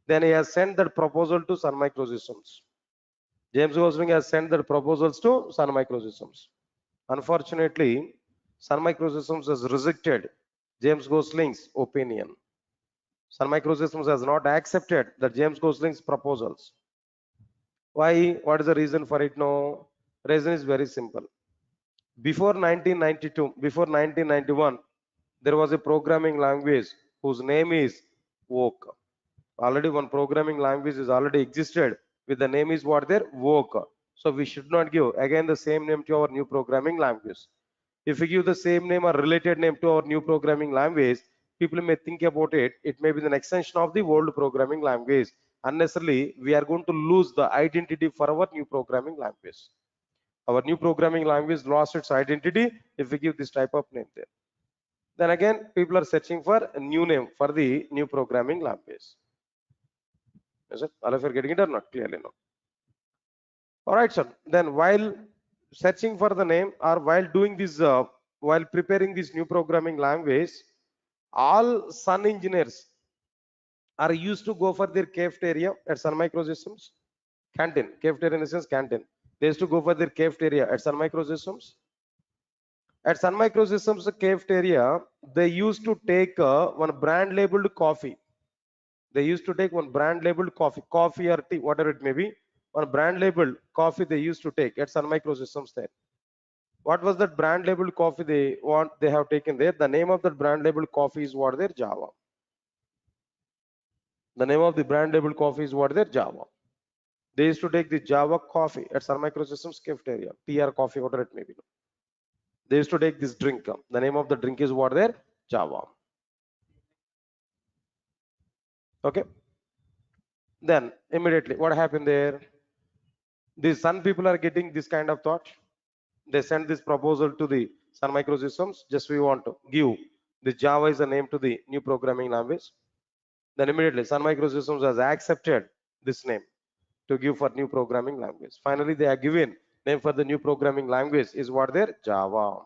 Then he has sent that proposal to Sun Microsystems. James Gosling has sent that proposals to Sun Microsystems. Unfortunately, Sun Microsystems has rejected James Gosling's opinion. Sun Microsystems has not accepted the James Gosling's proposals. Why? What is the reason for it? No, reason is very simple. Before 1992, before 1991, there was a programming language whose name is Voc. Already one programming language is already existed with the name is what there? Voc. So we should not give again the same name to our new programming language. If we give the same name or related name to our new programming language, people may think about it. It may be an extension of the old programming language. Unnecessarily, we are going to lose the identity for our new programming language. Our new programming language lost its identity if we give this type of name there. Then again, people are searching for a new name for the new programming language. Is it? All of you are getting it or not? Clearly no. All right, sir. Then while searching for the name or while doing this, while preparing this new programming language, all Sun engineers are used to go for their cafeteria at Sun Microsystems. Canteen, cafeteria in the sense canteen. They used to go for their cafeteria at Sun Microsystems. At Sun Microsystems cafeteria, they used to take one brand labeled coffee. They used to take one brand labeled coffee or tea, whatever it may be. One brand labeled coffee they used to take at Sun Microsystems there. What was that brand labeled coffee they have taken there? The name of that brand labeled coffee is what there? Java. The name of the brand labeled coffee is what there? Java. They used to take the Java coffee at Sun Microsystems cafeteria, tea or coffee, whatever it may be. They used to take this drink. The name of the drink is what there? Java. Okay. Then immediately, what happened there? These Sun people are getting this kind of thought. They send this proposal to the Sun Microsystems. Just we want to give the Java is a name to the new programming language. Then immediately Sun Microsystems has accepted this name to give for new programming language. Finally, they are given name for the new programming language is what there? Java.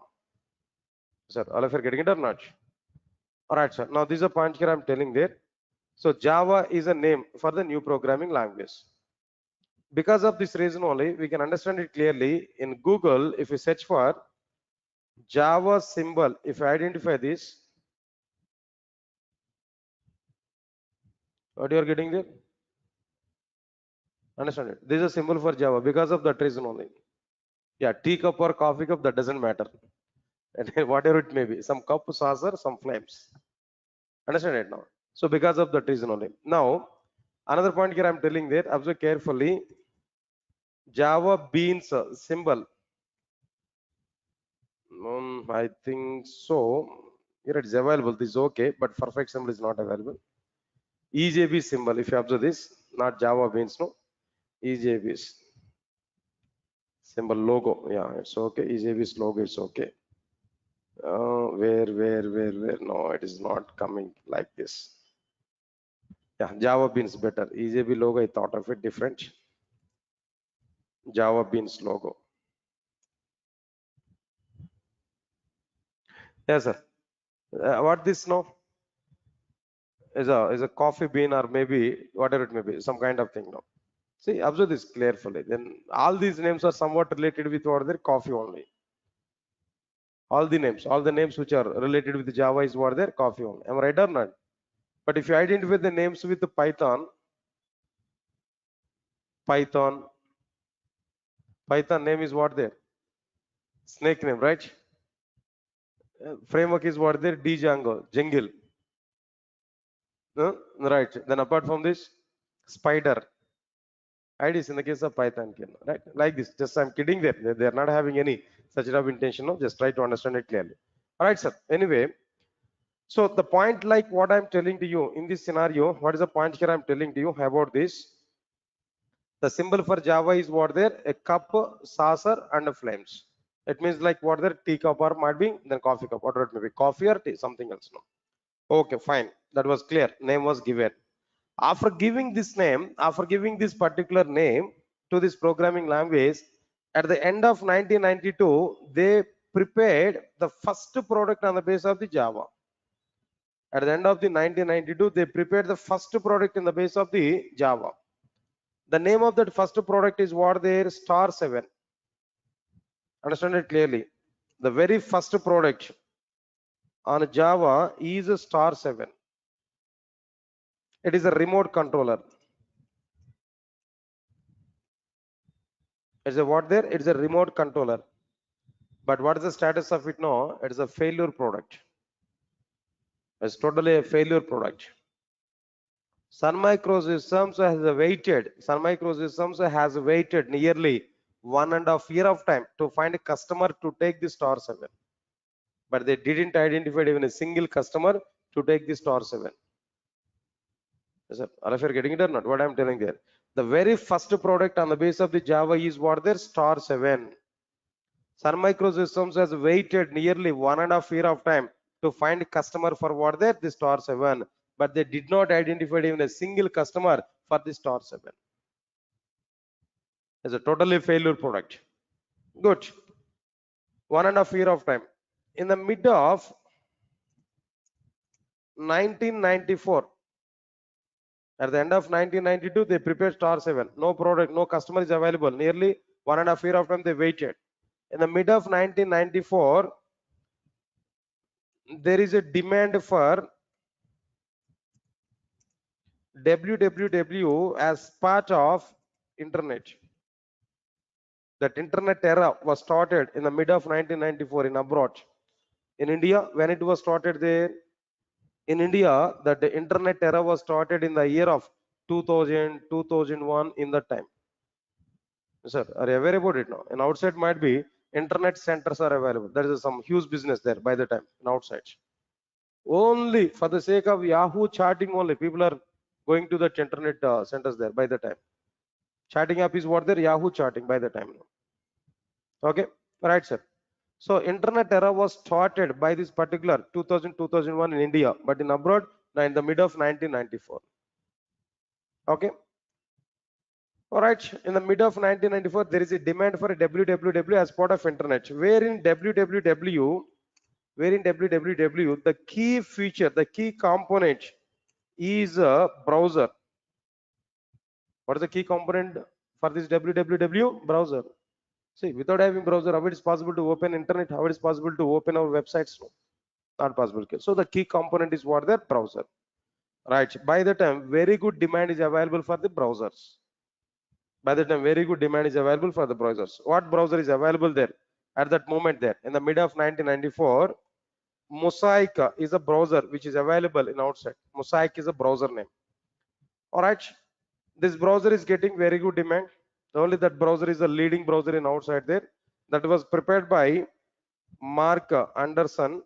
Sir, all of you are getting it or not? All right, sir. Now this is a point here I'm telling there. So Java is a name for the new programming language. Because of this reason only, we can understand it clearly. In Google, if you search for Java symbol, if you identify this, what you are getting there? Understand it? This is a symbol for Java because of that reason only. Yeah, tea cup or coffee cup, that doesn't matter. And whatever it may be, some cup, saucer, some flames. Understand it now? So because of that reason only. Now, another point here I'm telling there, observe carefully. Java beans symbol. I think so. Here it is available. This is okay, but perfect symbol is not available. EJB symbol, if you observe this, not Java beans, no. EJB's symbol logo. Yeah, it's okay. EJB's logo is okay. Where? No, it is not coming like this. Yeah, Java beans better. EJB logo, I thought of it different. Java beans logo. Yes, sir. What this now? Is a coffee bean or maybe whatever it may be, some kind of thing now. See, observe this carefully. Then all these names are somewhat related with what their coffee only. All the names which are related with Java is what their coffee only. Am I right or not? But if you identify the names with the Python name is what there? Snake name, right? Framework is what there? Django, Jungle. Right. Then apart from this, Spider. IDs in the case of Python, right? Like this. Just I'm kidding there. They are not having any such type of intention. No, just try to understand it clearly. All right, sir. Anyway, so the point like what I'm telling to you in this scenario, what is the point here I'm telling to you about this? The symbol for Java is what there? A cup, saucer, and flames. It means like what there? Tea cup or might be then coffee cup. Whatever it may be, coffee or tea, something else. No. Okay, fine. That was clear. Name was given. After giving this name, after giving this particular name to this programming language, at the end of 1992, they prepared the first product on the base of the Java. At the end of the 1992, they prepared the first product in the base of the Java. The name of that first product is what there? Star 7. Understand it clearly. The very first product on Java is a Star 7. It is a remote controller. It's a what there? It's a remote controller. But what is the status of it now? It is a failure product. It's totally a failure product. Sun Microsystems has waited nearly 1.5 years of time to find a customer to take the Star 7. But they didn't identify even a single customer to take the Star 7. Sir, all of you are getting it or not? What I'm telling there. The very first product on the base of the Java is what their Star 7. Sun Microsystems has waited nearly 1.5 years of time to find a customer for what their the Star 7, but they did not identify even a single customer for the Star 7. It's a totally failure product. Good. 1.5 years of time. In the mid of 1994, at the end of 1992, they prepared Star 7. No product, no customer is available. Nearly 1.5 years of time they waited. In the mid of 1994, there is a demand for www as part of internet. That internet era was started in the mid of 1994 in abroad. In India, when it was started there, in India, that the internet era was started in the year of 2000, 2001 in that time. Sir, are you aware about it now? And outside might be internet centers are available. There is some huge business there by the time in outside. Only for the sake of Yahoo chatting only, people are going to the internet centers there by the time. Chatting app is what there? Yahoo chatting by the time now. Okay, right, sir. So internet era was started by this particular 2000 2001 in India, but in abroad now in the mid of 1994. Okay. All right. In the mid of 1994, there is a demand for a www as part of internet. Where in www, the key feature, the key component is a browser. What is the key component for this www? Browser. See, without having browser, how it is possible to open internet? How it is possible to open our websites? No, not possible. So the key component is what? The browser. Right. By the time, very good demand is available for the browsers. By the time, very good demand is available for the browsers. What browser is available there at that moment there? In the mid of 1994, Mosaic is a browser which is available in outside. Mosaic is a browser name. All right. This browser is getting very good demand. Only that browser is a leading browser in outside there. That was prepared by Mark Anderson.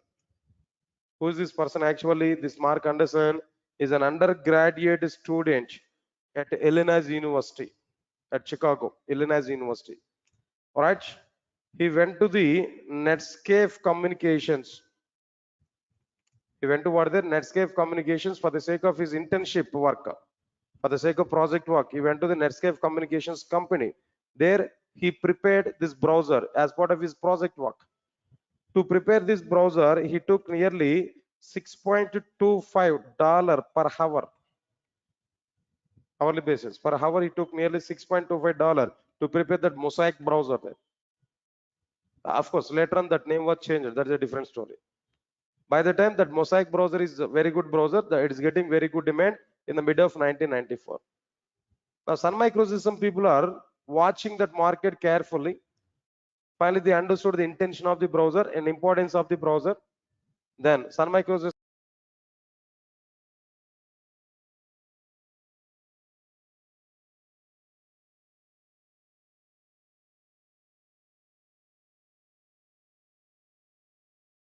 Who is this person actually? This Mark Anderson is an undergraduate student at Illinois University at Chicago, Illinois University. All right. He went to the Netscape Communications. He went to what the Netscape Communications for the sake of his internship work. For the sake of project work, he went to the Netscape Communications company. There he prepared this browser as part of his project work. To prepare this browser, he took nearly $6.25 per hour. Hourly basis. Per hour, he took nearly $6.25 to prepare that Mosaic browser. Of course, later on that name was changed. That's a different story. By the time that Mosaic browser is a very good browser, it is getting very good demand in the mid of 1994. Now, Sun Microsystems people are watching that market carefully. Finally, they understood the intention of the browser and importance of the browser. Then Sun Microsystems